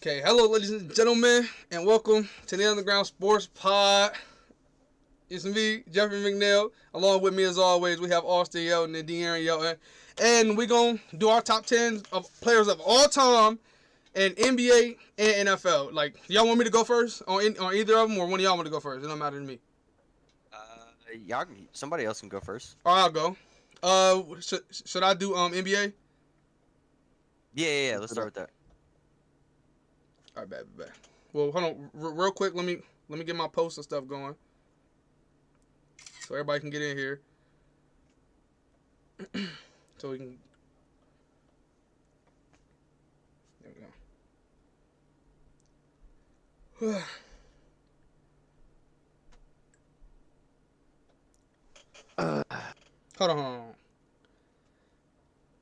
Okay, hello, ladies and gentlemen, and welcome to the Underground Sports Pod. It's me, Jeffrey McNeil. Along with me, as always, we have Austin Yelton and De'Aaron Yelton. And we're going to do our top 10 of players of all time in NBA and NFL. Like, y'all want me to go first on either of them, or one of y'all want to go first? It don't matter to me. Somebody else can go first. All right, I'll go. Should I do NBA? Yeah. Let's start with that. All right, bad. Well, hold on, real quick. Let me get my post and stuff going, so everybody can get in here. So we can. There we go. Hold on.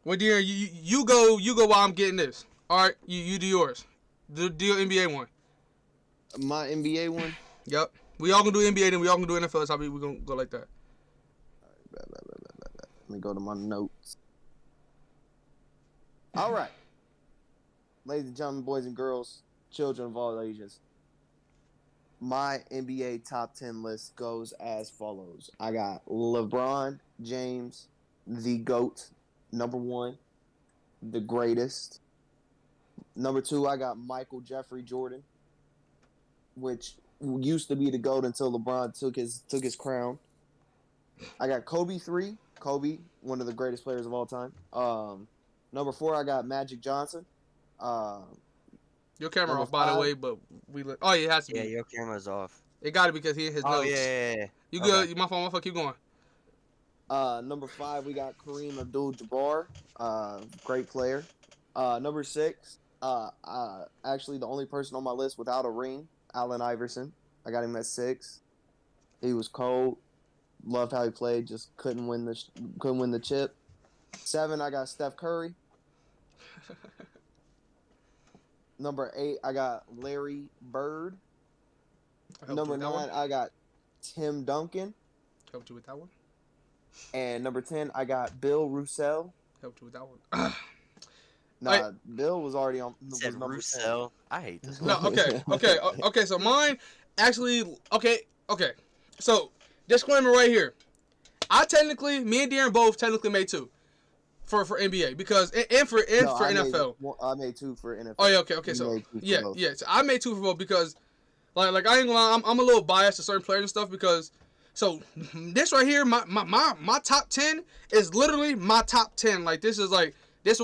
Well, dear, you go while I'm getting this. All right, you do yours. Do your NBA one. My NBA one? Yep. We all gonna do NBA, then we all gonna do NFL. That's how we gonna go like that. All right, let me go to my notes. All right. Ladies and gentlemen, boys and girls, children of all ages. My NBA top 10 list goes as follows. I got LeBron James, the GOAT, number 1, the greatest. Number 2, I got Michael Jeffrey Jordan, which used to be the GOAT until LeBron took his crown. I got Kobe 3, Kobe, one of the greatest players of all time. Number 4, I got Magic Johnson. Your camera off, by the way, but oh, yeah, it has to be. Yeah, your camera's off. It got to because he hit his notes. Yeah. You good? My phone, keep going. Number 5, we got Kareem Abdul-Jabbar, great player. Number 6, actually the only person on my list without a ring, Allen Iverson. I got him at 6. He was cold. Loved how he played. Just couldn't win the chip. 7, I got Steph Curry. Number 8, I got Larry Bird. Number 9, I got Tim Duncan. Helped you with that one. And number 10, I got Bill Russell. Helped you with that one. Nah, Bill was already on. Said Russell. I hate this. No, okay. So mine actually, okay. So disclaimer right here. Me and Darren both technically made 2 for NBA because for NFL. I made 2 for NFL. Oh yeah, okay. So yeah. So I made 2 for both because like I ain't gonna lie, I'm a little biased to certain players and stuff because. So this right here, my top 10 is literally my top 10. Like this is what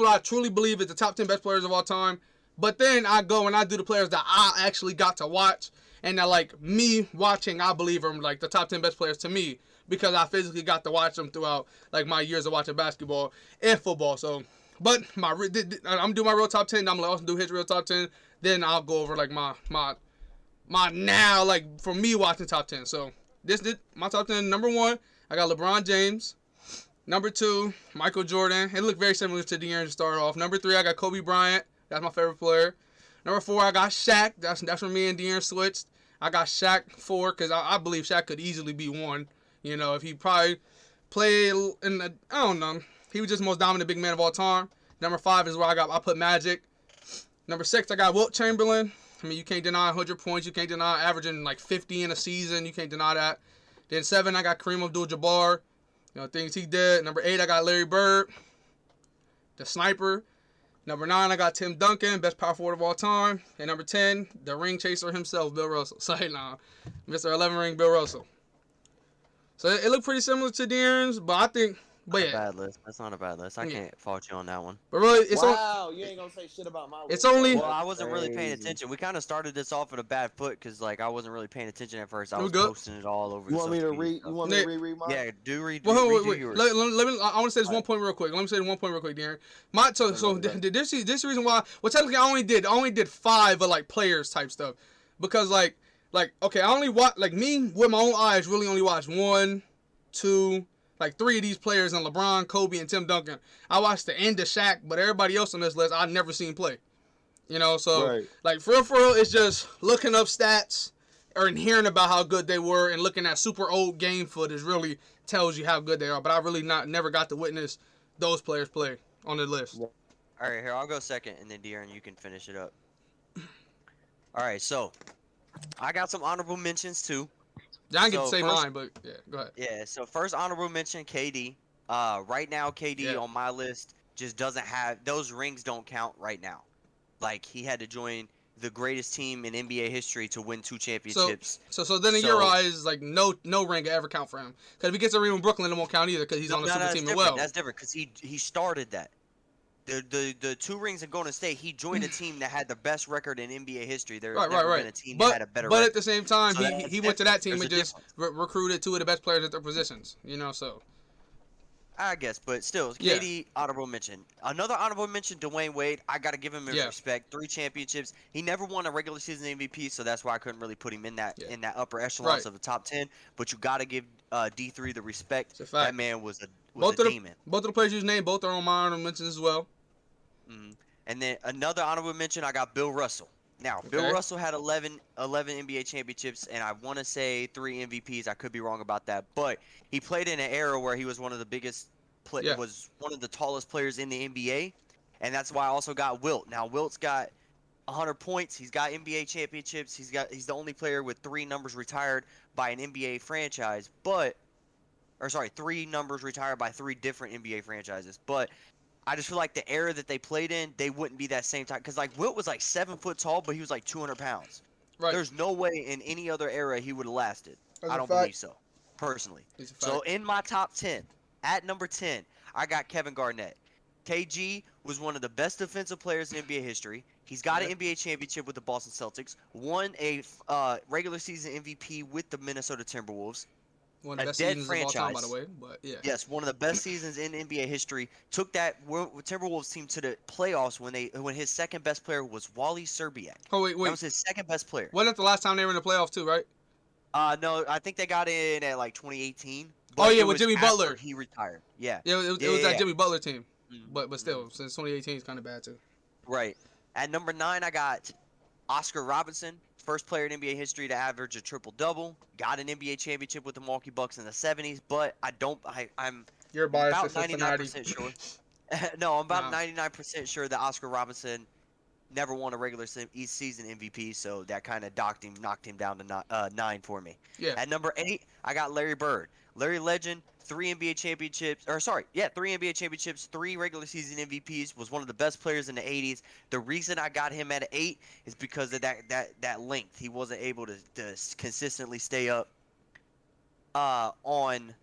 I truly believe is the top 10 best players of all time. But then I go and I do the players that I actually got to watch and that like me watching, I believe are like the top 10 best players to me because I physically got to watch them throughout like my years of watching basketball and football. So, but I'm doing my real top 10. I'm gonna also do his real top 10. Then I'll go over like my now like for me watching top 10. So. This my top 10. Number 1, I got LeBron James. Number 2, Michael Jordan. It looked very similar to De'Aaron to start off. Number 3, I got Kobe Bryant. That's my favorite player. Number 4, I got Shaq. That's where me and De'Aaron switched. I got Shaq 4 because I believe Shaq could easily be 1. You know, if he probably played in the, I don't know. He was just the most dominant big man of all time. Number 5 is where I put Magic. Number 6, I got Wilt Chamberlain. I mean, you can't deny 100 points. You can't deny averaging like 50 in a season. You can't deny that. Then 7, I got Kareem Abdul-Jabbar. You know, things he did. Number 8, I got Larry Bird, the sniper. Number 9, I got Tim Duncan, best power forward of all time. And number 10, the ring chaser himself, Bill Russell. Say nah, Mr. 11 ring, Bill Russell. So it looked pretty similar to De'Aaron's, but I think. But yeah, bad list. That's not a bad list. I can't fault you on that one. But really, it's you ain't gonna say shit about my list. It's only. Well, I wasn't really paying attention. We kind of started this off at a bad foot because like I wasn't really paying attention at first. I was posting it all over. You want me to read? You want me to reread mine? Yeah, do read. Wait. Let me. I want to say this one point real quick. Let me say one point real quick, Darren. This reason why. Well, technically, I only did 5 of like players type stuff because like okay, I only watch like me with my own eyes really only watched 1, 2. Like 3 of these players on LeBron, Kobe, and Tim Duncan. I watched the end of Shaq, but everybody else on this list I've never seen play. You know, so like for real, it's just looking up stats or hearing about how good they were and looking at super old game footage really tells you how good they are. But I really never got to witness those players play on the list. All right, here I'll go second, and then De'Aaron, you can finish it up. All right, so I got some honorable mentions too. Yeah, I get to So say first, mine, but yeah, go ahead. yeah. So first honorable mention, KD. Right now, KD Yeah. on my list just doesn't have those rings. Don't count right now. Like he had to join the greatest team in NBA history to win 2 So, championships. so then in your So eyes, like no ring can ever count for him. Because if he gets a ring with Brooklyn, it won't count either because he's no, on a no, super that's team as different. well. That's different because he started that. The 2 rings in Golden State, he joined a team that had the best record in NBA history. There's never been a team that had a better But record. at the same time, So he went to that team There's and a just difference. recruited 2 of the best players at their positions. You know, so I guess, but still, Yeah. KD honorable mention. Another honorable mention, Dwayne Wade. I gotta give him his Yeah. respect. 3 championships. He never won a regular season MVP, so that's why I couldn't really put him in that Yeah. upper echelons Right. of the top 10. But you gotta give D3 the respect. It's a fact. That man was a demon. Both of the players you named, both are on my honorable mentions as well. And then another honorable mention, I got Bill Russell. Now, Bill Russell had 11 NBA championships, and I want to say 3 MVPs. I could be wrong about that, but he played in an era where he was one of the biggest, was one of the tallest players in the NBA, and that's why I also got Wilt. Now, Wilt's got 100 points. He's got NBA championships. He's the only player with 3 numbers retired by an NBA franchise, 3 numbers retired by 3 different NBA franchises, but I just feel like the era that they played in, they wouldn't be that same time. Because, like, Wilt was, like, 7 foot tall, but he was, like, 200 pounds. Right. There's no way in any other era he would have lasted. I don't believe so, personally. So, in my top 10, at number 10, I got Kevin Garnett. KG was one of the best defensive players in NBA history. He's got an NBA championship with the Boston Celtics. Won a regular season MVP with the Minnesota Timberwolves. One of the best seasons of all time, by the way. But yeah. Yes, one of the best seasons in NBA history. Took that Timberwolves team to the playoffs when his second best player was Wally Szczerbiak. Oh wait. That was his second best player. Wasn't that the last time they were in the playoffs too, right? No, I think they got in at like 2018. Oh yeah, with Jimmy Butler. He retired. Yeah. Yeah, it was that Jimmy Butler team. But still, since 2018 is kind of bad too. Right. At number 9, I got Oscar Robertson. First player in NBA history to average a triple-double. Got an NBA championship with the Milwaukee Bucks in the 70s, but I'm You're biased about 99% sure. No, I'm about 99% sure that Oscar Robinson never won a regular season MVP, so that kind of knocked him down to 9 for me. Yeah. At number 8, I got Larry Bird. Larry Legend, 3 NBA championships, 3 NBA championships, 3 regular season MVPs, was one of the best players in the 80s. The reason I got him at 8 is because of that length. He wasn't able to consistently stay up on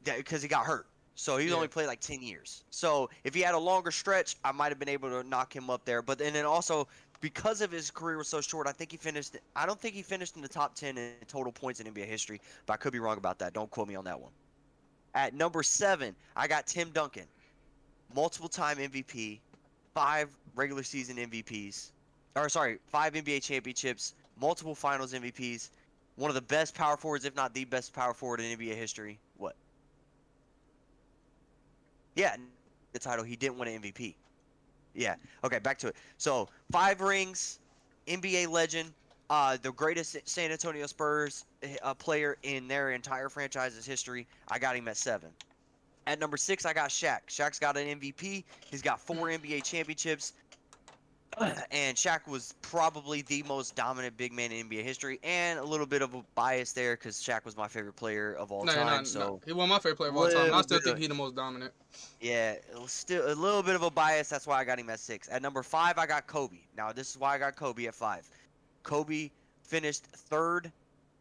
that because he got hurt. So he only played like 10 years. So if he had a longer stretch, I might have been able to knock him up there. But then also because of his career was so short, I don't think he finished in the top 10 in total points in NBA history, but I could be wrong about that. Don't quote me on that one. At number 7, I got Tim Duncan. Multiple-time MVP, 5 regular season MVPs. 5 NBA championships, multiple finals MVPs. One of the best power forwards, if not the best power forward in NBA history. What? Yeah, the title. He didn't win an MVP. Yeah. Okay, back to it. So, 5 rings, NBA legend, the greatest San Antonio Spurs player in their entire franchise's history. I got him at 7. At number 6, I got Shaq. Shaq's got an MVP. He's got 4 NBA championships. And Shaq was probably the most dominant big man in NBA history, and a little bit of a bias there because Shaq was my favorite player of all time. So he was my favorite player of all time. And I still think he's the most dominant. Yeah, still a little bit of a bias. That's why I got him at 6. At number 5, I got Kobe. Now this is why I got Kobe at 5. Kobe finished 3rd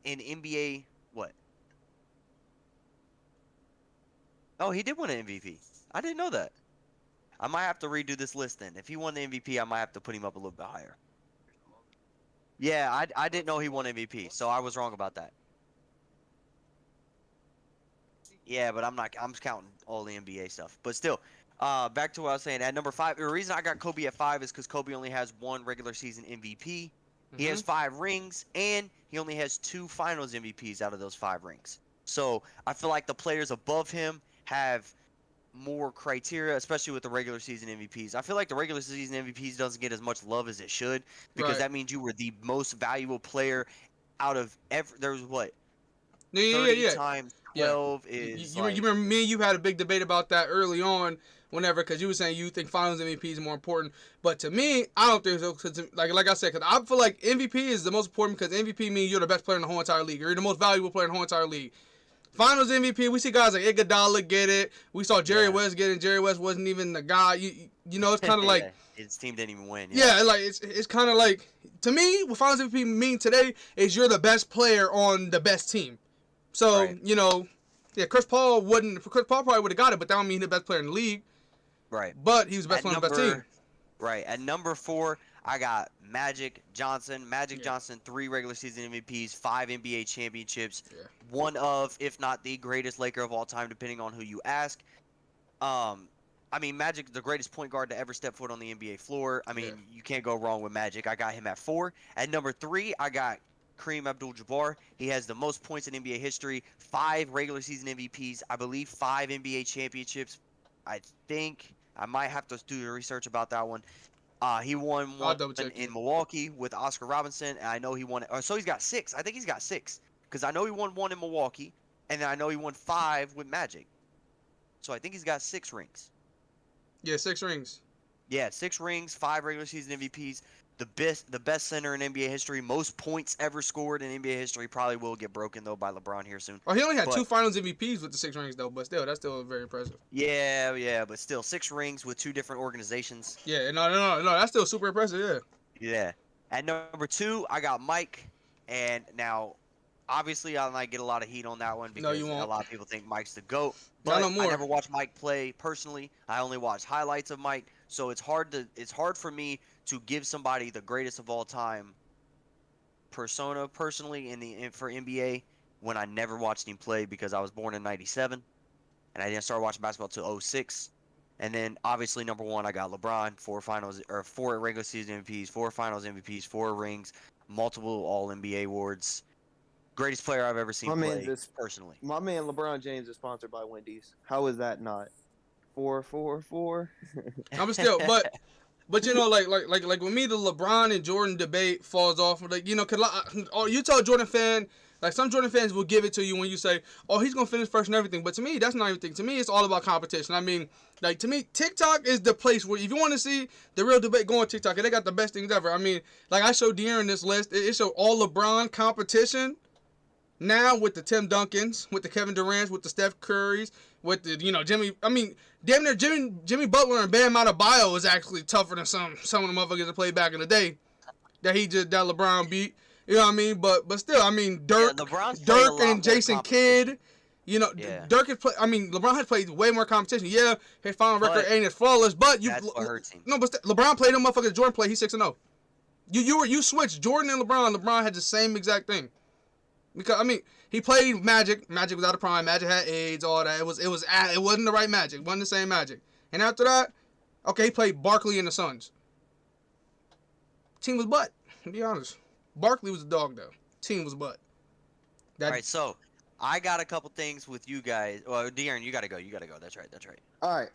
in NBA. What? Oh, he did win an MVP. I didn't know that. I might have to redo this list then. If he won the MVP, I might have to put him up a little bit higher. Yeah, I didn't know he won MVP, so I was wrong about that. Yeah, but I'm counting all the NBA stuff. But still, back to what I was saying. At number 5, the reason I got Kobe at 5 is because Kobe only has 1 regular season MVP. He has 5 rings, and he only has 2 finals MVPs out of those 5 rings. So I feel like the players above him have more criteria, especially with the regular season MVPs. I feel like the regular season MVPs doesn't get as much love as it should because that means you were the most valuable player out of there's 30 times 12 is you remember me and you had a big debate about that early on, whenever, because you were saying you think Finals MVP is more important. But to me, I don't think so. Cause like I said, because I feel like MVP is the most important because MVP means you're the best player in the whole entire league. You're the most valuable player in the whole entire league. Finals MVP, we see guys like Iguodala get it. We saw Jerry West get it. Jerry West wasn't even the guy. You know, it's kind of like his team didn't even win. Yeah, like it's kind of like, to me, what Finals MVP mean today is you're the best player on the best team. So you know, Chris Paul probably would have got it, but that don't mean he's the best player in the league. Right. But he was the best player on the best team. Right. At number 4, I got Magic Johnson. Johnson, 3 regular season MVPs, 5 NBA championships. Yeah. One of, if not the greatest Laker of all time, depending on who you ask. I mean, Magic, the greatest point guard to ever step foot on the NBA floor. I mean, you can't go wrong with Magic. I got him at 4. At number 3, I got Kareem Abdul-Jabbar. He has the most points in NBA history, 5 regular season MVPs, I believe 5 NBA championships. I think I might have to do the research about that one. He won one in Milwaukee with Oscar Robertson, and I know he won it. So he's got 6. I think he's got 6 because I know he won 1 in Milwaukee, and then I know he won 5 with Magic. So I think he's got 6 rings. Yeah, 6 rings. Yeah, 6 rings, 5 regular season MVPs. The best center in NBA history, most points ever scored in NBA history. Probably will get broken though by LeBron here soon. Oh, he only had 2 Finals MVPs with the 6 rings though, but still, that's still very impressive. Yeah, but still 6 rings with 2 different organizations. Yeah, no, that's still super impressive. Yeah. Yeah. At number 2, I got Mike, and now, obviously, I might get a lot of heat on that one because a lot of people think Mike's the GOAT. But I never watched Mike play personally. I only watched highlights of Mike, so it's hard for me to give somebody the greatest of all time persona personally for NBA when I never watched him play because I was born in 97 and I didn't start watching basketball till 06. And then obviously number 1 I got LeBron, 4 regular season MVPs, 4 finals MVPs, 4 rings, multiple all NBA awards. Greatest player I've ever seen play personally. My man LeBron James is sponsored by Wendy's. How is that not 4-4-4? I'm still But you know, like with me, the LeBron and Jordan debate falls off. Like, you know, cause you tell a Jordan fan, like some Jordan fans will give it to you when you say, "Oh, he's gonna finish first and everything." But to me, that's not everything. To me, it's all about competition. I mean, like to me, TikTok is the place where if you want to see the real debate, go on TikTok, and they got the best things ever. I mean, like I showed De'Aaron this list. It showed all LeBron competition. Now with the Tim Duncans, with the Kevin Durant's, with the Steph Currys, with the Jimmy. I mean, damn near Jimmy Butler and Bam Adebayo is actually tougher than some of the motherfuckers that played back in the day that LeBron beat. You know what I mean? But still, I mean, Dirk and Jason Kidd. You know, Dirk has played. I mean, LeBron has played way more competition. Yeah, his final record ain't as flawless, but that's what hurts him. No, but LeBron played them motherfuckers. Jordan played. He's 6-0. You switched Jordan and LeBron. LeBron had the same exact thing. Because I mean, he played Magic. Magic was out of prime. Magic had AIDS, all that. It wasn't the right Magic. It wasn't the same Magic. And after that, okay, he played Barkley and the Suns. Team was butt. To be honest, Barkley was a dog though. Team was butt. All right, so I got a couple things with you guys. Well, De'Aaron, you gotta go. That's right. All right.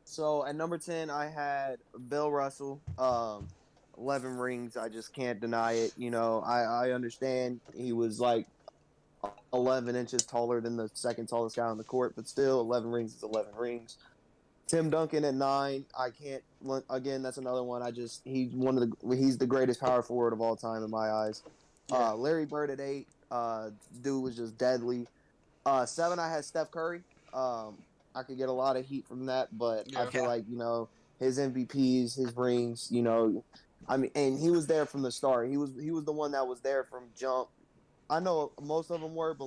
So at number 10, I had Bill Russell. 11 rings, I just can't deny it. You know, I understand he was like 11 inches taller than the second tallest guy on the court, but still, 11 rings is 11 rings. Tim Duncan at 9, I can't. Again, that's another one. He's the greatest power forward of all time in my eyes. Yeah. Larry Bird at 8, dude was just deadly. 7, I had Steph Curry. I could get a lot of heat from that, but I feel like his MVPs, his rings, I mean, and he was there from the start. He was the one that was there from jump. I know most of them were, but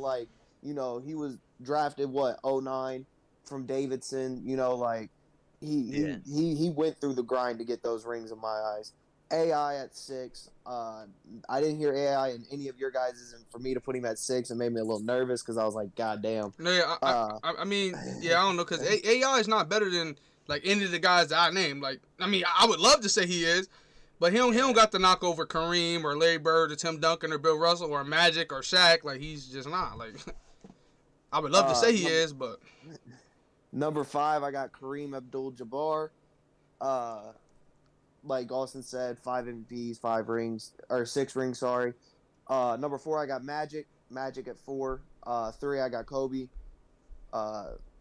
he was drafted 09 from Davidson. He went through the grind to get those rings in my eyes. AI at 6. I didn't hear AI in any of your guys', and for me to put him at 6, it made me a little nervous because I was like, God damn. No, yeah, I mean, I don't know, because AI is not better than any of the guys that I named. I mean, I would love to say he is. But he don't got to knock over Kareem or Larry Bird or Tim Duncan or Bill Russell or Magic or Shaq. He's just not. I would love to say he is, but. Number 5, I got Kareem Abdul-Jabbar. Like Austin said, 5 MVPs, 5 rings, or 6 rings, sorry. Number 4, I got Magic. Magic at 4. 3, I got Kobe.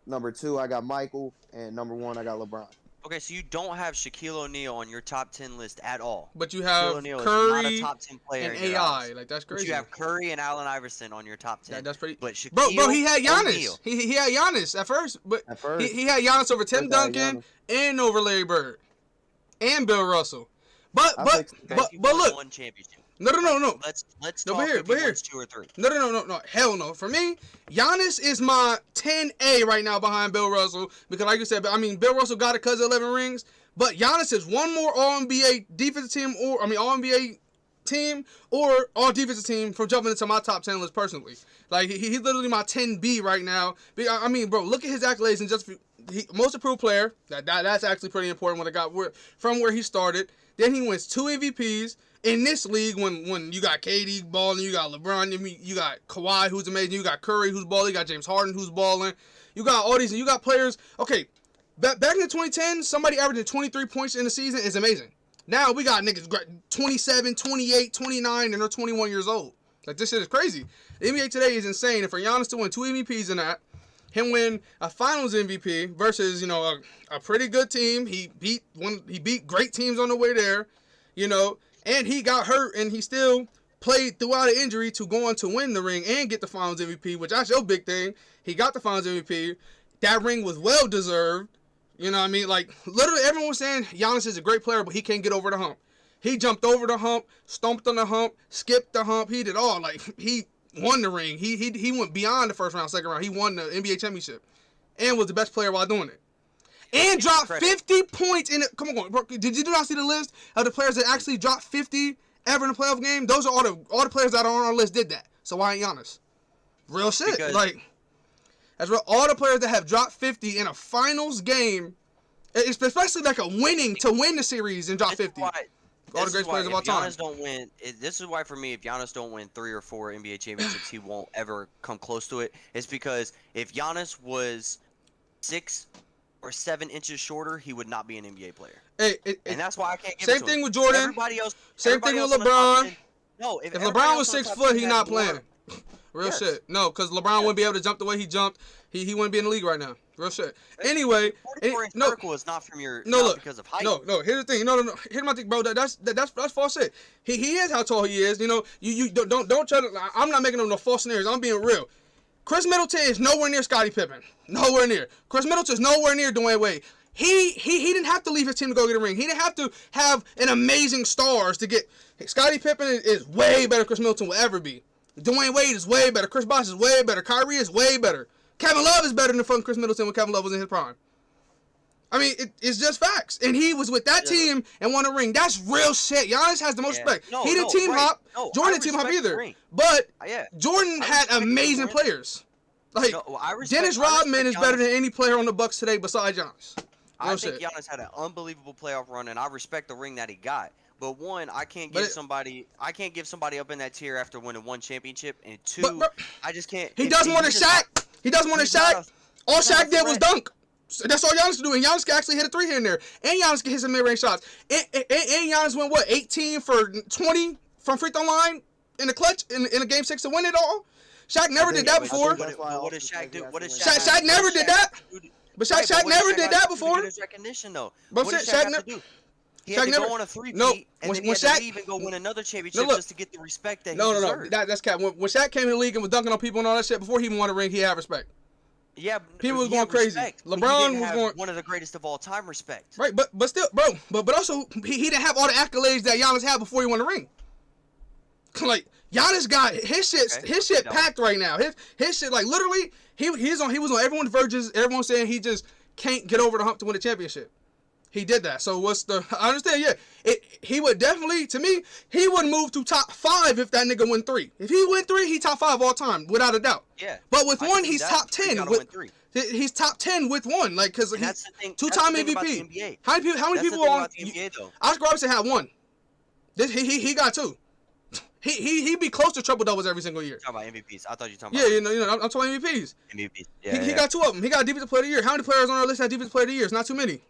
Number 2, I got Michael, and number 1, I got LeBron. Okay, so you don't have Shaquille O'Neal on your top 10 list at all. But you have O'Neal Curry is not a top 10 player and in your AI. eyes. Like, that's But crazy. you have Curry and Allen Iverson on your top 10. That's pretty. But Shaquille Bro, he had Giannis. O'Neal. He had Giannis at first, but At first, he had Giannis over Tim First I had Duncan Giannis. and over Larry Bird and Bill Russell. But I but think- but He but won look, one championship. no. Let's No, talk but here- if but he here. wins 2 or 3. No. Hell no. For me, Giannis is my 10A right now behind Bill Russell because, like you said, I mean, Bill Russell got it because of 11 rings, but Giannis is one more All-NBA defensive team All-NBA team or All-Defensive team from jumping into my top 10 list personally. Like, he's literally my 10B right now. I mean, bro, look at his accolades and just most improved player. That's actually pretty important when it got from where he started. Then he wins 2 MVPs. In this league, when you got KD balling, you got LeBron, you got Kawhi who's amazing, you got Curry who's balling, you got James Harden who's balling, you got all these, and you got players. Okay, back in the 2010s, somebody averaging 23 points in the season is amazing. Now we got niggas 27, 28, 29, and they're 21 years old. Like, this shit is crazy. The NBA today is insane, and for Giannis to win 2 MVPs in that, him win a Finals MVP versus a pretty good team. He beat great teams on the way there, And he got hurt, and he still played throughout an injury to go on to win the ring and get the Finals MVP, which that's your big thing. He got the Finals MVP. That ring was well-deserved. You know what I mean? Like, literally everyone was saying Giannis is a great player, but he can't get over the hump. He jumped over the hump, stomped on the hump, skipped the hump. He did all. Like, he won the ring. He went beyond the first round, second round. He won the NBA championship and was the best player while doing it. And dropped 50 points in it. Come on, bro. Did you not see the list of the players that actually dropped 50 ever in a playoff game? Those are all the players that are on our list did that. So why ain't Giannis? Real shit. Because that's real. All the players that have dropped 50 in a finals game, especially like a winning to win the series and drop 50. All the greatest players of all time. Giannis don't win. This is why for me, if Giannis don't win 3 or 4 NBA championships, he won't ever come close to it. It's because if Giannis was 6 or 7 inches shorter, he would not be an NBA player. And that's why I can't give it to him. Same thing with Jordan. Everybody else. Same thing with LeBron. No, if LeBron was 6 foot, he's not playing. Real shit. No, because LeBron wouldn't be able to jump the way he jumped. He wouldn't be in the league right now. Real shit. Anyway, 44-inch vertical is not from your because of height. No. Here's the thing. No. Here's my thing, bro. That's false shit. He is how tall he is. You don't try to. I'm not making no false scenarios. I'm being real. Chris Middleton is nowhere near Scottie Pippen. Nowhere near. Chris Middleton is nowhere near Dwayne Wade. He didn't have to leave his team to go get a ring. He didn't have to have an amazing stars to get. Scottie Pippen is way better than Chris Middleton will ever be. Dwayne Wade is way better. Chris Bosh is way better. Kyrie is way better. Kevin Love is better than fucking Chris Middleton when Kevin Love was in his prime. I mean, it's just facts. And he was with that team and won a ring. That's real shit. Giannis has the most respect. He didn't team hop. Jordan didn't team hop either. But Jordan had amazing players. Like, Dennis Rodman is better than any player on the Bucks today besides Giannis. I think Giannis had an unbelievable playoff run, and I respect the ring that he got. But one, I can't give somebody up in that tier after winning 1 championship, and 2, I just can't. He does more than Shaq. He does more than Shaq. All Shaq did was dunk. So that's all Giannis can do, and Giannis can actually hit a 3 here and there, and Giannis can hit some mid-range shots. And Giannis went 18 for 20 from free throw line in the clutch in a game 6 to win it all. Shaq never did that before. What does Shaq do? Shaq never did that. But Shaq never did that before. Recognition though. But what did Shaq have to do? He had to go on a 3-peat, and then he had to leave and go win another championship just to get the respect that he deserved. No, that's cap. When Shaq came in the league and was dunking on people and all that shit, before he even won a ring, he had respect. Yeah, people was going crazy. LeBron was going one of the greatest of all time. Respect. Right, but still, bro. But also, he didn't have all the accolades that Giannis had before he won the ring. Like, Giannis got his shit packed right now. His shit, like, literally, he was on everyone's verges. Everyone saying he just can't get over the hump to win a championship. He did that. So I understand, yeah. He would definitely, to me, he would move to top 5 if that nigga win 3. If he win 3, he top 5 all time, without a doubt. Yeah. But with 1, he's top 10. He's top 10 with 1, like, because he's 2-time MVP. How many people on the NBA, though? Oscar Robertson had 1. He got 2. He be close to triple doubles every single year. You're talking about MVPs. I thought you were talking about. Yeah, I'm talking MVPs. MVPs. Yeah. He got 2 of them. He got defensive player of the year. How many players on our list have defensive player of the year? It's not too many.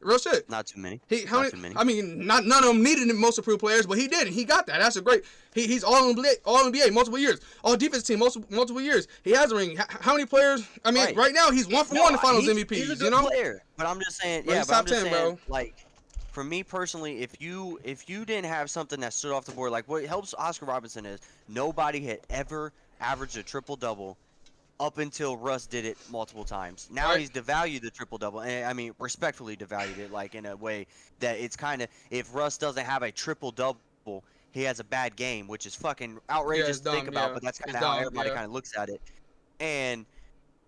Real shit. Not too many. Not too many. I mean, none of them needed most improved players, but he did. He got that. That's a great. He's all NBA multiple years. All defense team multiple years. He has a ring. How many players? I mean, right now he's 1 for 1 in Finals MVPs. He's a good player, but I'm just saying. Yeah, he's but I'm top just 10, saying, bro. like, for me personally, if you didn't have something that stood off the board, like what helps Oscar Robertson is nobody had ever averaged a triple double up until Russ did it multiple times. Now he's devalued the triple double, and I mean respectfully devalued it, like in a way that it's kind of, if Russ doesn't have a triple double, he has a bad game, which is fucking outrageous to think about, but that's kind of how everybody kind of looks at it. And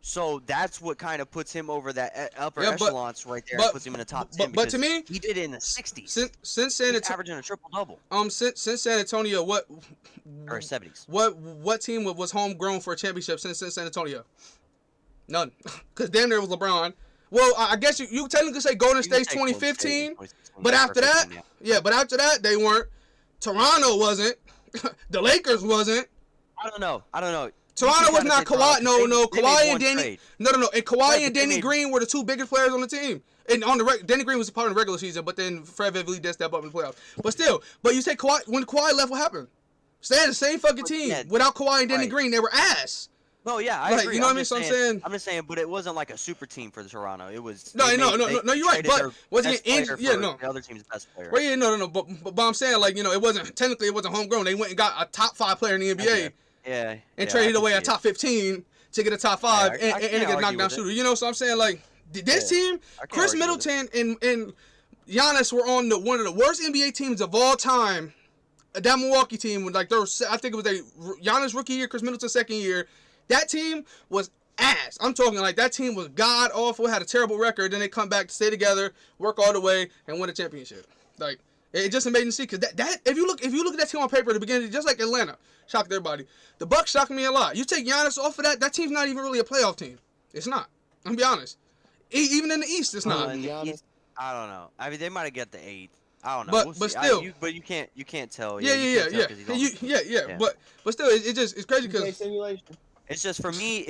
so that's what kind of puts him over that upper echelons right there. Puts him in the top 10. But to me, he did it in the 60s. Since San Antonio, averaging a triple double. Since San Antonio, or 70s. What team was homegrown for a championship since San Antonio? None, because damn near was LeBron. Well, I guess you technically say Golden State's 2015, but after that, but after that they weren't. Toronto wasn't. The Lakers wasn't. I don't know. Toronto was not Kawhi. No. Kawhi and Danny. No. And Kawhi and Danny Green were the two biggest players on the team. And on the Danny Green was part of the regular season, but then Fred VanVleet did step up in the playoffs. But still, you say Kawhi, when Kawhi left, what happened? Stay the same fucking team without Kawhi and Danny Green. They were ass. No, yeah, I agree. You know what I mean? So I'm just saying, but it wasn't like a super team for the Toronto. It was no. You're right, but wasn't it? The other team's best player. Well, yeah, no. But I'm saying, like, it wasn't homegrown. They went and got a top 5 player in the NBA. Yeah. And traded away a top 15 to get a top 5 and get a knockdown shooter. You know, so I'm saying, like, this team, Chris Middleton and Giannis were on one of the worst NBA teams of all time. That Milwaukee team, like, I think it was Giannis rookie year, Chris Middleton second year. That team was ass. I'm talking like that team was god awful, had a terrible record. Then they come back to stay together, work all the way, and win a championship. Like, it's just amazing to see, because that if you look at that team on paper at the beginning, just like Atlanta, shocked everybody. The Bucks shocked me a lot. You take Giannis off of that team's not even really a playoff team. It's not. I'm gonna be honest. Even in the East, it's not. I don't know. I mean, they might have got the 8th. I don't know. But still, you can't tell. Yeah. But still, it's crazy because it's just, for me,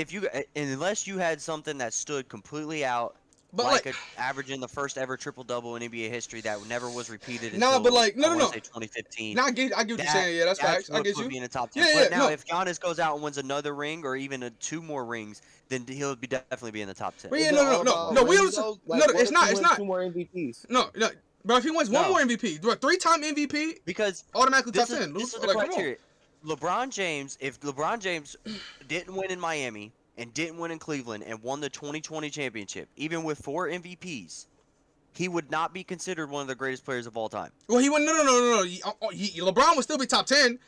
unless you had something that stood completely out, like averaging the first ever triple double in NBA history that never was repeated until, but like, no. 2015. No, I get what you're saying. Yeah, that's facts. I get you. Be in the top 10. But now, if Giannis goes out and wins another ring or even 2 more rings, then he'll definitely be in the top 10. But yeah, no. We don't. No, it's not. It's not. 2 more MVPs. No. But if he wins one more MVP, 3-time MVP, because automatically top 10. This is the criteria. LeBron James, if LeBron James didn't win in Miami and didn't win in Cleveland and won the 2020 championship, even with 4 MVPs, he would not be considered one of the greatest players of all time. Well, he wouldn't. No. LeBron would still be top 10.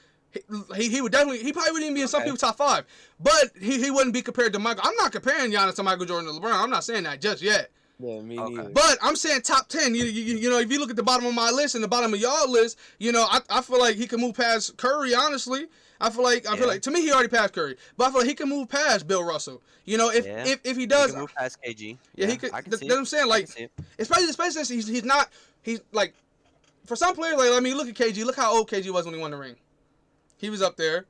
He would definitely. He probably wouldn't even be in some people's top 5. But he wouldn't be compared to Michael. I'm not comparing Giannis to Michael Jordan or LeBron. I'm not saying that just yet. Yeah, me neither. But I'm saying top 10. You know, if you look at the bottom of my list and the bottom of y'all list, I feel like he can move past Curry. Honestly, I feel like to me he already passed Curry, but I feel like he can move past Bill Russell. If he does, he can move past KG. Yeah, he could. That's what I'm saying. Like, especially since he's not. He's like, for some players, like, I mean, look at KG. Look how old KG was when he won the ring. He was up there.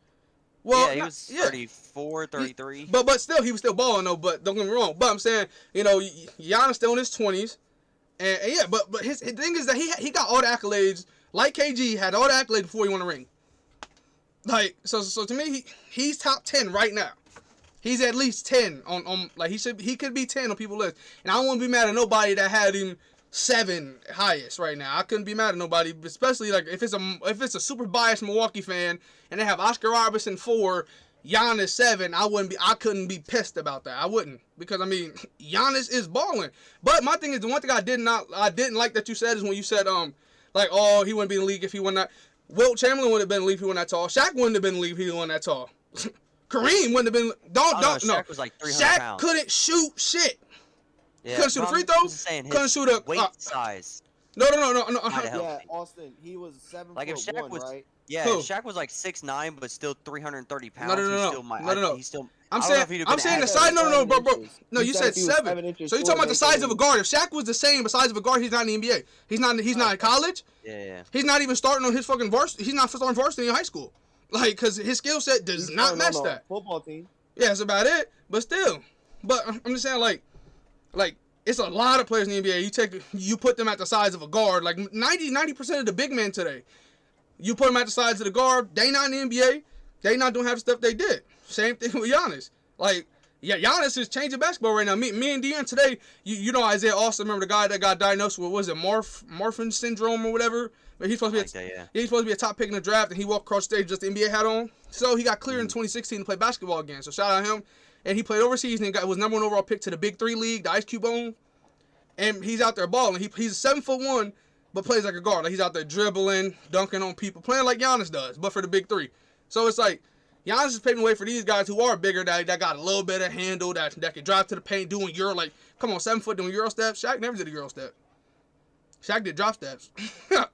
Well, he was 34, 33. But still, he was still balling though. But don't get me wrong. But I'm saying, Giannis still in his 20s, and but his thing is that he got all the accolades. Like KG had all the accolades before he won the ring. Like, so to me, he's top 10 right now. He's at least 10 on like he could be 10 on people's list. And I don't want to be mad at nobody that had him 7 highest right now. I couldn't be mad at nobody, especially like if it's a super biased Milwaukee fan and they have Oscar Robertson 4, Giannis 7. I couldn't be pissed about that. I wouldn't, because I mean, Giannis is balling. But my thing is, the one thing I didn't like that you said is when you said he wouldn't be in the league if he won that. Wilt Chamberlain wouldn't have been in the league if he won that tall. Shaq wouldn't have been in the league if he won that tall. Kareem wouldn't have been. Shaq was like 300 Shaq pounds. couldn't shoot shit. Yeah, couldn't shoot a free throw. Couldn't shoot a weight size. No. Yeah, Austin, he was 7 like foot if Shaq 1, was, right? Yeah, Who? if Shaq was like 6'9", but still 330 pounds. No. He's still. I'm saying the size. No, bro. No, you said 7. So you're talking about the size of a guard. If Shaq was the same size of a guard, he's not in the NBA. He's not in college. Yeah. He's not even starting on his fucking varsity. He's not starting varsity in high school. Like, because his skill set does not match that. Football team. Yeah, that's about it. But still. But I'm just saying, like, it's a lot of players in the NBA. You put them at the size of a guard. Like 90% of the big men today, you put them at the size of the guard. They not in the NBA. They not doing half the stuff they did. Same thing with Giannis. Like, yeah, Giannis is changing basketball right now. Me and Dion today, you know Isaiah Austin, remember the guy that got diagnosed with, what was it, Marfan syndrome or whatever? But he's supposed to be he's supposed to be a top pick in the draft, and he walked across the stage just the NBA hat on. So he got cleared in 2016 to play basketball again. So shout out him. And he played overseas and was number 1 overall pick to the Big 3 league, the Ice Cube own. And he's out there balling. He's 7'1", but plays like a guard. Like he's out there dribbling, dunking on people, playing like Giannis does, but for the Big 3. So it's like Giannis is paving the way for these guys who are bigger, that got a little bit of handle, that can drive to the paint, doing Euro. Like, come on, 7 foot doing Euro steps. Shaq never did a Euro step. Shaq did drop steps.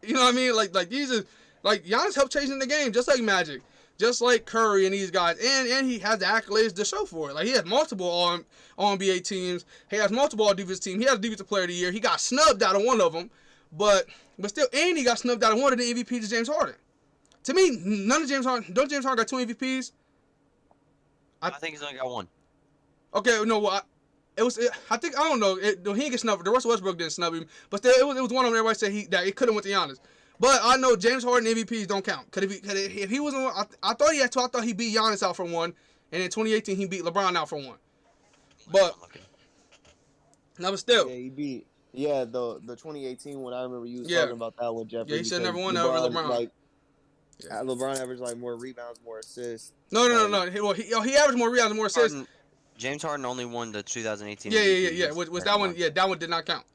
You know what I mean? Like these is like Giannis helped changing the game, just like Magic, just like Curry and these guys, and he has the accolades to show for it. Like he has multiple all NBA teams. He has multiple all defense teams. He has defensive player of the year. He got snubbed out of one of them, but still, and he got snubbed out of one of the MVPs to James Harden. To me, none of James Harden. Don't James Harden got 2 MVPs? I think he's only got 1. Okay, no, I don't know. He didn't get snubbed. The Russell Westbrook didn't snub him, but still, it was one of them. Everybody said that it couldn't went to Giannis. But I know James Harden MVPs don't count. If he wasn't, I thought he had 2. I thought he beat Giannis out for 1, and in 2018 he beat LeBron out for 1. But no, but still, yeah, he beat. Yeah, the 2018 one. I remember you was talking about that one, Jeffrey. Yeah, he said never won over LeBron. Like, LeBron averaged like more rebounds, more assists. No. He averaged more rebounds and more assists. James Harden only won the 2018. Yeah. Was that one? Yeah, that one did not count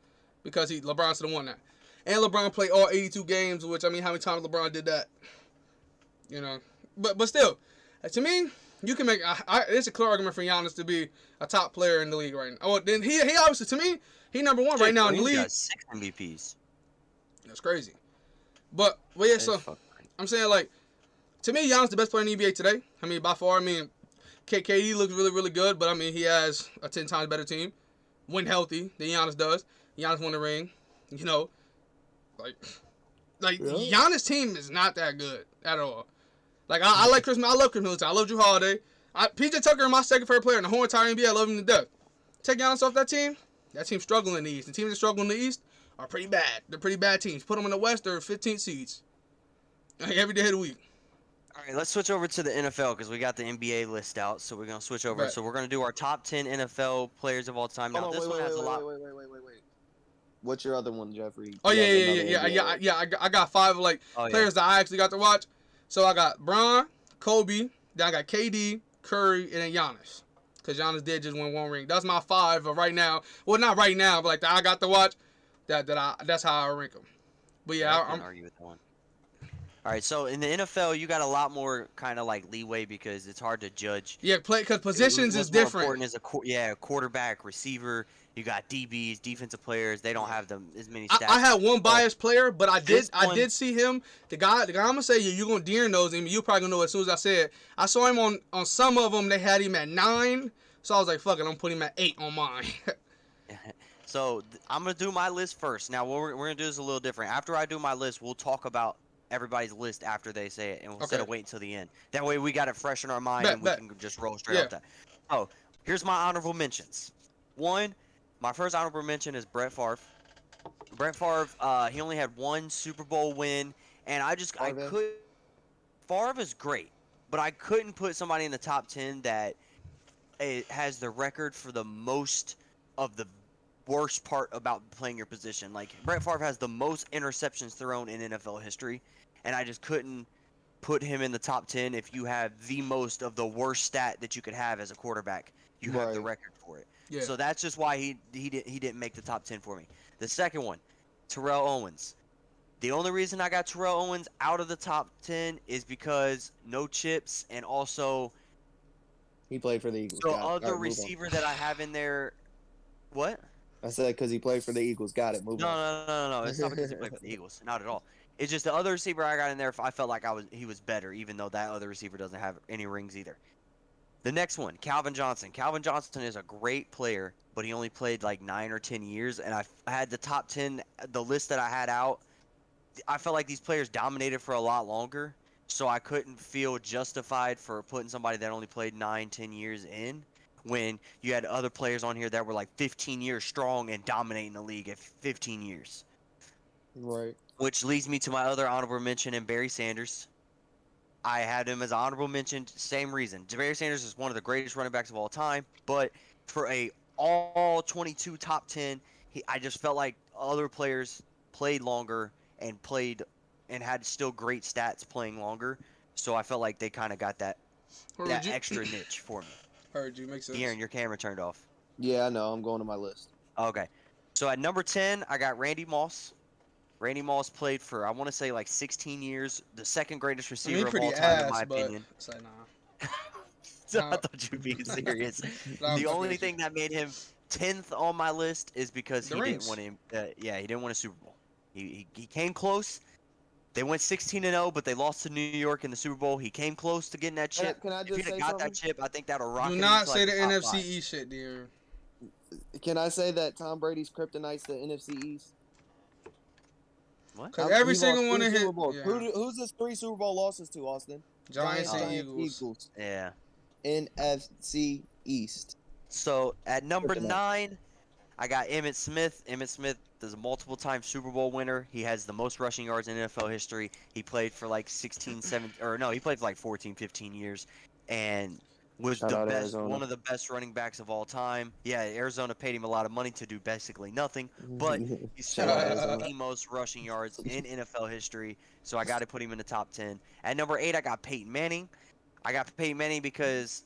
because LeBron should have won that. And LeBron played all 82 games, which, I mean, how many times LeBron did that? You know, but still, to me, you can make. It's a clear argument for Giannis to be a top player in the league right now. Oh, then he obviously, to me, he number 1 right now in the league. Got 6 MVPs. That's crazy. But yeah, so I'm saying, like, to me, Giannis the best player in the NBA today. I mean, by far. I mean, KD looks really, really good, but I mean, he has a 10 times better team when healthy than Giannis does. Giannis won the ring, you know. Like really? Giannis' team is not that good at all. Like I like Chris. I love Chris Middleton. I love Drew Holiday. PJ Tucker is my second favorite player in the whole entire NBA. I love him to death. Take Giannis off that team's struggling in the East. The teams that struggle in the East are pretty bad. They're pretty bad teams. Put them in the West, they're 15th seeds. Every day of the week. All right, let's switch over to the NFL because we got the NBA list out. So we're gonna switch over. Right. So we're gonna do our top 10 NFL players of all time. Now this one has a lot. Wait. What's your other one, Jeffrey? Oh yeah. I got 5 players that I actually got to watch. So I got Bron, Kobe, then I got KD, Curry, and then Giannis. Because Giannis did just win 1 ring. That's my 5 of right now. Well, not right now, but like that I got to watch. That's how I rank them. But yeah, I can't argue with that one. All right, so in the NFL, you got a lot more kind of like leeway because it's hard to judge. Yeah, because positions is different. Important is a quarterback, receiver. You got DBs, defensive players. They don't have them as many stats. I had one biased player, but I did see him. The guy I'm gonna say you're gonna deer nose him. You probably gonna know as soon as I say it. I saw him on some of them. They had him at 9, so I was like, fuck it, I'm putting him at 8 on mine. So I'm gonna do my list first. Now what we're gonna do is a little different. After I do my list, we'll talk about everybody's list after they say it, and we'll instead of wait until the end. That way we got it fresh in our mind, and we can just roll straight off that. Oh, here's my honorable mentions. 1, my first honorable mention is Brett Favre. Brett Favre, he only had 1 Super Bowl win, and Favre is great, but I couldn't put somebody in the top 10 that has the record for the most of the worst part about playing your position. Like, Brett Favre has the most interceptions thrown in NFL history, and I just couldn't put him in the top 10 if you have the most of the worst stat that you could have as a quarterback. You have the record for it. Yeah. So that's just why he didn't make the top 10 for me. The second one, Terrell Owens. The only reason I got Terrell Owens out of the top 10 is because no chips, and also he played for the Eagles. The other receiver that I have in there, what? I said because he played for the Eagles. Got it. Move on. No. It's not because he played for the Eagles. Not at all. It's just the other receiver I got in there, I felt like he was better, even though that other receiver doesn't have any rings either. The next one, Calvin Johnson. Calvin Johnson is a great player, but he only played like 9 or 10 years, and I had the top 10, the list that I had out, I felt like these players dominated for a lot longer, so I couldn't feel justified for putting somebody that only played 9, 10 years in. when you had other players on here that were like 15 years strong and dominating the league at 15 years. Right. Which leads me to my other honorable mention in Barry Sanders. I had him as an honorable mention, same reason. Barry Sanders is one of the greatest running backs of all time, but for a all 22 top 10, I just felt like other players played longer and had still great stats playing longer. So I felt like they kind of got that extra niche for me. Heard you. Makes sense. De'Aaron, your camera turned off. Yeah, I know. I'm going to my list. Okay. So at number 10, I got Randy Moss. Randy Moss played for, I want to say, like 16 years. The second greatest receiver of all time, in my opinion. It's like, nah. So I thought you'd be serious. The only thing that made him 10th on my list is because he didn't win a Super Bowl. He came close. They went 16-0, but they lost to New York in the Super Bowl. He came close to getting that chip. Can I just if say he'd got something? that chip, I think that'll rock. Do not say like the NFC 5. East shit, dear. Can I say that Tom Brady's kryptonite's the NFC East? What? Because every single one of his. Yeah. Who's his 3 Super Bowl losses to, Austin? Giants and Eagles. Yeah. NFC East. So at number 9, I got Emmitt Smith. Emmitt Smith is a multiple-time Super Bowl winner. He has the most rushing yards in NFL history. He played for like 16, 17, or no, he played for like 14, 15 years, and was one of the best running backs of all time. Yeah, Arizona paid him a lot of money to do basically nothing, but he still has the most rushing yards in NFL history. So I got to put him in the top 10. At number 8, I got Peyton Manning. I got Peyton Manning because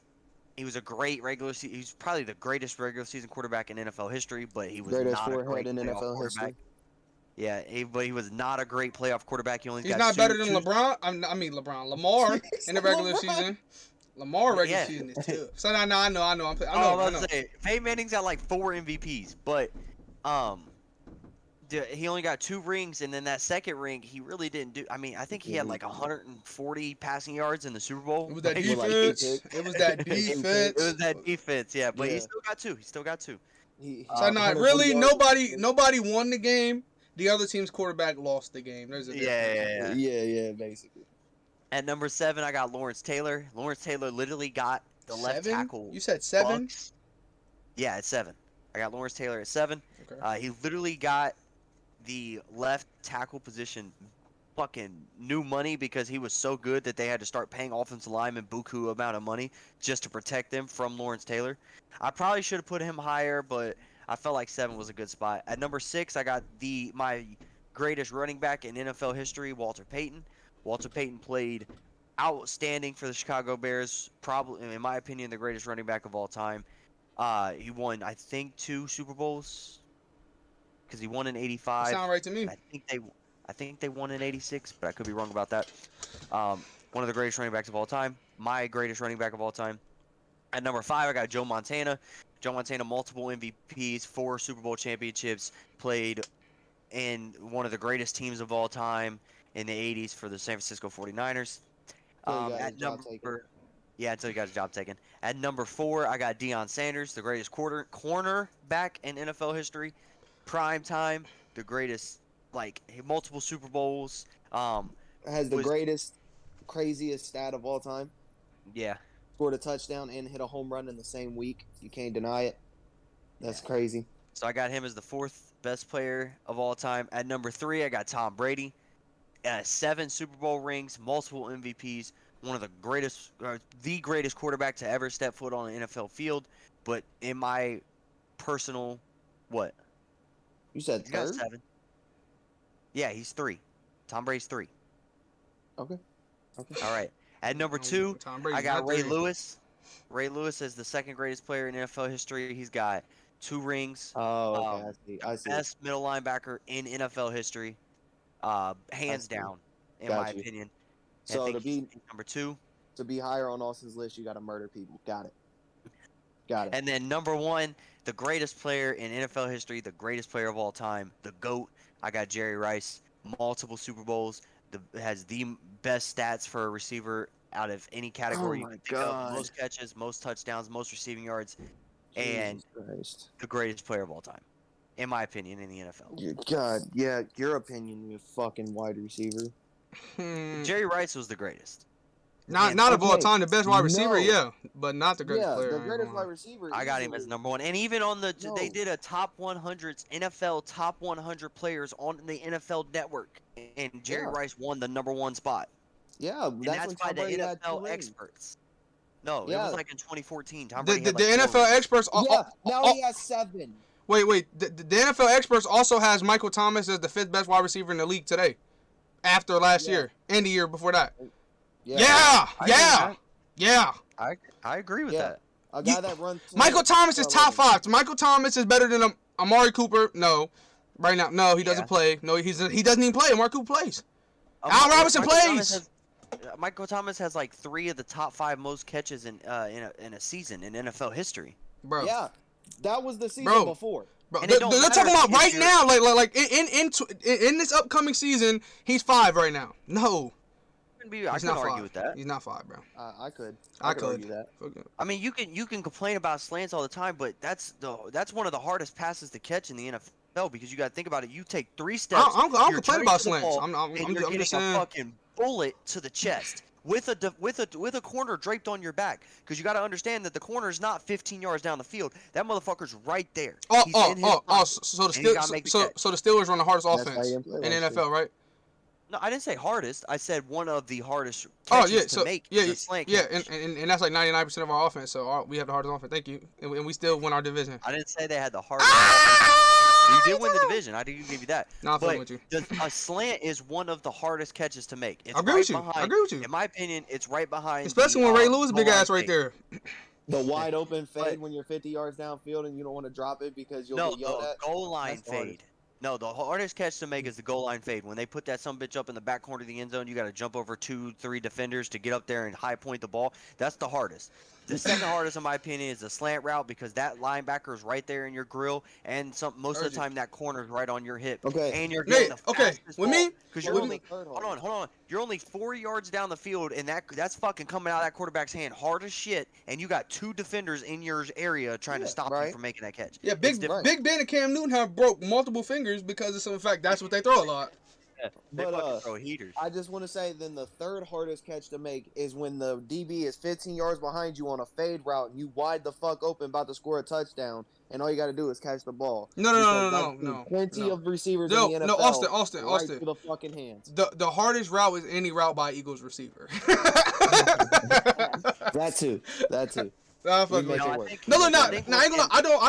he was a great regular season. He's probably the greatest regular season quarterback in NFL history, but he was not a great playoff quarterback. Yeah, but he was not a great playoff quarterback. He's not better than LeBron. Lamar in the regular season. Lamar regular season is tough. So I know. I know. I was say Peyton Manning's got like 4 MVPs, but he only got 2 rings, and then that second ring, he really didn't do. I mean, I think he had like 140 passing yards in the Super Bowl. It was that defense. It was that defense. Yeah, but he still got 2. He still got 2. So really, nobody won the game. The other team's quarterback lost the game. There's a yeah, basically. At number 7, I got Lawrence Taylor. Lawrence Taylor literally got the left tackle. You said 7? Yeah, at 7. I got Lawrence Taylor at 7. Okay. He literally got the left tackle position fucking new money because he was so good that they had to start paying offensive linemen buku amount of money just to protect them from Lawrence Taylor. I probably should have put him higher, but I felt like 7 was a good spot. At number 6, I got my greatest running back in NFL history, Walter Payton. Walter Payton played outstanding for the Chicago Bears, probably, in my opinion, the greatest running back of all time. He won, I think, 2 Super Bowls because he won in '85. Sound right to me. I think they won in '86, but I could be wrong about that. One of the greatest running backs of all time. My greatest running back of all time. At number 5, I got Joe Montana. Joe Montana, multiple MVPs, 4 Super Bowl championships, played in one of the greatest teams of all time in the 80s for the San Francisco 49ers. Until he got his job taken. At number 4, I got Deion Sanders, the greatest cornerback in NFL history. Prime time, the greatest, multiple Super Bowls. Has the greatest, craziest stat of all time. Yeah. Scored a touchdown and hit a home run in the same week. You can't deny it. That's crazy. So I got him as the 4th best player of all time. At number 3, I got Tom Brady. 7 Super Bowl rings, multiple MVPs, one of the greatest quarterback to ever step foot on an NFL field. But in my personal, what? You said 3rd? 7. Yeah, he's 3. Tom Brady's 3. Okay. All right. At number 2, I got Ray Lewis. Ray Lewis is the 2nd greatest player in NFL history. He's got 2 rings. Oh, okay. I see. Best middle linebacker in NFL history. Hands down, in my opinion. So to be number 2. To be higher on Austin's list, you got to murder people. Got it. And then number 1, the greatest player in NFL history, the greatest player of all time, the GOAT. I got Jerry Rice, multiple Super Bowls. Has the best stats for a receiver out of any category you can think of. Most catches, most touchdowns, most receiving yards, and the greatest player of all time, in my opinion, in the NFL. God, yeah, your opinion, you fucking wide receiver. Jerry Rice was the greatest. Not of all time, the best wide receiver, No. yeah, but not the greatest player. the greatest wide receiver. I got him as number one. And even on the, No. they did a top 100 NFL top 100 players on the NFL Network, and Jerry Rice won the number one spot. Yeah, And that's by the NFL experts. No, it was like in 2014. Tom Brady The had like NFL experts. now he has 7. Wait. The NFL experts also has Michael Thomas as the 5th best wide receiver in the league today, after last year and the year before that. Yeah. I agree with that. A guy that runs. Michael Thomas is top 5. Michael Thomas is better than Amari Cooper. No, right now, no, he doesn't play. No, he doesn't even play. Amari Cooper plays. Al Robinson plays. Michael Thomas has like 3 of the top 5 most catches in a season in NFL history. Bro. Yeah, that was the season before. Bro, they're talking about right now, like in this upcoming season, he's 5 right now. No. I can argue with that. He's not 5, bro. I could. I could argue that. I mean, you can complain about slants all the time, but that's one of the hardest passes to catch in the NFL because you got to think about it. You take 3 steps. I don't complain about slants. I'm just saying. A fucking bullet to the chest with a corner draped on your back because you got to understand that the corner is not 15 yards down the field. That motherfucker's right there. So the Steelers run the hardest offense in the NFL, right? No, I didn't say hardest. I said one of the hardest catches to make. The slant catch. And that's like 99% of our offense. So we have the hardest offense. Thank you, and we still win our division. I didn't say they had the hardest. offense. You did win the division. I do give you that. No, I'm fucking with you. A slant is one of the hardest catches to make. It's I agree with you. In my opinion, it's right behind. Especially when Ray Lewis big ass right there. The wide open fade when you're 50 yards downfield and you don't want to drop it because you'll get yelled at. Goal line fade. No, the hardest catch to make is the goal line fade. When they put that sumbitch up in the back corner of the end zone, you got to jump over 2-3 defenders to get up there and high point the ball. That's the hardest. The second hardest, in my opinion, is the slant route because that linebacker is right there in your grill, and most of the time that corner is right on your hip. Okay. And you're getting the fastest with me, because you're only hold on. You're only 4 yards down the field, and that's fucking coming out of that quarterback's hand hard as shit, and you got 2 defenders in your area trying to stop you from making that catch. Yeah, Big Ben and Cam Newton have broke multiple fingers because of some fact that's what they throw a lot. They fucking throw heaters. I just want to say then the third hardest catch to make is when the DB is 15 yards behind you on a fade route and you wide the fuck open about to score a touchdown and all you got to do is catch the ball. No. Plenty of receivers in the NFL. No, Austin. Right to the fucking hands. The hardest route is any route by Eagles receiver. That too. I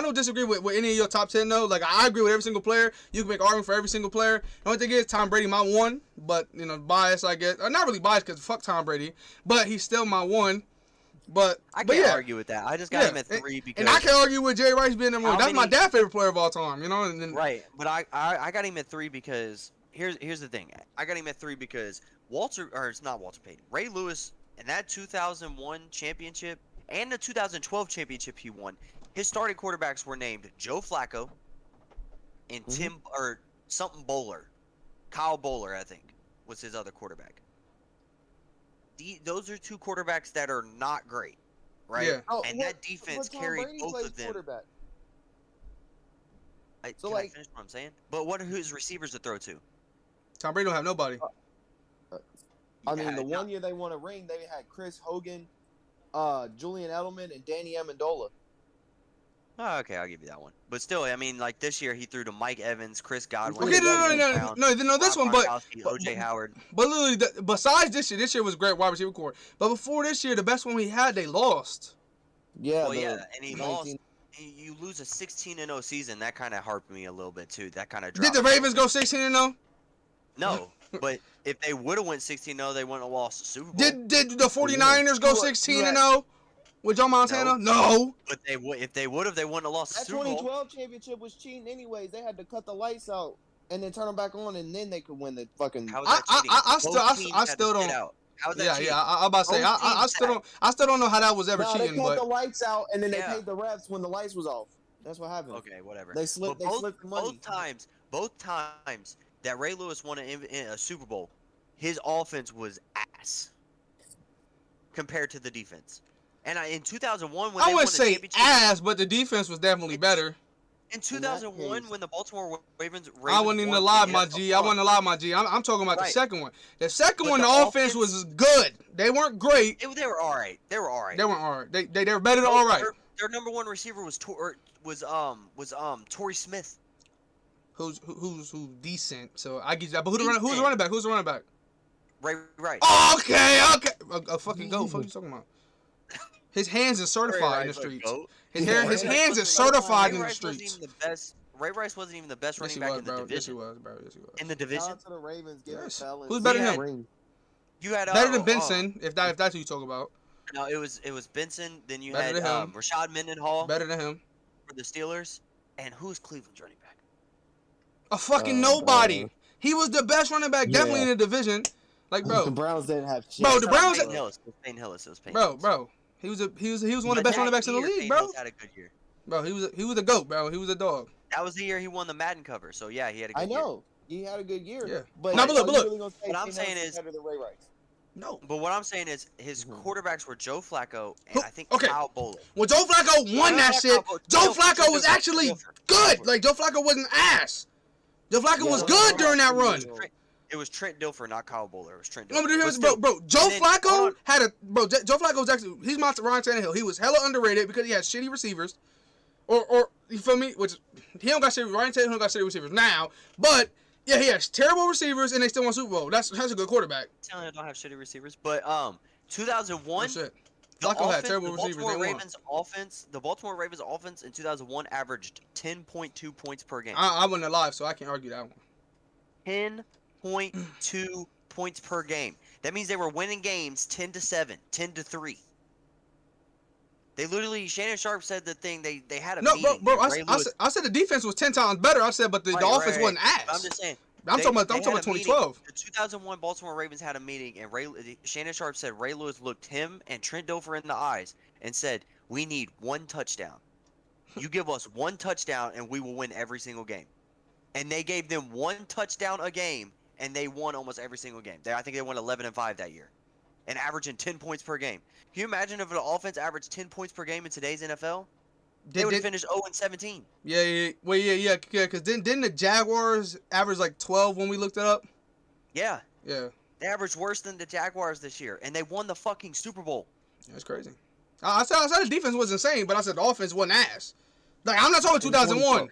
don't disagree with any of your top 10 though. Like I agree with every single player. You can make an argument for every single player. The only thing is Tom Brady my 1, but bias I guess. Not really biased because fuck Tom Brady, but he's still my 1. But I can't argue with that. I just got him at 3 because. And I can't argue with Jerry Rice being number 1. That's my dad's favorite player of all time. Right, but I got him at 3 because here's the thing. I got him at 3 because it's not Walter Payton. Ray Lewis in that 2001 championship. And the 2012 championship he won, his starting quarterbacks were named Joe Flacco and Bowler. Kyle Bowler, I think, was his other quarterback. Those are 2 quarterbacks that are not great, right? Yeah. That defense carried both of them. Can I finish what I'm saying? But what are his receivers to throw to? Tom Brady don't have nobody. The one year they won a ring, they had Chris Hogan, Julian Edelman and Danny Amendola. Oh, okay, I'll give you that one. But still, I mean, like this year he threw to Mike Evans, Chris Godwin. Okay, no, this one, but OJ Howard. But literally, besides this year was great wide receiver core. But before this year, the best one we had, they lost. Yeah, and he lost. You lose a 16-0 season. That kind of harped me a little bit too. That kind of dropped. Did the Ravens go 16-0? No, but if they would have went 16-0, they wouldn't have lost the Super Bowl. Did the 49ers go 16-0 with Joe Montana? No. But if they would have, they wouldn't have lost the Super Bowl. That 2012 championship was cheating anyways. They had to cut the lights out and then turn them back on, and then they could win the fucking. How was that cheating? I still don't. How was that cheating? I'm about to say I still don't know how that was ever cheating. They cut the lights out and then they paid the refs when the lights was off. That's what happened. Okay, whatever. They slipped the money. Both times that Ray Lewis won a Super Bowl, his offense was ass compared to the defense. And in 2001, when I they won wouldn't the say championship, ass, but the defense was definitely better. In 2001, when the Baltimore Ravens I wasn't even alive, my G. I wasn't alive, my G. I'm talking about the second one. The second one, the offense was good. They weren't great. They were all right. They weren't all right. They were better than all right. Their number one receiver was Torrey Smith. Who's decent. So I get that. But who's the running back? Who's the running back? Ray Rice. Oh, okay. A fucking goat. What are you talking about? His hands are certified in the streets. His hands are certified in the streets. Ray Rice wasn't even the best running back in the division. Yes, he was, bro. Yes, he was. In the division? To the Ravens, yes. Who's better than him? You had better than Benson, if that's who you talk about. No, it was Benson. Then you better had Rashad Mendenhall. Better than him. For the Steelers. And who's Cleveland's running back? A fucking nobody. He was the best running back, definitely in the division. Like, bro. The Browns didn't have shit. Bro, the Browns. Payne Hillis. Bro. He was one of the best running backs in the league, bro. Had a good year. Bro, he was a goat, bro. He was a dog. That was the year he won the Madden cover. So yeah, he had a good year. I know. He had a good year. Yeah. But look. What I'm saying is better than Ray Rice. No. But what I'm saying is his quarterbacks were Joe Flacco and I think Kyle Bowler. When Joe Flacco won that shit, Joe Flacco was actually good. Like, Joe Flacco wasn't ass. Joe Flacco was good during that run. It was Trent Dilfer, not Kyle Bowler. It was Trent Dilfer. Bro, Joe Flacco had a... Bro, Joe Flacco was actually... He's my Ryan Tannehill. He was hella underrated because he had shitty receivers. Or you feel me? Which, he don't got shitty... Ryan Tannehill don't got shitty receivers now. But, yeah, he has terrible receivers and they still won Super Bowl. That's a good quarterback. Tannehill don't have shitty receivers. But, 2001... Flacco had terrible receivers. The Baltimore Ravens offense in 2001 averaged 10.2 points per game. I wasn't alive, so I can't argue that one. 10.2 points per game. That means they were winning games 10-7, 10-3. They literally, Shannon Sharp said the thing. They had a meeting. Bro. I said the defense was 10 times better. I said, but the offense wasn't ass. I'm just saying. I'm talking about 2012. The 2001 Baltimore Ravens had a meeting, and Shannon Sharp said Ray Lewis looked him and Trent Dilfer in the eyes and said, "We need one touchdown. You give us one touchdown, and we will win every single game." And they gave them one touchdown a game, and they won almost every single game. I think they won 11-5 that year, and averaging 10 points per game. Can you imagine if an offense averaged 10 points per game in today's NFL? They would have finished 0-17. Yeah. Well, yeah. Because didn't the Jaguars average like 12 when we looked it up? Yeah. Yeah. They averaged worse than the Jaguars this year, and they won the fucking Super Bowl. That's crazy. I said the defense was insane, but I said the offense wasn't ass. Like, I'm not talking 2001.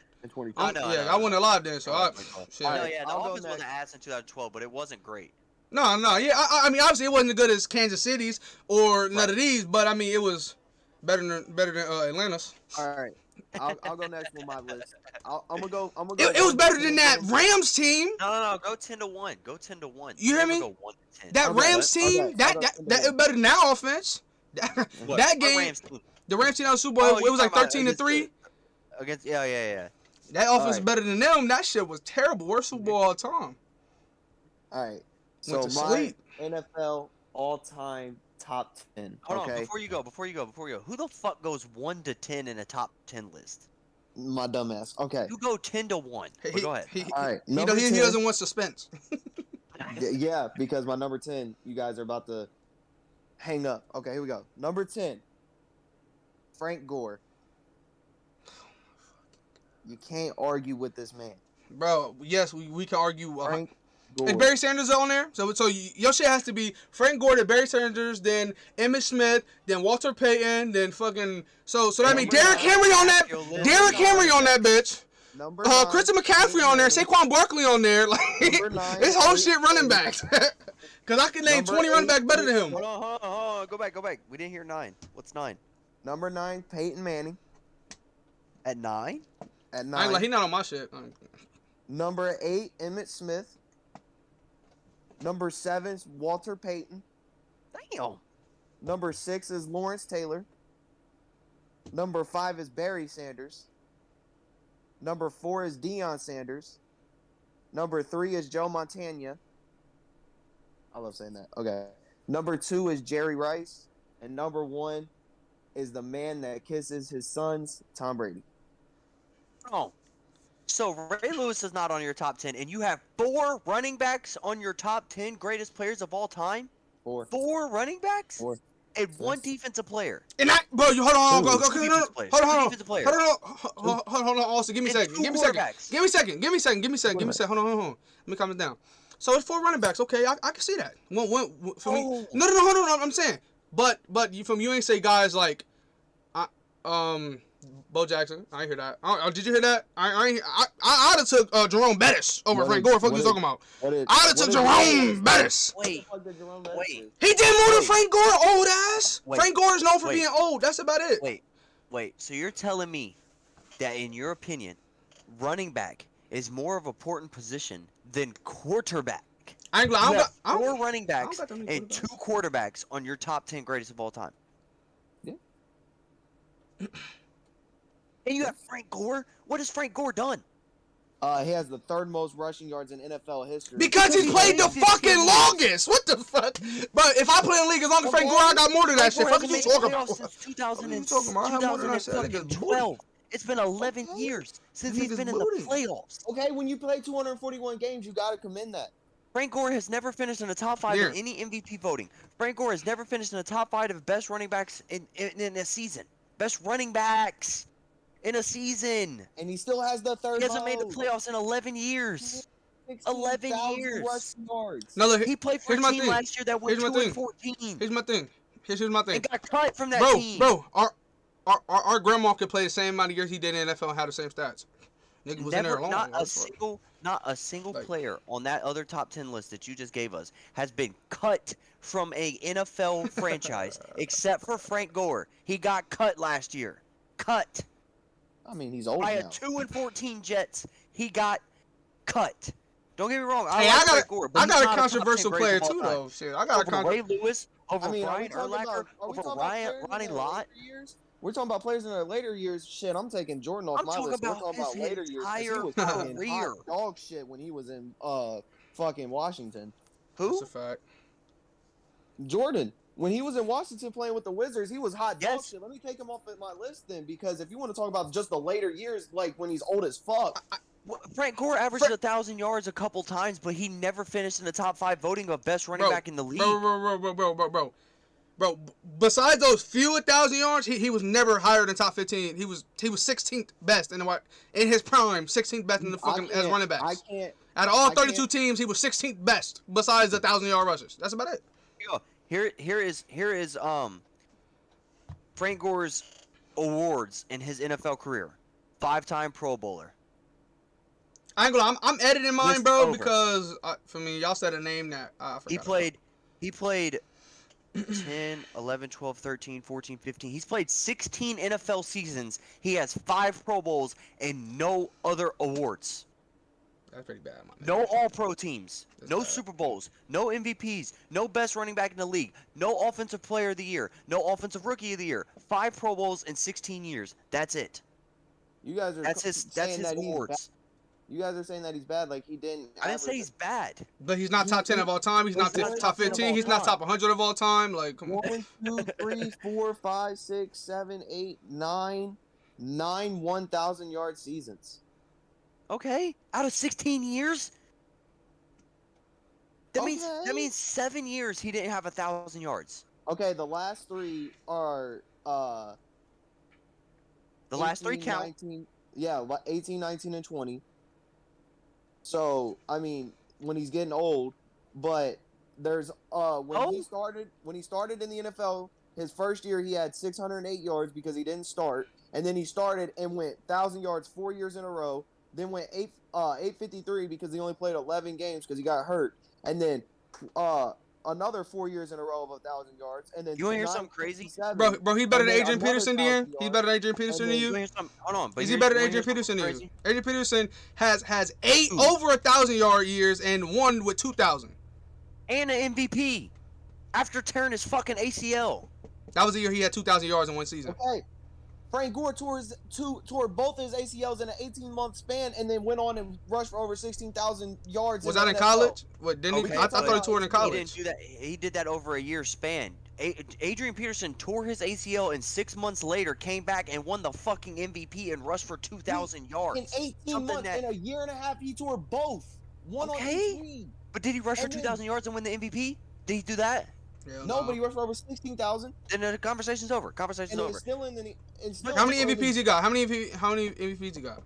I wasn't alive then, so the offense wasn't ass in 2012, but it wasn't great. No, yeah. I mean, obviously it wasn't as good as Kansas City's or none of these, but I mean, it was better than Atlanta's. All right, I'll go next on my list. I'm gonna go. It was better than that Rams team. No. Go 10-1. Go 10-1. You hear me? Go 1-10. That Rams team, that is better than that offense. That game, the Rams team out of Super Bowl, it was like 13-3. Against yeah. That offense is better than them. That shit was terrible. Worst Super Bowl all time. All right. So my NFL all-time top 10. Hold on, before you go. Who the fuck goes 1-10 in a top 10 list? My dumbass. Okay. You go 10-1. Go ahead. All right. He doesn't want suspense. Yeah, because my number 10, you guys are about to hang up. Okay, here we go. Number 10, Frank Gore. You can't argue with this man. Bro, yes, we can argue. Frank Gore. Is Barry Sanders on there? So your shit has to be Frank Gore, then Barry Sanders, then Emmitt Smith, then Walter Payton, then fucking... So that means Derrick Henry on that. Derrick Henry on that bitch. Number 9, Christian McCaffrey on there. Saquon Barkley on there. Like, this whole shit running backs. Because I can name 20 running backs better than him. Hold on. Go back. We didn't hear 9. What's 9? Number 9, Peyton Manning. At 9? At 9. He's not on my shit. Number 8, Emmitt Smith. Number 7 is Walter Payton. Damn. Number 6 is Lawrence Taylor. Number 5 is Barry Sanders. Number 4 is Deion Sanders. Number 3 is Joe Montana. I love saying that. Okay. Number 2 is Jerry Rice. And number 1 is the man that kisses his sons, Tom Brady. Oh. So Ray Lewis is not on your top 10, and you have 4 running backs on your top 10 greatest players of all time? 4. 4 running backs? 4. and one defensive player. And that, bro, you hold on, go, Two defensive players. hold on, hold on, Austin, give me a second, give me a second, hold on, let me calm it down. So it's 4 running backs, okay, I can see that. One for me. No, hold on, I'm saying, but you ain't say guys like, Bo Jackson. I ain't hear that. Did you hear that? I'd have took Jerome Bettis over Frank Gore. What you talking about? I'd have took Jerome Bettis. Wait. He did more than Frank Gore, old ass. Frank Gore is known for being old. That's about it. Wait. So you're telling me that, in your opinion, running back is more of an important position than quarterback? I got 4 running backs and 2 quarterbacks on your top 10 greatest of all time. Yeah. And you have Frank Gore. What has Frank Gore done? He has the 3rd most rushing yards in NFL history. Because he played the fucking longest. What the fuck? But if I play in the league as long as Frank Gore, I got more than that shit. What are you talking about? Since 2012. It's been 11 years since he's been in the playoffs. Okay, when you play 241 games, you got to commend that. Frank Gore has never finished in the top 5 in any MVP voting. Frank Gore has never finished in the top 5 of best running backs in a season. Best running backs in a season. And he still has the 3rd. He hasn't made the playoffs in 11 years. 11 years. Now look, he played for a team last year that went 2-14. Here's my thing. And got cut from that team. Bro, our grandma could play the same amount of years he did in the NFL and have the same stats. Nigga was in there alone. Not a single player on that other top 10 list that you just gave us has been cut from a NFL franchise except for Frank Gore. He got cut last year. Cut. I mean, he's old by now. a 2-14 Jets. He got cut. Don't get me wrong. I got a controversial player too, though. Shit, I got over Ray Lewis, over Brian Urlacher, over Ronnie Lott. We're talking about players in their later years. Shit, I'm taking Jordan off my list. We're talking about later years. He was career dog shit when he was in fucking Washington. Who? That's a fact. Jordan. When he was in Washington playing with the Wizards, he was hot dog shit. Let me take him off at my list then, because if you want to talk about just the later years, like when he's old as fuck. Frank Gore averaged 1,000 yards a couple times, but he never finished in the top 5 voting of best running back in the league. Bro, besides those few 1,000 yards, he was never higher than top 15. He was 16th best in his prime, 16th best in the fucking as running backs. Out of all 32 teams, he was 16th best besides the 1,000-yard rushers. That's about it. Here is Frank Gore's awards in his NFL career. 5-time Pro Bowler. I ain't gonna. I'm editing mine, bro, because for me, y'all said a name that I forgot. He played 10, 11, 12, 13, 14, 15. He's played 16 NFL seasons. He has 5 Pro Bowls and no other awards. That's pretty bad, man. No All-Pro teams. No Super Bowls. No MVPs. No best running back in the league. No Offensive Player of the Year. No Offensive Rookie of the Year. 5 Pro Bowls in 16 years. That's it. You guys are that's his awards. You guys are saying that he's bad, like he didn't. I didn't say he's bad. But he's not top 10 of all time. He's not top 15. He's not top 100 of all time. Like, come on. 1, 2, 3, 4, 5, 6, 7, 8, 9 1,000-yard seasons. Okay, out of 16 years. That means 7 years he didn't have 1,000 yards. Okay, the last 3 are the last 3 count. 19, yeah, 18, 19, and 20. So, I mean, when he's getting old, but there's when he started in the NFL, his first year he had 608 yards because he didn't start, and then he started and went 1,000 yards 4 years in a row, then went 853 because he only played 11 games because he got hurt, and then another 4 years in a row of 1,000 yards, and then you want to hear something crazy, bro? He's better than Adrian Peterson, Dean. He's better than Adrian Peterson than you. Hold on, but is he better than Adrian Peterson than you? Adrian Peterson has 8 over 1,000-yard years and 1 with 2,000. And an MVP after tearing his fucking ACL. That was the year he had 2,000 yards in one season. Okay. Frank Gore tore both his ACLs in an 18-month span, and then went on and rushed for over 16,000 yards. Was that in college? What didn't he? I thought he tore it in college. He didn't do that. He did that over a year span. Adrian Peterson tore his ACL, and 6 months later came back and won the fucking MVP and rushed for 2,000 yards. In 18 months, in a year and a half, he tore both. One on each knee. But did he rush for 2,000 yards and win the MVP? Did he do that? Nobody rushed for over 16,000. Then the conversation's over. Conversation's over. It's still in the. It's still How many MVPs you got? How many MVPs you got?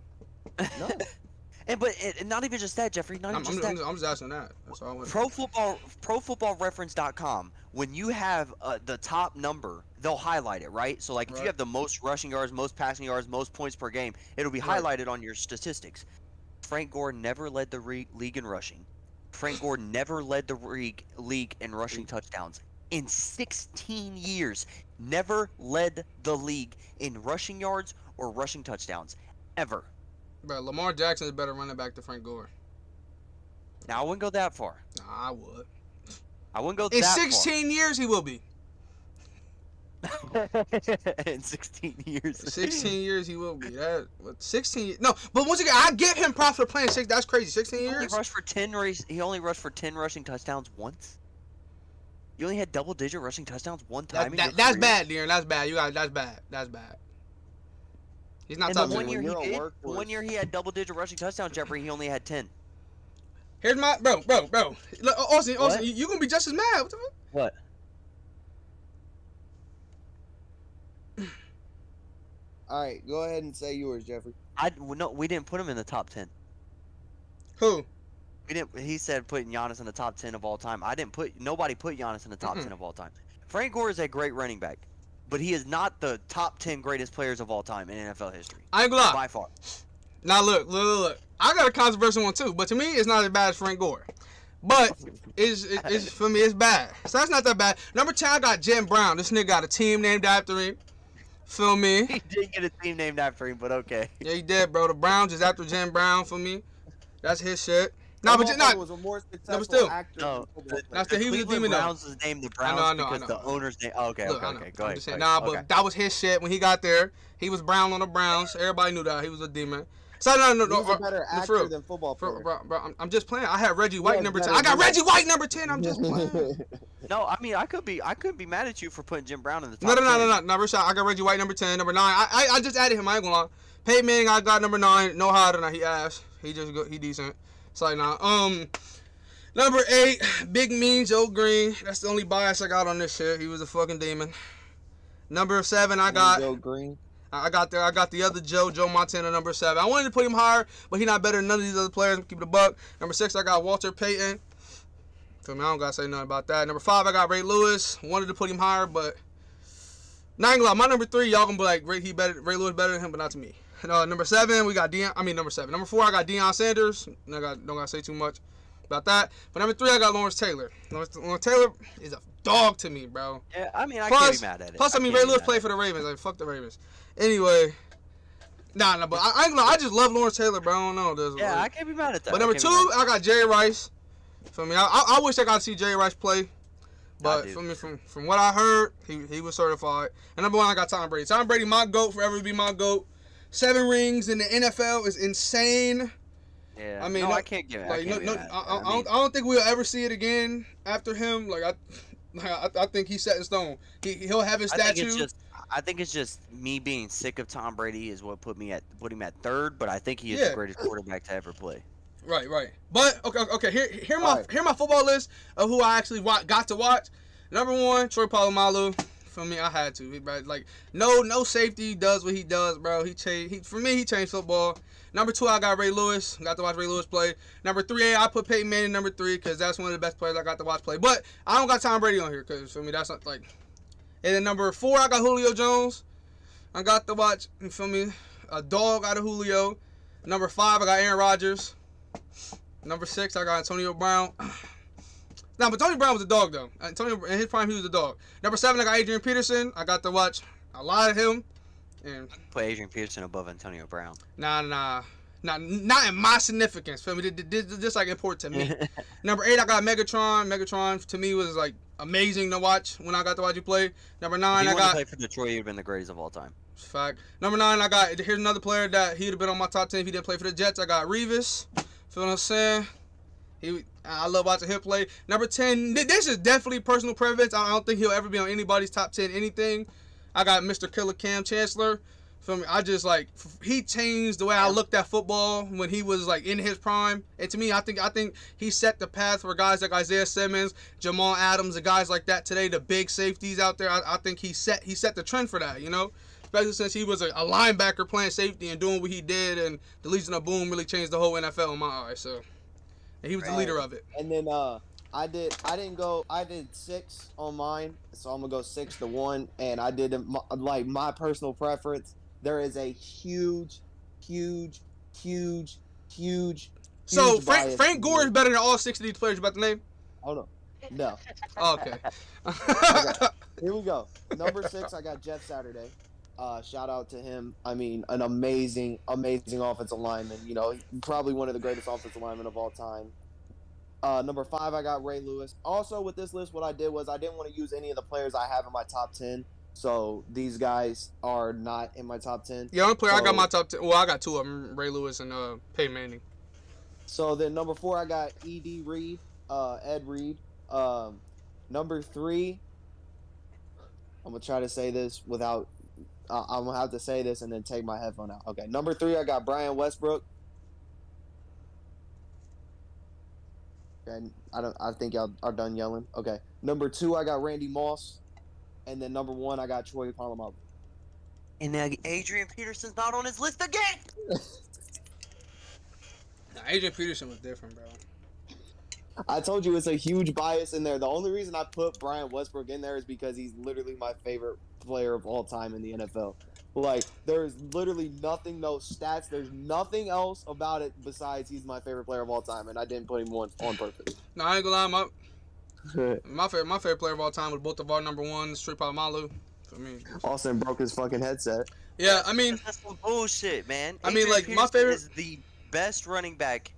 No. And not even just that, Jeffrey. Not even just that. I'm just asking that. That's all I want. ProFootballReference.com. When you have the top number, they'll highlight it, right? So like if you have the most rushing yards, most passing yards, most points per game, it'll be highlighted on your statistics. Frank Gore never led the league in rushing. Frank Gore never led the league in rushing touchdowns. In 16 years, never led the league in rushing yards or rushing touchdowns. Ever. Bro, Lamar Jackson is better running back than Frank Gore. Now, I wouldn't go that far. Nah, I would. I wouldn't go in that 16 years, he will be. far. In 16 years. 16 years, he will be. 16 years. No, but once again, I give him props for playing 6. That's crazy. 16 years? He only rushed for 10 rushing touchdowns once. You only had double-digit rushing touchdowns one time in your That's career? bad, De'Aaron. That's bad. That's bad. That's bad. He's not And top the 10. one year he had double-digit rushing touchdowns, Jeffrey, he only had 10. Here's my bro. Look, Austin, What? you gonna be just as mad. What the fuck? What? All right, go ahead and say yours, Jeffrey. No, we didn't put him in the top 10. Who? We didn't. He said putting Giannis in the top 10 of all time. Nobody put Giannis in the top 10 of all time. Frank Gore is a great running back, but he is not the top 10 greatest players of all time in NFL history. I ain't gonna lie. By far. Now look. I got a controversial one too, but to me, it's not as bad as Frank Gore. But it's for me, it's bad. So that's not that bad. Number 10, I got Jim Brown. This nigga got a team named after him. Feel me? He did get a team named after him, but okay. Yeah, he did, bro. The Browns is after Jim Brown for me. That's his shit. No, but was a more successful No, but still. actor. No, That's he was a demon though. Browns was named the Browns I know. because the owner's name. Oh, okay, Look, okay. Go ahead. But that was his shit when he got there. He was Brown on the Browns. Everybody knew that he was a demon. So no. He was a better actor than football player. Bro, I'm just playing. I had Reggie White number 10. I got Reggie White number 10. I'm just playing. No, I mean I could be mad at you for putting Jim Brown in the top. No. 10. Number shot. I got Reggie White number 10. Number 9. I just added him. I ain't gonna lie. Peyton Manning, I got number 9. No harder than he ass. He just good. He decent. It's like nah. Number 8, Big Mean Joe Green. That's the only bias I got on this shit. He was a fucking demon. Number 7, I got Joe Green. I got the other Joe Montana, number 7. I wanted to put him higher, but he's not better than none of these other players. Keep it a buck. Number 6, I got Walter Payton. Feel me? I don't gotta say nothing about that. Number 5, I got Ray Lewis. Wanted to put him higher, but not gonna lie. My number 3, y'all gonna be like Ray Lewis better than him, but not to me. Number 7, we got number 7. Number 4, I got Deion Sanders. Don't gotta say too much about that. But number 3, I got Lawrence Taylor. Lawrence Taylor is a dog to me, bro. Yeah, I mean, I can't be mad at it. Plus, Ray Lewis played for the Ravens. Like, fuck the Ravens. Anyway, but I ain't gonna lie. I just love Lawrence Taylor, bro. I don't know. Yeah, I can't be mad at that. But number 2, I got Jerry Rice. For me, I wish I got to see Jerry Rice play. But for me, from what I heard, he was certified. And number 1, I got Tom Brady. Tom Brady, my GOAT, forever be my GOAT. 7 rings in the NFL is insane. Yeah, I mean, I can't give it. Like, I don't think we'll ever see it again after him. Like I think he's set in stone. He'll have his statue. I think it's just me being sick of Tom Brady is what put him at 3rd. But I think he is the greatest quarterback to ever play. Right. But okay. Here my football list of who I actually got to watch. Number 1, Troy Polamalu. For me, I had to. Like no safety does what he does, bro. He changed football. Number 2, I got Ray Lewis. Got to watch Ray Lewis play. Number 3, I put Peyton Manning number 3 because that's one of the best players I got to watch play. But I don't got Tom Brady on here because for me that's not like. And then number 4, I got Julio Jones. I got to watch. You feel me? A dog out of Julio. Number 5, I got Aaron Rodgers. Number 6, I got Antonio Brown. Nah, but Tony Brown was a dog though. Antonio in his prime, he was a dog. Number 7, I got Adrian Peterson. I got to watch a lot of him. And put Adrian Peterson above Antonio Brown. Nah. Not in my significance. Feel me? Just like important to me. Number 8, I got Megatron. Megatron to me was like amazing to watch when I got to watch you play. Number 9, I got. If he played for Detroit, he'd have been the greatest of all time. Fact. Number 9, I got. Here's another player that he'd have been on my top 10 if he didn't play for the Jets. I got Revis. Feel what I'm saying? I love watching him play. Number 10, this is definitely personal preference. I don't think he'll ever be on anybody's top 10 anything. I got Mr. Killer Cam Chancellor. Feel me? I just like he changed the way I looked at football when he was like in his prime. And to me, I think he set the path for guys like Isaiah Simmons, Jamal Adams, and guys like that today. The big safeties out there. I think he set the trend for that. You know, especially since he was a linebacker playing safety and doing what he did, and the Legion of Boom really changed the whole NFL in my eyes. So, and he was the leader of it. And then I did 6 on mine, so I'm gonna go 6-1, and I did like my personal preference. There is a huge. So Frank Gore is better than all 6 of these players you're about to name? Hold on, no. Oh, okay. Okay. Here we go. Number 6, I got Jeff Saturday. Shout out to him. I mean, an amazing offensive lineman. You know, probably one of the greatest offensive linemen of all time. Number 5, I got Ray Lewis. Also, with this list, what I did was I didn't want to use any of the players I have in my top 10. So these guys are not in my top 10. The only player I got my top 10. Well, I got 2 of them: Ray Lewis and Peyton Manning. So then number 4, I got Ed Reed. Number 3, I'm gonna try to say this without. I'm gonna have to say this and then take my headphone out. Okay. Number 3, I got Brian Westbrook. And I think y'all are done yelling. Okay. Number 2, I got Randy Moss. And then number 1, I got Troy Polamalu. And now Adrian Peterson's not on his list again. Nah, Adrian Peterson was different, bro. I told you it's a huge bias in there. The only reason I put Brian Westbrook in there is because he's literally my favorite player of all time in the NFL. Like, there's literally nothing, no stats. There's nothing else about it besides he's my favorite player of all time, and I didn't put him on purpose. No, I ain't gonna lie. My favorite player of all time was both of our number 1s, Troy Polamalu. For me, Austin broke his fucking headset. Yeah, I mean, that's some bullshit, man. I mean, like, my favorite is the best running back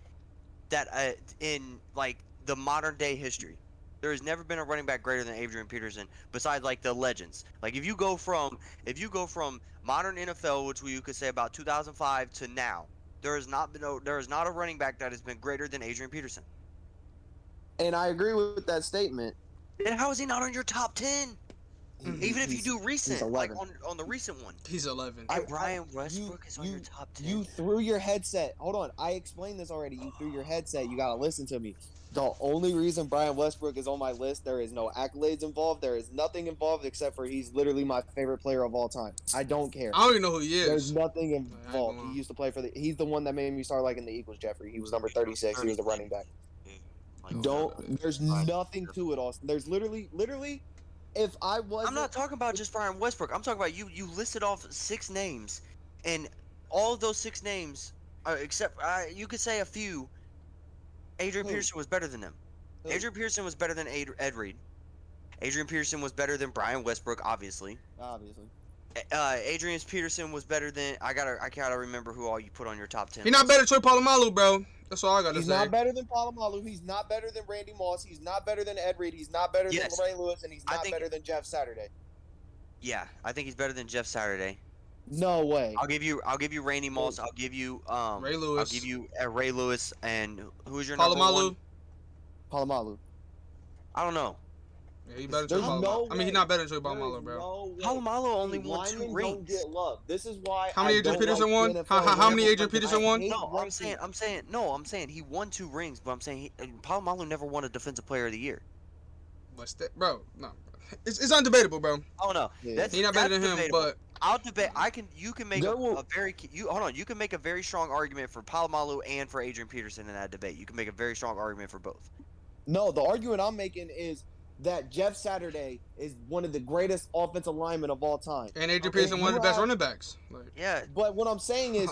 that in like the modern day history. There has never been a running back greater than Adrian Peterson, besides like the legends. Like if you go from modern NFL, which you could say about 2005 to now, there is not a running back that has been greater than Adrian Peterson. And I agree with that statement. Then how is he not on your top 10? Even if you do recent, like on the recent one. He's 11. Brian Westbrook is on your top 10. You threw your headset. Hold on. I explained this already. You threw your headset. You got to listen to me. The only reason Brian Westbrook is on my list, there is no accolades involved. There is nothing involved except for he's literally my favorite player of all time. I don't care. I don't even know who he is. There's nothing involved. He used to play for he's the one that made me start liking the Eagles, Jeffrey. He was number 36. He was the running back. There's nothing to it, Austin. There's literally, if I was. I'm not talking about just Brian Westbrook. I'm talking about you listed off 6 names, and all of those 6 names, except you could say a few, Adrian Peterson was better than them. Adrian Peterson was better than Ed Reed. Adrian Peterson was better than Brian Westbrook, obviously. Adrian Peterson was better than I gotta remember who all you put on your top 10. He's not better than Troy Polamalu, bro. That's all I gotta say. He's not better than Polamalu. He's not better than Randy Moss. He's not better than Ed Reed. He's not better than Ray Lewis, and he's not better than Jeff Saturday. Yeah, I think he's better than Jeff Saturday. No way. I'll give you Randy Moss. I'll give you Ray Lewis. I'll give you Ray Lewis, and who's your Polamalu. number 1? Polamalu. I don't know. Yeah, he better than Troy Polamalu. I mean, he's not better than Troy Polamalu, bro. Polamalu only won 2 rings. Don't get love. This is why. How many Adrian Peterson won? How many Adrian Peterson won? No, I'm saying he won 2 rings, but I'm saying Polamalu never won a Defensive Player of the Year. But bro, no, it's undebatable, bro. Oh no, Yeah. He's not better than him, debatable. but I'll debate. You can make You can make a very strong argument for Polamalu and for Adrian Peterson in that debate. You can make a very strong argument for both. No, the argument I'm making is that Jeff Saturday is one of the greatest offensive linemen of all time. And Adrian Peterson, one of the best running backs. Yeah. But what I'm saying is,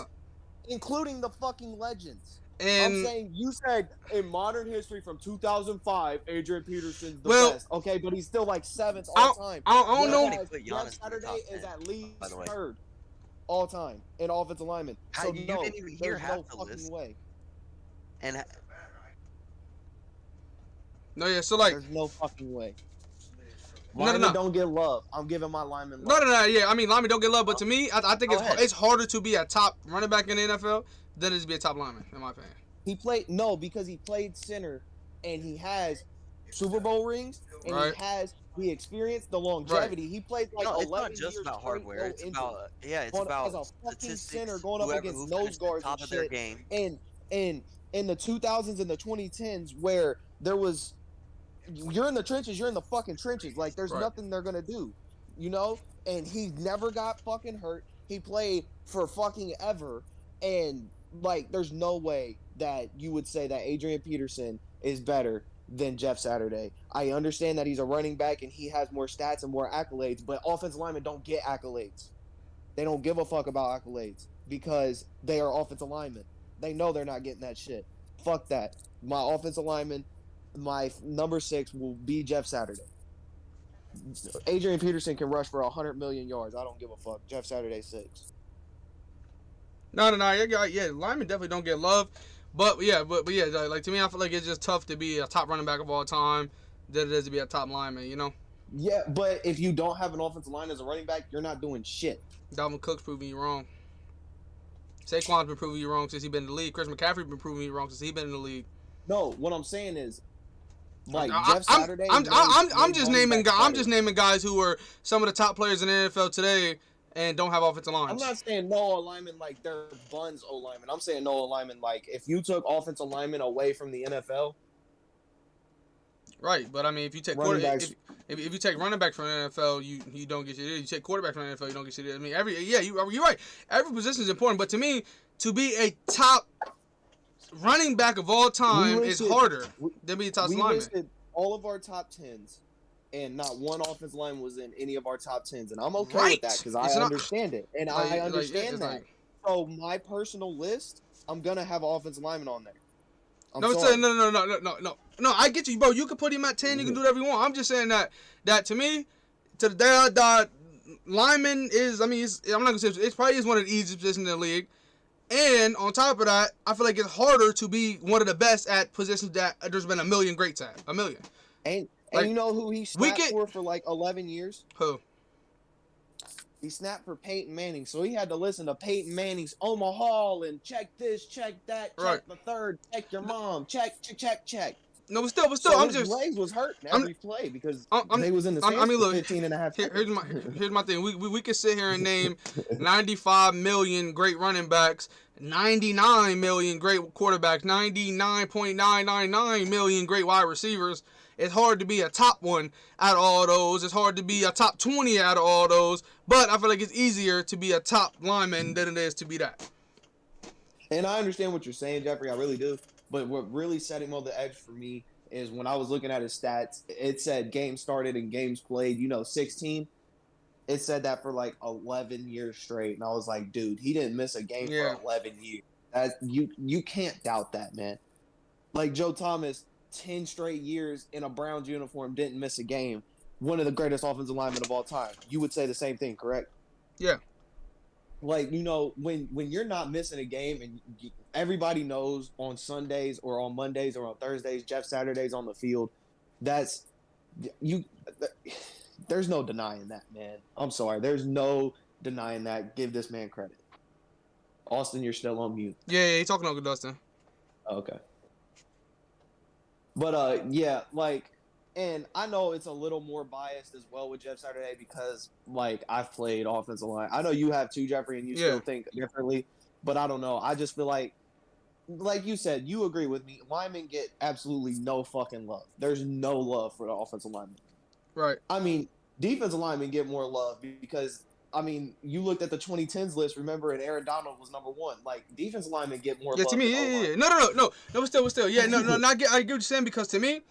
including the fucking legends. And I'm saying you said in modern history from 2005, Adrian Peterson's the best. Okay, but he's still like 7th all time. I don't know. Jeff Saturday is at least 3rd all time in offensive linemen. So you no, didn't even hear there's half no the fucking list. way. And no, yeah. So like, there's no fucking way. No. Linemen don't get love. I'm giving my lineman No. love. Yeah, I mean, linemen don't get love, but to me, I think it's harder to be a top running back in the NFL than it is to be a top lineman, in my opinion. Because he played center, and he has Super Bowl rings, and he Right. has the experience, the Right. longevity. He played like No, it's not 11 just years about straight, hardware. no It's injury, about it's on as about a fucking center statistics. going up Whoever against who nose finished at the guards and top of their shit. game. And in the 2000s and the 2010s where there was, you're in the trenches, you're in the fucking trenches. Like there's Right. nothing they're gonna do, you know. And he never got fucking hurt. He played for fucking ever, and like there's no way that you would say that Adrian Peterson is better than Jeff Saturday. I understand that he's a running back and he has more stats and more accolades, but offensive linemen don't get accolades. They don't give a fuck about accolades because they are offensive linemen. They know they're not getting that shit. Fuck that. My offensive lineman, my number 6 will be Jeff Saturday. Adrian Peterson can rush for 100 million yards. I don't give a fuck. Jeff Saturday 6. No. Yeah, linemen definitely don't get love. But yeah, like to me, I feel like it's just tough to be a top running back of all time than it is to be a top lineman. You know, Yeah, but if you don't have an offensive line as a running back, you're not doing shit. Dalvin Cook's proving you wrong. Saquon's been proving you wrong since he's been in the league. Chris McCaffrey's been proving you wrong since he's been in the league. No, what I'm saying is, like Jeff I'm Saturday. just naming guys. I'm just naming guys who are some of the top players in the NFL today and don't have offensive lines. I'm not saying no alignment like they're buns O linemen. I'm saying no alignment like if you took offensive linemen away from the NFL. Right, but I mean, if you take if you take running back from the NFL, you don't get shit. You take quarterback from the NFL, you don't get shit. I mean, you're right. Every position is important, but to me, to be a top running back of all time is harder than being a top lineman. We listed all of our top 10s, and not one offensive line was in any of our top 10s, and I'm okay with that because I understand it, and I understand that. So my personal list, I'm gonna have an offensive lineman on there. No. I get you, bro. You can put him at 10. You can do whatever you want. I'm just saying that to me, to the lineman is. I mean, I'm not gonna say it probably is one of the easiest positions in the league. And on top of that, I feel like it's harder to be one of the best at positions that there's been a million greats at. A million. And you know who he snapped for like 11 years? Who? He snapped for Peyton Manning, so he had to listen to Peyton Manning's Omaha and check this, check that, check the third, check your mom, check. No, but still, so I'm his just legs was hurting every play because they was in the stands for 15 and a half seconds. Here's my thing. We could sit here and name 95 million great running backs, 99 million great quarterbacks, 99.999 million great wide receivers. It's hard to be a top one out of all those. It's hard to be a top 20 out of all those. But I feel like it's easier to be a top lineman than it is to be that. And I understand what you're saying, Jeffrey. I really do. But what really set him on the edge for me is when I was looking at his stats, it said games started and games played, 16. It said that for like 11 years straight. And I was like, dude, he didn't miss a game for 11 years. You can't doubt that, man. Like Joe Thomas, 10 straight years in a Browns uniform, didn't miss a game. One of the greatest offensive linemen of all time. You would say the same thing, correct? Yeah. Like, when you're not missing a game and everybody knows on Sundays or on Mondays or on Thursdays, Jeff Saturday's on the field, there's no denying that, man. I'm sorry. There's no denying that. Give this man credit. Austin, you're still on mute. Yeah, he's talking to Uncle Dustin. Okay. But, and I know it's a little more biased as well with Jeff Saturday because, I've played offensive line. I know you have too, Jeffrey, and you still think differently. But I don't know. I just feel like you said, you agree with me. Linemen get absolutely no fucking love. There's no love for the offensive linemen. Right. I mean, defensive linemen get more love because, you looked at the 2010s list, remember, and Aaron Donald was number 1. Defensive linemen get more love. Yeah, to me, yeah. No, but still. Yeah, no, I get what you're saying because to me,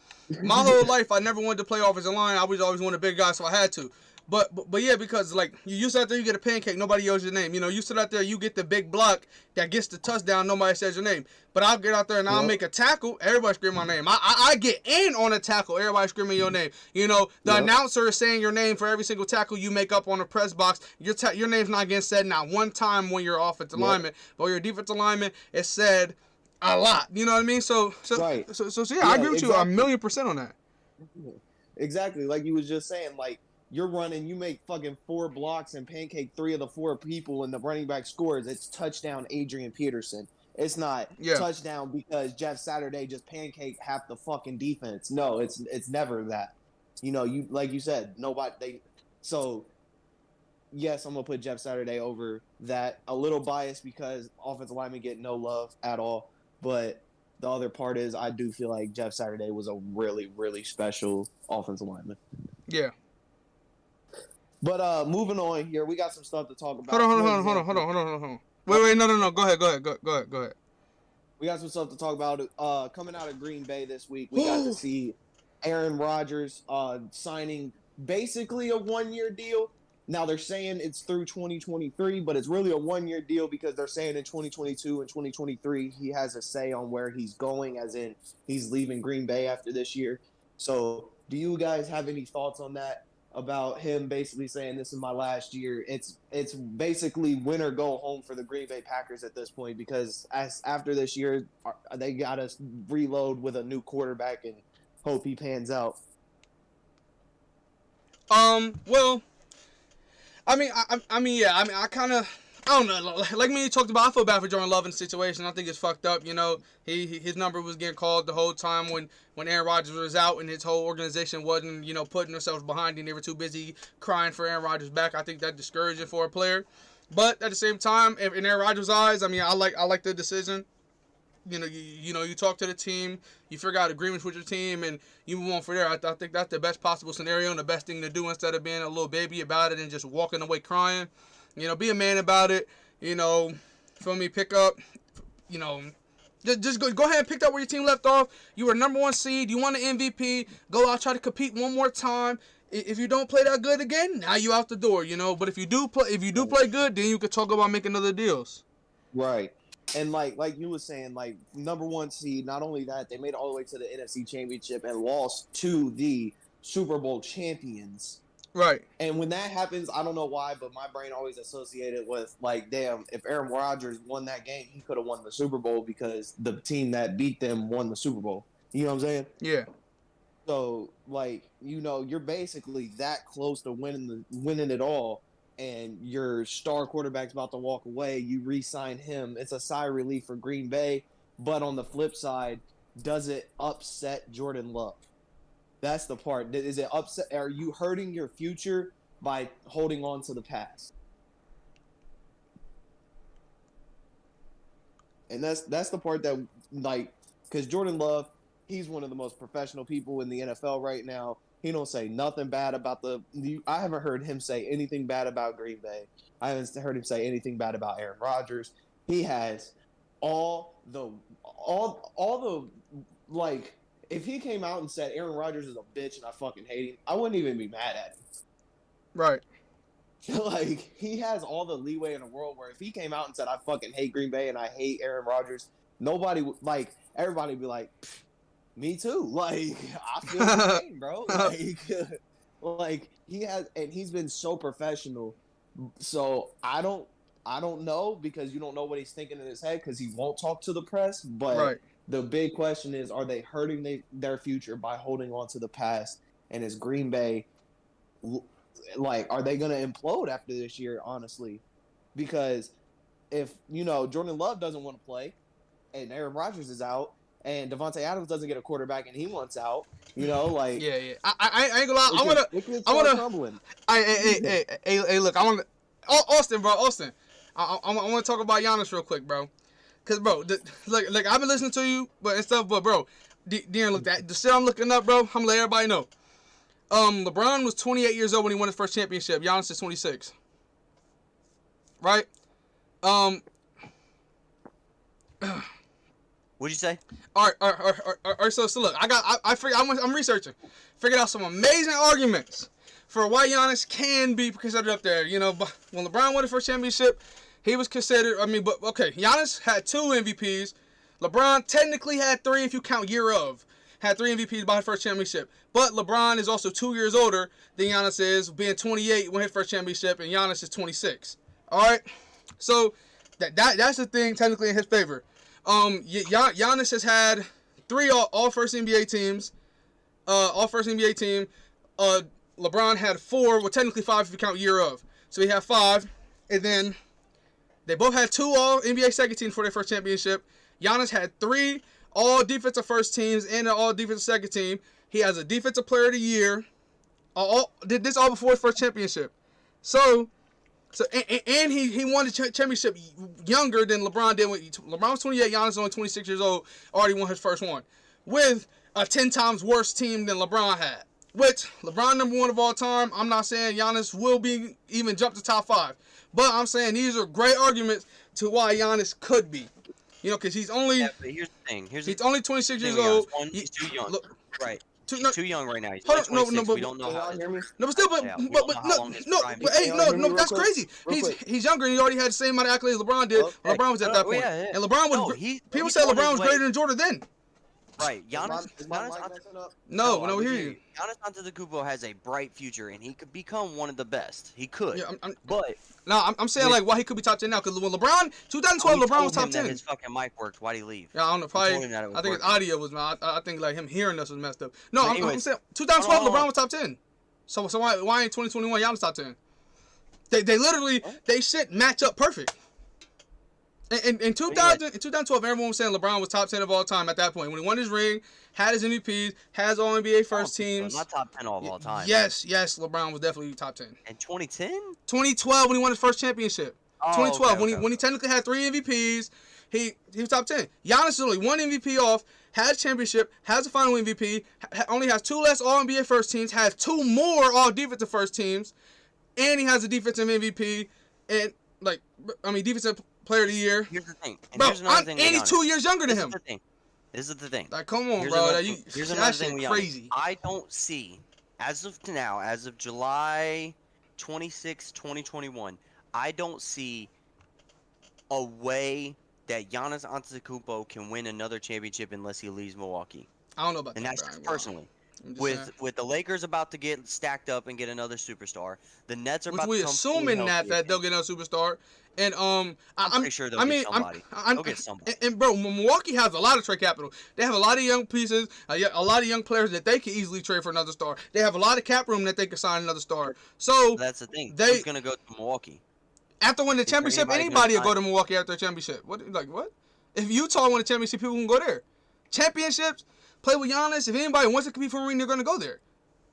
my whole life, I never wanted to play offensive line. I was always one of the big guys, so I had to. But yeah, because you sit out there, you get a pancake, nobody yells your name. You sit out there, you get the big block that gets the touchdown, nobody says your name. But I'll get out there and I'll make a tackle, everybody scream my name. I get in on a tackle, everybody screaming your name. The announcer is saying your name for every single tackle you make up on the press box. Your name's not getting said not one time when you're offensive lineman, but when you're defensive lineman, it's said a lot. You know what I mean? So yeah, I agree with you 1,000,000% on that. Exactly, like you was just saying, you're running, you make fucking 4 blocks and pancake 3 of the 4 people, and the running back scores. It's touchdown Adrian Peterson. It's not touchdown because Jeff Saturday just pancaked half the fucking defense. No, it's never that. You know, you like you said, so yes, I'm gonna put Jeff Saturday over that. A little biased because offensive linemen get no love at all. But the other part is I do feel like Jeff Saturday was a really, really special offensive lineman. Yeah. But moving on here, we got some stuff to talk about. Hold on. Wait, no. Go ahead. We got some stuff to talk about. Coming out of Green Bay this week, we got to see Aaron Rodgers signing basically a one-year deal. Now they're saying it's through 2023, but it's really a one-year deal because they're saying in 2022 and 2023 he has a say on where he's going, as in he's leaving Green Bay after this year. So do you guys have any thoughts on that? About him basically saying this is my last year. It's basically win or go home for the Green Bay Packers at this point, because after this year they got to reload with a new quarterback and hope he pans out. Well, I don't know. Like me, you talked about, I feel bad for Jordan Love in the situation. I think it's fucked up. You know, his number was getting called the whole time when Aaron Rodgers was out, and his whole organization wasn't, you know, putting themselves behind him. They were too busy crying for Aaron Rodgers back. I think that's discouraging for a player. But at the same time, in Aaron Rodgers' eyes, I mean, I like the decision. You know, you talk to the team, you figure out agreements with your team, and you move on from there. I think that's the best possible scenario and the best thing to do instead of being a little baby about it and just walking away crying. You know, be a man about it. You know, feel me? Pick up. You know, just go ahead and pick up where your team left off. You were number 1 seed. You won the MVP. Go out, try to compete one more time. If you don't play that good again, now you out the door. You know, but if you do play good, then you could talk about making other deals. Right. And like you were saying, like number 1 seed. Not only that, they made it all the way to the NFC Championship and lost to the Super Bowl champions. Right. And when that happens, I don't know why, but my brain always associated with, like, damn, if Aaron Rodgers won that game, he could have won the Super Bowl because the team that beat them won the Super Bowl. You know what I'm saying? Yeah. So, like, you know, you're basically that close to winning it all, and your star quarterback's about to walk away. You re-sign him. It's a sigh of relief for Green Bay. But on the flip side, does it upset Jordan Love? That's the part. Is it upset? Are you hurting your future by holding on to the past? And that's the part that, like, because Jordan Love, he's one of the most professional people in the NFL right now. He don't say nothing bad about I haven't heard him say anything bad about Green Bay. I haven't heard him say anything bad about Aaron Rodgers. He has all the like. If he came out and said Aaron Rodgers is a bitch and I fucking hate him, I wouldn't even be mad at him. Right. Like, he has all the leeway in the world where if he came out and said I fucking hate Green Bay and I hate Aaron Rodgers, nobody would, like, everybody would be like, me too. Like, I feel the same, bro. Like he's been so professional. So I don't know, because you don't know what he's thinking in his head because he won't talk to the press, but right. The big question is, are they hurting their future by holding on to the past? And is Green Bay, like, are they going to implode after this year, honestly? Because if, you know, Jordan Love doesn't want to play and Aaron Rodgers is out and Devontae Adams doesn't get a quarterback and he wants out, you know, like. Yeah. I ain't gonna lie. I want to. Austin, bro. I want to talk about Giannis real quick, bro. Cause, bro, like I've been listening to you, and stuff, but, bro, Dean, look, the shit I'm looking up, bro. I'm gonna let everybody know. LeBron was 28 years old when he won his first championship. Giannis is 26. Right? What'd you say? All right. So look, I'm researching, figured out some amazing arguments for why Giannis can be considered up there. You know, but when LeBron won the first championship, he was considered. But okay, Giannis had 2 MVPs. LeBron technically had 3 if you count year of. Had 3 MVPs by his first championship. But LeBron is also 2 years older than Giannis is, being 28 when his first championship, and Giannis is 26. All right, so that's the thing technically in his favor. Giannis has had 3 all first NBA teams. All first NBA team. LeBron had 4, well technically 5 if you count year of. So he had 5, and then They both had 2 All NBA second teams for their first championship. Giannis had 3 All Defensive first teams and an All Defensive second team. He has a Defensive Player of the Year. Did this all before his first championship. So and he won the championship younger than LeBron did. LeBron was 28, Giannis only 26 years old, already won his first one. With a 10 times worse team than LeBron had. Which, LeBron number 1 of all time. I'm not saying Giannis will be even jump to top 5. But I'm saying these are great arguments to why Giannis could be. You know, because he's only... Yeah, but he's only 26 years old. He's too young. Right. He's too young right now. He's Hold only on, 26. But, we don't know how. That's crazy. He's younger and he already had the same amount of accolades LeBron did when LeBron was at that point. Yeah. And LeBron was... people said LeBron was greater than Jordan then. Right, Giannis No, we hear you. Giannis Antetokounmpo has a bright future, and he could become one of the best. He could. Yeah, but I'm saying like why he could be top 10 now. Because when LeBron, 2012, LeBron was top 10. His fucking mic worked. Why'd he leave? Yeah, I don't know. Probably. I think his audio was. I think like him hearing us was messed up. No, I'm saying 2012, LeBron was top 10. So why ain't 2021 Giannis top 10? They literally they shit match up perfect. In 2012, everyone was saying LeBron was top 10 of all time at that point. When he won his ring, had his MVPs, has all NBA first teams. Not top 10 of all time. Yes, LeBron was definitely top 10. In 2010? 2012 when he won his first championship. 2012 when he technically had 3 MVPs, he was top 10. Giannis is only 1 MVP off, has championship, has a final MVP, only has 2 less All NBA first teams, has 2 more All Defensive first teams, and he has a defensive MVP and defensive Player of the Year. Here's the thing. And he's 2 years younger than him. This is the thing. Like, come on, bro. Here's another thing. Crazy. I don't see, as of now, as of July 26, 2021, I don't see a way that Giannis Antetokounmpo can win another championship unless he leaves Milwaukee. I don't know about that. And that's Brian, personally. With the Lakers about to get stacked up and get another superstar, the Nets are about to come assuming that they'll get another superstar. And I'm pretty sure they'll get somebody. They'll get somebody. And bro, Milwaukee has a lot of trade capital. They have a lot of young pieces, a lot of young players that they can easily trade for another star. They have a lot of cap room that they can sign another star. So that's the thing. Who's gonna go to Milwaukee? After winning the championship, anybody will go to Milwaukee after a championship. What? If Utah won a championship, people can go there. Championships, play with Giannis. If anybody wants to compete for a ring, they're gonna go there.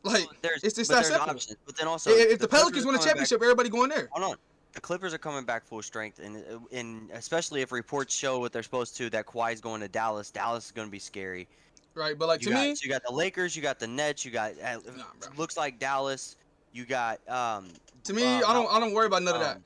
Like it's just that simple. Options. But then also, if the Pelicans win a championship, everybody going there. Hold on. The Clippers are coming back full strength, and especially if reports show what they're supposed to, that Kawhi's going to Dallas. Dallas is going to be scary. Right, but you got the Lakers, you got the Nets, you got looks like Dallas. You got to me, I don't worry about none of that.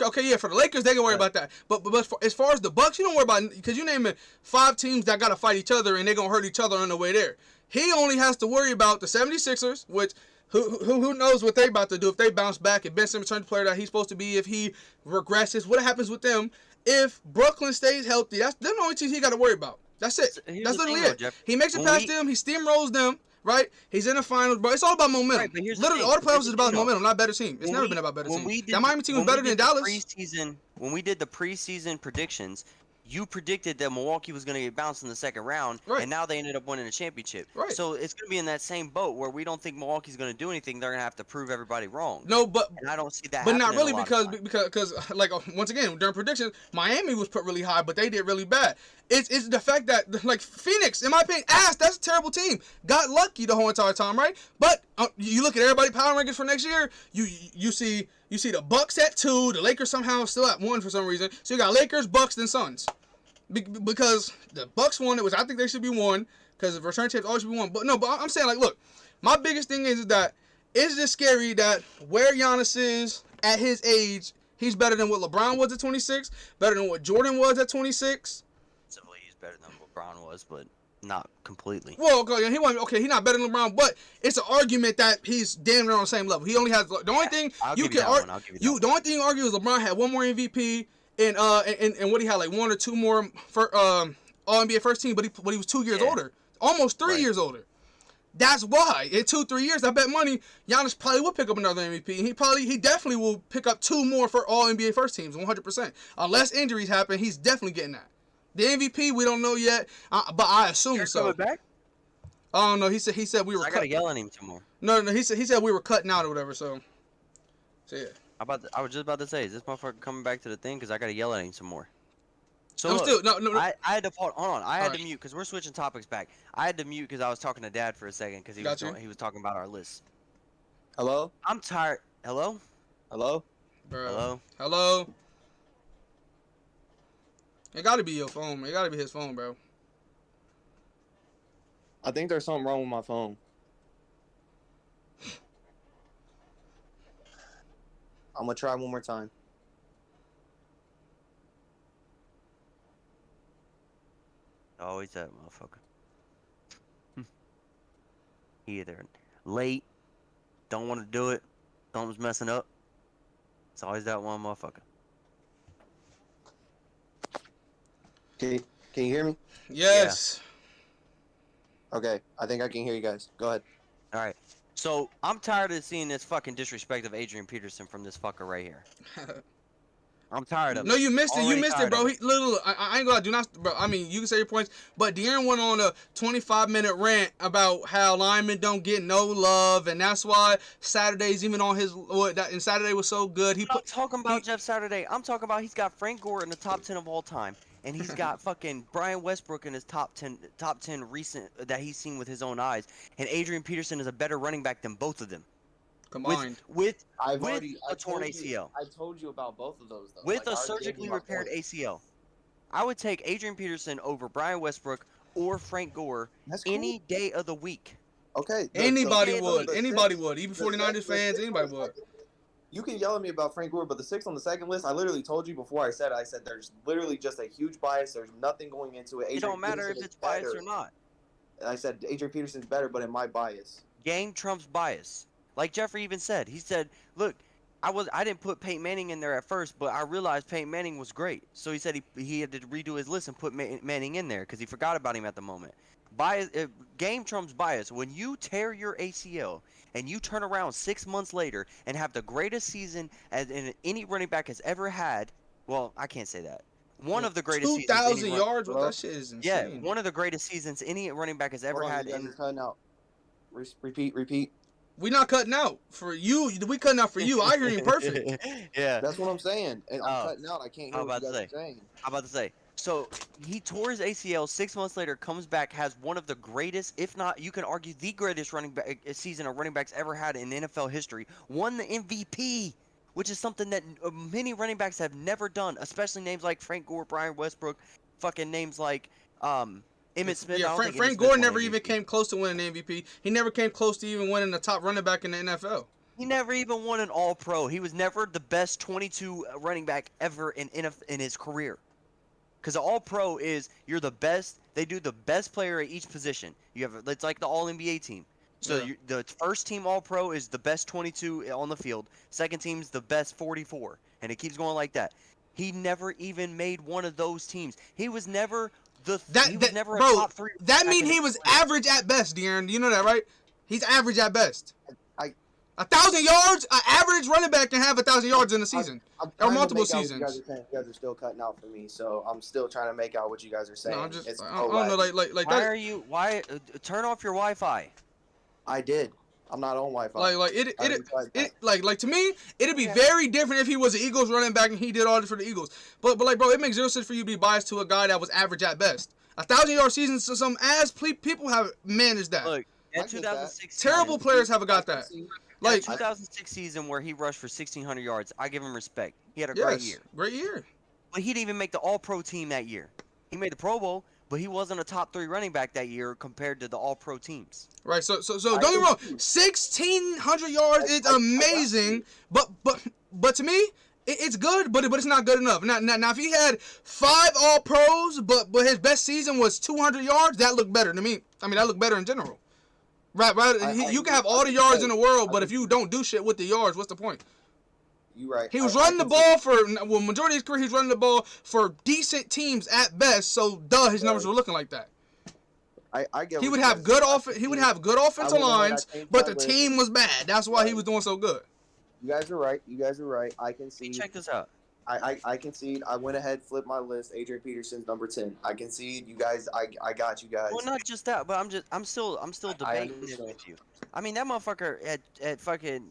Okay, yeah, for the Lakers they can worry about that. But as far as the Bucks, you don't worry about, because you name it 5 teams that got to fight each other and they're gonna hurt each other on the way there. He only has to worry about the 76ers, which. Who knows what they about to do if they bounce back, if Ben Simmons turns the player that he's supposed to be, if he regresses, what happens with them? If Brooklyn stays healthy, that's the only team he got to worry about. That's it. That's literally it. Jeff, he makes it past them, he steamrolls them, right? He's in the finals, bro. It's all about momentum. Right, literally, all the playoffs is about momentum, not better team. It's never been about better team. That Miami team was better than Dallas. When we did the preseason predictions, you predicted that Milwaukee was going to get bounced in the second round, and now they ended up winning a championship. Right. So it's going to be in that same boat where we don't think Milwaukee's going to do anything. They're going to have to prove everybody wrong. No, but and I don't see that. But not really because like once again during predictions, Miami was put really high, but they did really bad. It's the fact that like Phoenix, in my opinion, that's a terrible team. Got lucky the whole entire time, right? But you look at everybody power rankings for next year. You see the Bucks at 2, the Lakers somehow still at 1 for some reason. So you got Lakers, Bucks, then Suns. Because the Bucks won it, which I think they should be 1, because the return champs always should be 1. But I'm saying, like, look, my biggest thing is that it's just scary that where Giannis is at his age, he's better than what LeBron was at 26, better than what Jordan was at 26. He's better than what LeBron was, but not completely. Well, he's not better than LeBron, but it's an argument that he's damn near on the same level. He only has the only thing you can argue. The only thing you argue is LeBron had 1 more MVP. And what he had, like 1 or 2 more for All NBA first team, but he was 2 years older, almost 3 years older. That's why in 2-3 years, I bet money Giannis probably will pick up another MVP, and he definitely will pick up 2 more for All NBA first teams, 100%. Unless injuries happen, he's definitely getting that. The MVP we don't know yet, but I assume so. Coming back? Oh no, he said we were. I gotta yell at him some more. No, he said we were cutting out or whatever. So yeah. I was just about to say, is this motherfucker coming back to the thing? Because I gotta yell at him some more. So I'm look, still no. I had to hold on. I had to Alright. mute because we're switching topics back. I had to mute because I was talking to Dad for a second because Got he was talking about our list. Hello? I'm tired. Hello? Hello? Bro. Hello? Hello. It gotta be your phone. It gotta be his phone, bro. I think there's something wrong with my phone. I'm gonna try one more time. Always that motherfucker. He either late, don't want to do it, something's messing up. It's always that one motherfucker. Can you hear me? Yes. Okay, I think I can hear you guys. Go ahead. All right. So I'm tired of seeing this fucking disrespect of Adrian Peterson from this fucker right here. I'm tired of it. No, you missed it. You Already missed it, tired bro. of He, look, I ain't gonna lie, do not, bro. I mean, you can say your points, but De'Aaron went on a 25-minute rant about how linemen don't get no love, and that's why Saturday's even on his. And Saturday was so good. I'm not talking about Jeff Saturday. I'm talking about he's got Frank Gore in the top 10 of all time, and he's got fucking Brian Westbrook in his top 10 recent that he's seen with his own eyes, and Adrian Peterson is a better running back than both of them. combined. With I've with already a torn ACL. I told you about both of those though. With Like, a I already gave surgically you my repaired point. ACL. I would take Adrian Peterson over Brian Westbrook or Frank Gore That's cool. any day of the week. Okay. Anybody the- would. the Anybody six- would. Even the 49ers six- the fans, six anybody on the would. second- You can yell at me about Frank Gore, but the 6 on the second list, I literally told you before I said there's literally just a huge bias. There's nothing going into it. It don't matter if it's biased or not. I said Adrian Peterson's better, but in my bias. Game trumps bias. Like Jeffrey even said. He said, look, I didn't put Peyton Manning in there at first, but I realized Peyton Manning was great. So he said he had to redo his list and put Manning in there because he forgot about him at the moment. Bias, game trumps bias. When you tear your ACL and you turn around 6 months later and have the greatest season as any running back has ever had, well, I can't say that. One of the greatest 2,000 yards. Well, that shit is yeah, insane. one of the greatest seasons any running back has ever had. You guys are cutting out. Repeat. We not cutting out for you. We cutting out for you. I hear you perfect. Yeah. That's what I'm saying. And I'm cutting out. I can't hear what you guys are saying. I'm about to say. So he tore his ACL 6 months later, comes back, has one of the greatest, if not, you can argue the greatest running back season a running backs ever had in NFL history. Won the MVP, which is something that many running backs have never done, especially names like Frank Gore, Brian Westbrook, fucking names like Emmitt Smith. Yeah, Frank Gore never even came close to winning an MVP. He never came close to even winning the top running back in the NFL. He never even won an All-Pro. He was never the best 22 running back ever in his career. Because the All-Pro is you're the best. They do the best player at each position. You have it's like the All-NBA team. So Yeah. the first team All-Pro is the best 22 on the field. Second team's the best 44, and it keeps going like that. He never even made one of those teams. He was never never a top 3. That means he was average at best, De'Aaron. You know that, right? He's average at best. 1,000 yards, an average running back can have 1,000 yards in a season or multiple seasons. You guys are still cutting out for me, so I'm still trying to make out what you guys are saying. No, I'm just, It's I don't know, like Why that. are you? Why turn off your Wi-Fi? I did. I'm not on Wi-Fi. Like to me, it'd be very different if he was an Eagles running back and he did all this for the Eagles. But like, bro, it makes zero sense for you to be biased to a guy that was average at best. 1,000-yard seasons, so some ass people have managed that. Look, in 2006, Terrible players have got that. Like 2006 season where he rushed for 1,600 yards, I give him respect. He had a great year. Great year. But he didn't even make the All-Pro team that year. He made the Pro Bowl, but he wasn't a top 3 running back that year compared to the All-Pro teams. Right. So don't get me wrong. 1,600 yards is amazing, but to me, it's good, but it's not good enough. Now if he had 5 All-Pros, but his best season was 200 yards, that looked better to me. I mean, that looked better in general. Right. You can have all the yards in the world, but if you don't do shit with the yards, what's the point? You right. He was running the ball majority of his career. He's running the ball for decent teams at best. So his numbers were looking like that. I get. He would have good offensive lines, but the team was bad. That's why he was doing so good. You guys are right. I can see. Check this out. I concede. I went ahead, flipped my list. Adrian Peterson's number 10. I concede. You guys, I got you guys. Well, not just that, but I'm still debating this with you. I mean, that motherfucker at fucking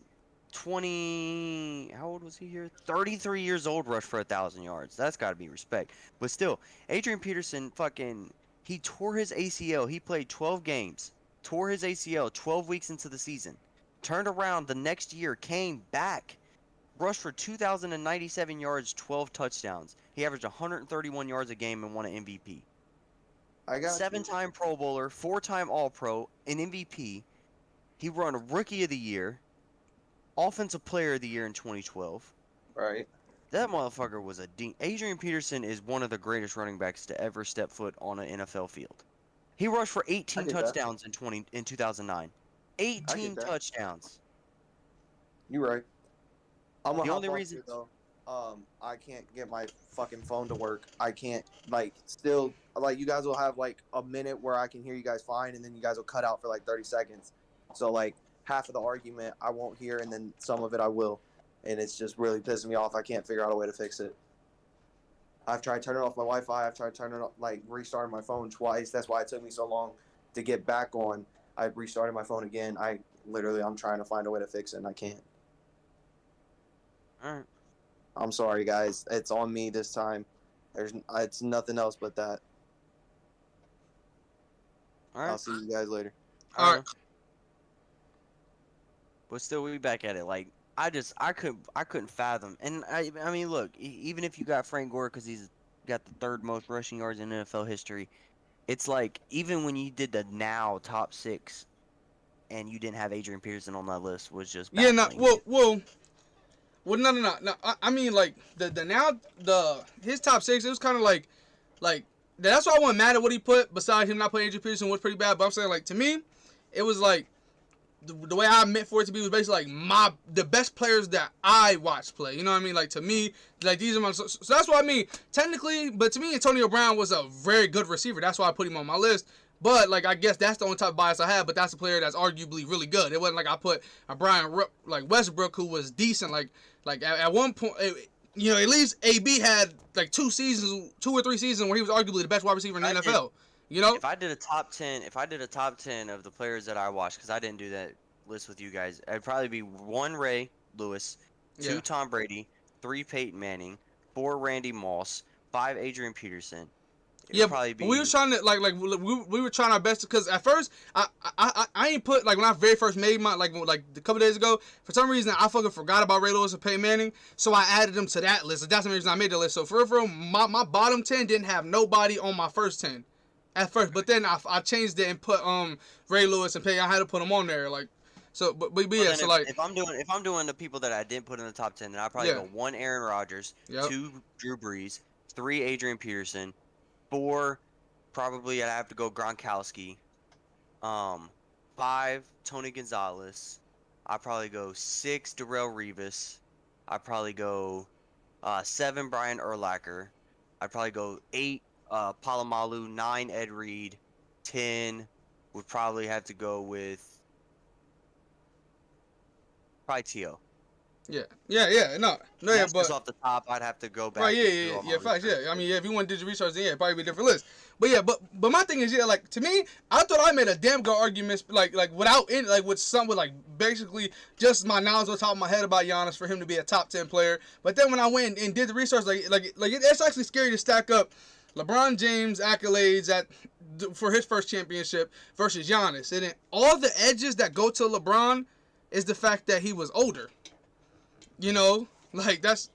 How old was he here? 33 years old, rushed for 1,000 yards. That's got to be respect. But still, Adrian Peterson he tore his ACL. He played 12 games, tore his ACL 12 weeks into the season, turned around the next year, came back, rushed for 2,097 yards, 12 touchdowns. He averaged 131 yards a game and won an MVP. I got 7-time Pro Bowler, 4-time All-Pro, an MVP. He won a Rookie of the Year, Offensive Player of the Year in 2012. right. That motherfucker was Adrian Peterson is one of the greatest running backs to ever step foot on an NFL field. He rushed for 18 touchdowns in 2009. 18 touchdowns. You're right. I'm The only reason though, I can't get my fucking phone to work. I can't still you guys will have a minute where I can hear you guys fine, and then you guys will cut out for 30 seconds. So half of the argument I won't hear, and then some of it I will. And it's just really pissing me off. I can't figure out a way to fix it. I've tried turning off my Wi-Fi. I've tried turning off, restarting my phone twice. That's why it took me so long to get back on. I restarted my phone again. I'm trying to find a way to fix it, and I can't. All right. I'm sorry, guys. It's on me this time. It's nothing else but that. All right. I'll see you guys later. All right. But still, we back at it. I couldn't fathom. And I mean, look, even if you got Frank Gore because he's got the 3rd most rushing yards in NFL history, it's even when you did the now top 6, and you didn't have Adrian Peterson on that list was just yeah. No, baffling. well, no. I mean, his top 6. It was kind of like that's why I wasn't mad at what he put. Besides him not playing Adrian Peterson was pretty bad. But I'm saying to me, it was the way I meant for it to be was basically the best players that I watched play. You know what I mean? To me, these are my so that's what I mean. Technically, but to me, Antonio Brown was a very good receiver. That's why I put him on my list. But I guess that's the only type of bias I have. But that's a player that's arguably really good. It wasn't I put a Brian Westbrook who was decent. At one point, at least AB had 2 or 3 seasons where he was arguably the best wide receiver in the NFL. If I did a top 10 of the players that I watched, because I didn't do that list with you guys, I'd probably be 1 Ray Lewis, 2 Tom Brady, 3 Peyton Manning, 4 Randy Moss, 5 Adrian Peterson. Probably be... we were trying to we were trying our best because at first I ain't put when I very first made my a couple days ago, for some reason I fucking forgot about Ray Lewis and Peyton Manning, so I added them to that list. That's the reason I made the list. So for real, my bottom 10 didn't have nobody on my first 10 at first, but then I changed it and put Ray Lewis and Peyton. I had to put them on there so but yeah. So if I'm doing the people that I didn't put in the top 10, then I'll probably go 1 Aaron Rodgers, 2 Drew Brees, 3 Adrian Peterson, 4 probably I'd have to go Gronkowski, 5 Tony Gonzalez, I'd probably go 6 Darrelle Revis, I'd probably go 7 Brian Urlacher, I'd probably go 8 Palomalu, 9 Ed Reed, 10 would probably have to go with probably T.O. Yeah, no, yeah, but off the top, I'd have to go back. Right, facts, yeah. I mean, if you want to do the research, then it'd probably be a different list. But yeah, but my thing is, to me, I thought I made a damn good argument, without any, with basically just my knowledge on top of my head about Giannis for him to be a top 10 player. But then when I went and did the research, it's actually scary to stack up LeBron James accolades for his first championship versus Giannis, and then all the edges that go to LeBron is the fact that he was older. That's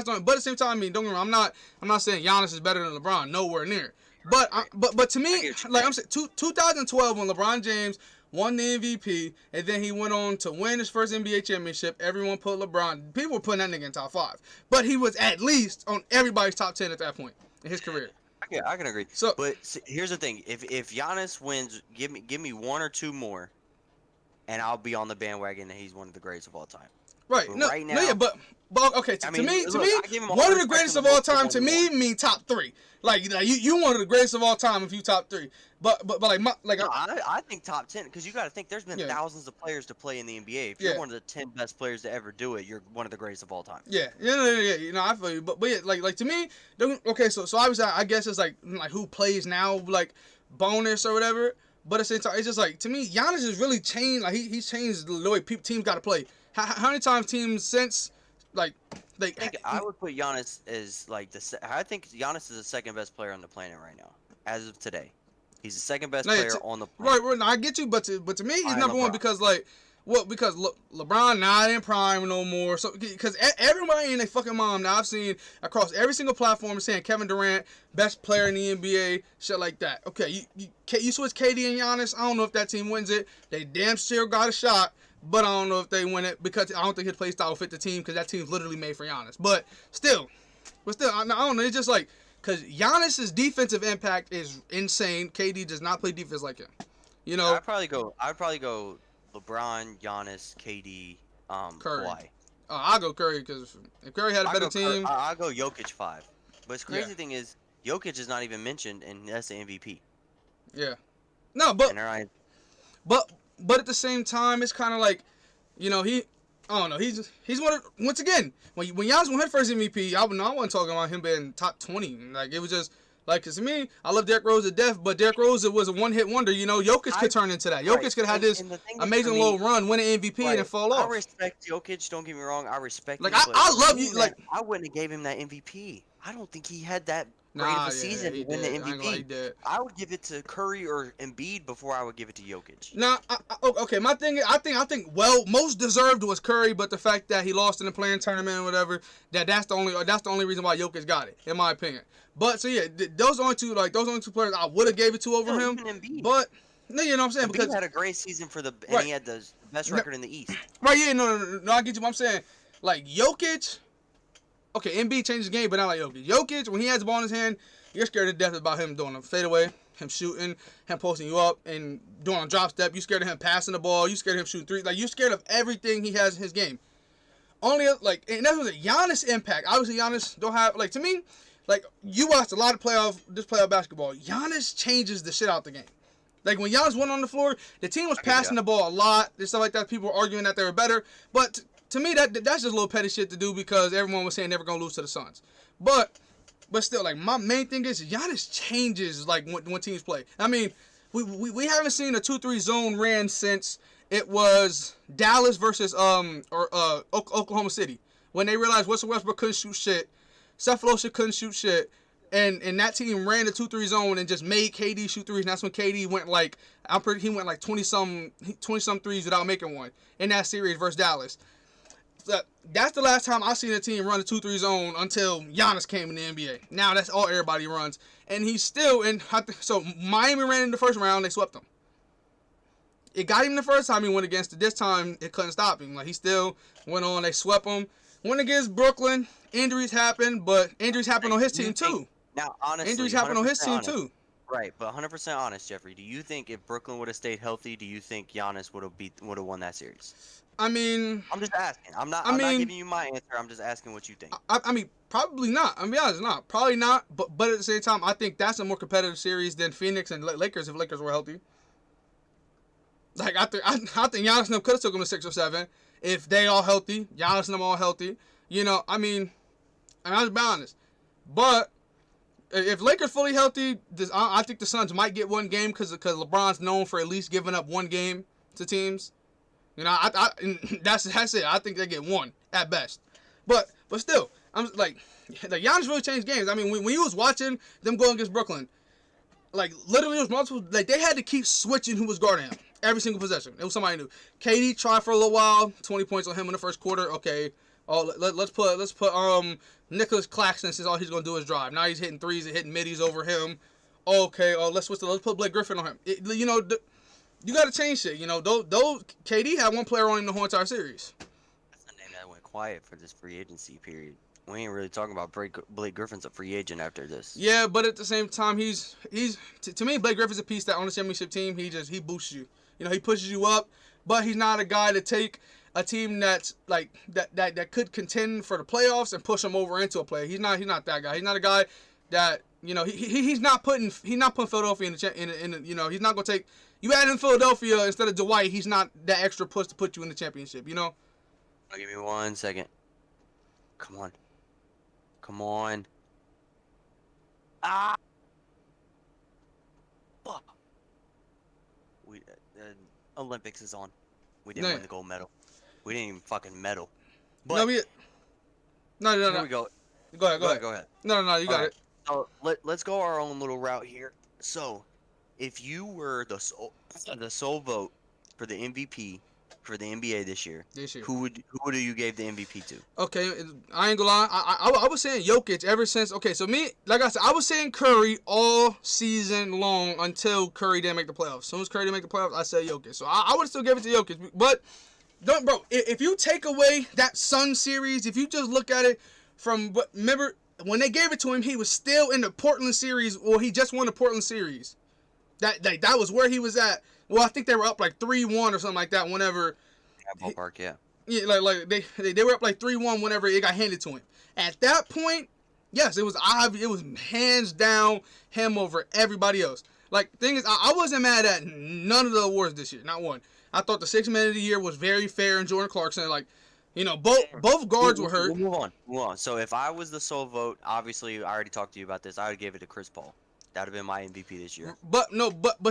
not. But at the same time, I mean, don't get me wrong. I'm not saying Giannis is better than LeBron. Nowhere near. But to me, I'm saying 2012 when LeBron James won the MVP and then he went on to win his first NBA championship. Everyone put LeBron. People were putting that nigga in top 5, but he was at least on everybody's top 10 at that point in his career. I can agree. But here's the thing: if Giannis wins, give me 1 or 2 more, and I'll be on the bandwagon that he's one of the greatest of all time. Right. But okay. To me, one of the greatest of all time to me mean top 3. You one of the greatest of all time if you top 3. I think top 10 because you got to think there's been thousands of players to play in the NBA. If you're one of the 10 best players to ever do it, you're one of the greatest of all time. Yeah. I feel you. But yeah, to me, okay. So obviously, I guess it's who plays now, bonus or whatever. But at the same time, it's just like, to me, Giannis has really changed. Like he's changed the way teams got to play. How many times teams since like I think I would put Giannis as like I think Giannis is the second best player on the planet right now, as of today. He's the second best player on the planet. Right, I get you, but to me, he's number one because like. Well, because LeBron not in prime no more. So because everybody and their fucking mom now I've seen across every single platform saying Kevin Durant best player in the NBA, shit like that. Okay, you switch KD and Giannis. I don't know if that team wins it. They damn sure got a shot, but I don't know if they win it because I don't think his play style will fit the team because that team's literally made for Giannis. But still, I don't know. It's just like because Giannis's defensive impact is insane. KD does not play defense like him. You know, I'd probably go LeBron, Giannis, KD, Curry. Kawhi. I'll go Curry because if Curry had a better team, I'll go Jokic 5. But the crazy thing is, Jokic is not even mentioned, and that's the MVP. Yeah. No, but but at the same time, it's kind of like, you know, I don't know. He's one of, once again when Giannis won his first MVP, I wasn't talking about him being top 20. Like it was just. Like, cause to me, I love Derrick Rose to death, but Derrick Rose was a one-hit wonder. You know, Jokic could turn into that. Jokic could have this amazing little run, win an MVP, and then fall off. I respect Jokic. Don't get me wrong. I respect. Like, him, I love you. Like, I wouldn't have gave him that MVP. I don't think he had that great of a season to win the MVP. I would give it to Curry or Embiid before I would give it to Jokic. Nah, okay. My thing is, I think most deserved was Curry, but the fact that he lost in the playing tournament or whatever, that's the only reason why Jokic got it, in my opinion. But so yeah, those only two players I would have gave it to over him. But no, you know what I'm saying? Embiid Because had a great season and he had the best record in the East. Right? Yeah, no, I get you. What I'm saying, like Jokic. Okay, Embiid changed the game, but not like Jokic. Jokic, when he has the ball in his hand, you're scared to death about him doing a fadeaway, him shooting, him posting you up, and doing a drop step. You scared of him passing the ball. You scared of him shooting threes. Like, you scared of everything he has in his game. Only, like, and that was a Giannis impact. Obviously, Giannis don't have, like, to me, like, you watched a lot of playoff basketball. Giannis changes the shit out the game. Like, when Giannis went on the floor, the team was passing the ball a lot and stuff like that. People were arguing that they were better. But to me, that's just a little petty shit to do because everyone was saying they were going to lose to the Suns. But still, like, my main thing is Giannis changes, like, when teams play. I mean, we haven't seen a 2-3 zone ran since it was Dallas versus Oklahoma City. When they realized Russell Westbrook couldn't shoot shit, Cephalosha couldn't shoot shit, and that team ran the 2-3 zone and just made KD shoot threes. And that's when KD went like, he went like 20-some threes without making one in that series versus Dallas. So that's the last time I've seen a team run a 2-3 zone until Giannis came in the NBA. Now that's all everybody runs. And he's still in. So Miami ran in the first round. They swept them. It got him the first time he went against it. This time it couldn't stop him. Like, he still went on. They swept him. Went against Brooklyn. Injuries happened, but injuries happened on his team too. Now, honestly, injuries happened on his team too. Right, but 100% honest, Jeffrey. Do you think if Brooklyn would have stayed healthy, do you think Giannis would have won that series? I mean, I'm just asking. I'm not giving you my answer. I'm just asking what you think. I mean, probably not. I'm be honest, not probably not. But at the same time, I think that's a more competitive series than Phoenix and Lakers if Lakers were healthy. Like, I think Giannis and them could have took them to 6 or 7 if they all healthy. Giannis and them all healthy. You know, I mean, I'll just be honest. But if Lakers fully healthy, I think the Suns might get one game because LeBron's known for at least giving up one game to teams. You know, that's it. I think they get one at best. But still, I'm like Giannis really changed games. I mean, when you was watching them go against Brooklyn, like, literally it was multiple. Like, they had to keep switching who was guarding him every single possession. It was somebody new. KD tried for a little while, 20 points on him in the first quarter. Okay. Oh, let's put Nicholas Claxton, since all he's gonna do is drive. Now he's hitting threes and hitting middies over him. Okay, let's put Blake Griffin on him. You know, you gotta change shit. You know, those KD had one player on him the whole entire series. That's the name that went quiet for this free agency period. We ain't really talking about Blake Griffin's a free agent after this. Yeah, but at the same time, he's to me, Blake Griffin's a piece that on the championship team, he boosts you. You know, he pushes you up, but he's not a guy to take a team that's like that could contend for the playoffs and push them over into a play. He's not that guy. He's not a guy that, you know, he's not putting Philadelphia in you know, he's not gonna take you add in Philadelphia instead of Dwight. He's not that extra push to put you in the championship. You know. Give me 1 second. Come on. Ah. Fuck. Olympics is on. We didn't win the gold medal. We didn't even fucking medal. But no, no. Here we go. Go ahead. No, you got it. So let's go our own little route here. So, if you were the sole vote for the MVP for the NBA this year, who do you gave the MVP to? Okay, I ain't gonna lie. I was saying Jokic ever since. Okay, so me, like I said, I was saying Curry all season long until Curry didn't make the playoffs. As soon as Curry didn't make the playoffs, I said Jokic. So I would still give it to Jokic. But bro, if you take away that Sun series, if you just look at it from remember when they gave it to him, he was still in the Portland series, or he just won the Portland series. That was where he was at. Well, I think they were up like 3-1 or something like that. Whenever, ballpark, yeah. Yeah, like they were up like 3-1 whenever it got handed to him. At that point, yes, it was hands down him over everybody else. Like, thing is, I wasn't mad at none of the awards this year, not one. I thought the Sixth Man of the Year was very fair, and Jordan Clarkson, like, you know, both guards were hurt. We'll move on. So if I was the sole vote, obviously I already talked to you about this. I would give it to Chris Paul. That would have been my MVP this year. But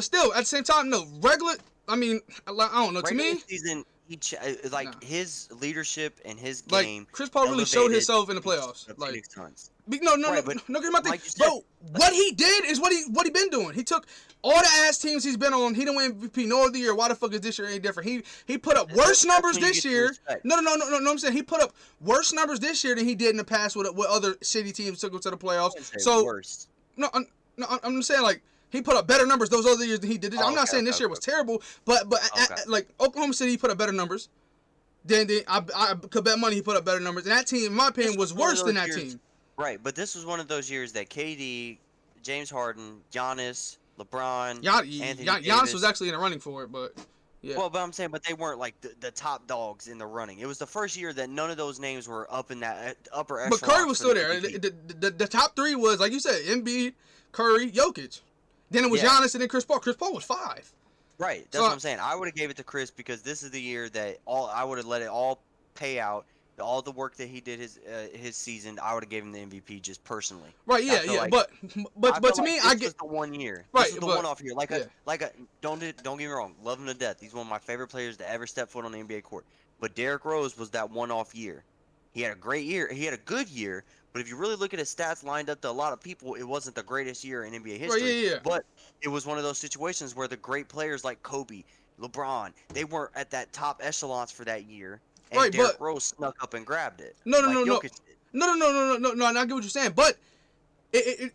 still, at the same time, no, regular. I mean, I don't know. To me, season, his leadership and his game. Like, Chris Paul really showed himself in the playoffs. No. Bro, what he did is what he been doing. He took all the ass teams he's been on. He didn't win MVP no other year. Why the fuck is this year any different? He put up worse numbers this year. No. I'm saying he put up worse numbers this year than he did in the past with other city teams took him to the playoffs. So worse. No, I'm saying, like, he put up better numbers those other years than he did. I'm not saying this year was terrible, but like Oklahoma City, he put up better numbers. Then I could bet money he put up better numbers. And that team, in my opinion, was worse than that team. Right, but this was one of those years that KD, James Harden, Giannis, LeBron, Anthony Giannis Davis, was actually in the running for it, but yeah. Well, but I'm saying, but they weren't like the top dogs in the running. It was the first year that none of those names were up in that upper echelon. But Curry was still there. The top three was, like you said, Embiid, Curry, Jokic. Then it was Giannis, and then Chris Paul. Chris Paul was 5. Right, that's what I'm saying. I would have gave it to Chris because this is the year that I would have let it all pay out. All the work that he did his season, I would have given him the MVP just personally. Right, yeah. But to me, I get the 1 year. Right, this was the one-off year. Don't get me wrong, love him to death. He's one of my favorite players to ever step foot on the NBA court. But Derrick Rose was that one-off year. He had a great year. He had a good year. But if you really look at his stats lined up to a lot of people, it wasn't the greatest year in NBA history. Right, yeah. But it was one of those situations where the great players like Kobe, LeBron, they weren't at that top echelons for that year. And right, Derrick Rose snuck up and grabbed it. No. I get what you're saying, but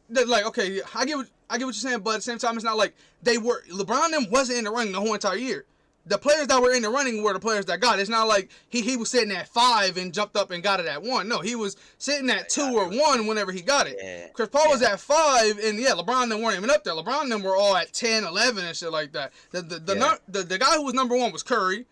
like, okay, I get what you're saying, but at the same time, it's not like LeBron and them wasn't in the running the whole entire year. The players that were in the running were the players that got it. It's not like he was sitting at 5 and jumped up and got it at 1. No, he was sitting at 2 or 1 whenever he got it. Yeah. Chris Paul was at 5, and LeBron and them weren't even up there. LeBron and them were all at 10, 11, and shit like that. The guy who was number 1 was Curry,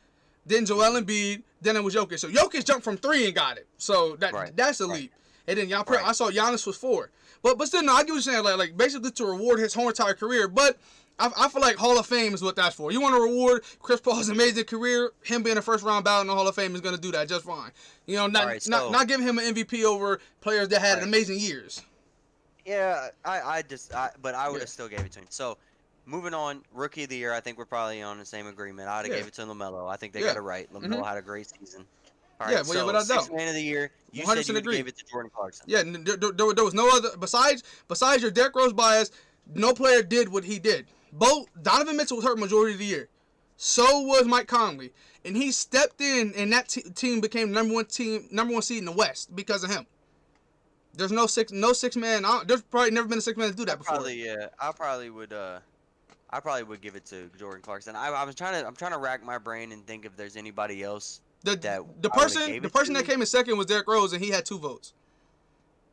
then Joel Embiid, then it was Jokic. So Jokic jumped from 3 and got it. So that's a leap. And then I saw Giannis was 4. But still, no, I get what you're saying. Like basically to reward his whole entire career. But I feel like Hall of Fame is what that's for. You want to reward Chris Paul's amazing career, him being a first-round ballot in the Hall of Fame is going to do that just fine. You know, not giving him an MVP over players that had amazing years. Yeah, but I would have still gave it to him. So, moving on, Rookie of the Year, I think we're probably on the same agreement. I'd have gave it to LaMelo. I think they got it right. LaMelo had a great season. All right, Sixth Man of the Year, you said you gave it to Jordan Clarkson. Yeah, there was no other, besides your Derrick Rose bias, no player did what he did. Donovan Mitchell was hurt majority of the year. So was Mike Conley. And he stepped in, and that team became number one seed in the West because of him. There's no six man. There's probably never been a 6 man to do that before. I probably would give it to Jordan Clarkson. I'm trying to rack my brain and think if there's anybody else. The person that came in second was Derrick Rose, and he had 2 votes.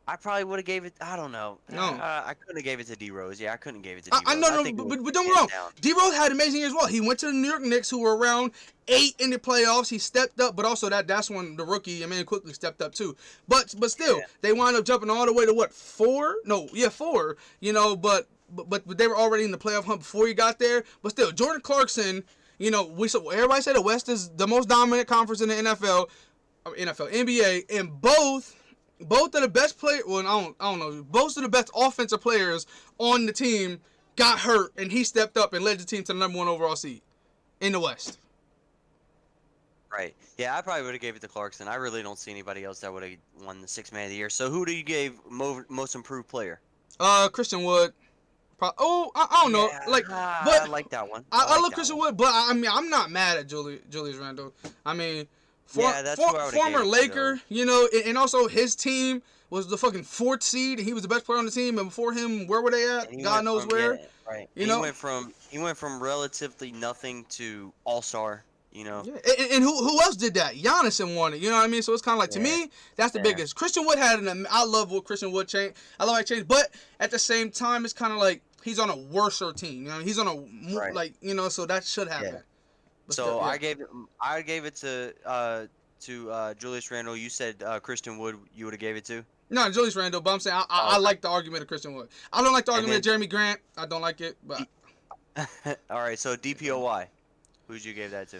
I probably would have gave it. I don't know. No, I couldn't have gave it to D Rose. Yeah, I couldn't give it to D Rose. I know, but don't get me wrong. D Rose had amazing years as well. He went to the New York Knicks, who were around 8 in the playoffs. He stepped up, but also that's when the rookie quickly stepped up too. But still, they wound up jumping all the way to 4? No, 4. You know, but they were already in the playoff hunt before he got there. But still, Jordan Clarkson. You know, everybody say the West is the most dominant conference in the NBA, and both of the best players. Well, I don't know. Both of the best offensive players on the team got hurt, and he stepped up and led the team to the number 1 overall seed. in the West. Right. Yeah, I probably would have gave it to Clarkson. I really don't see anybody else that would have won the Sixth Man of the Year. So who do you give most improved player? Christian Wood. I don't know. Like, but I like that one. I love Christian Wood, but I mean, I'm not mad at Julius Randle. I mean, former Laker, you know, and also his team was the fucking 4th seed. He was the best player on the team, and before him, where were they at? God knows where. Yeah, right. You know, he went from relatively nothing to all-star. You know. Yeah. And who else did that? Giannis won it. You know what I mean? So it's kind of like, to me, that's the biggest. Christian Wood had I love what Christian Wood changed. I love how he changed, but at the same time, it's kind of like he's on a worser team. You know, he's on a like, you know, so that should happen. Yeah. So I gave it to Julius Randle. You said Christian Wood. You would have gave it to. No, Julius Randle. But I'm saying I like the argument of Christian Wood. I don't like the argument of Jeremy Grant. I don't like it. But all right. So DPOY, who'd you give that to?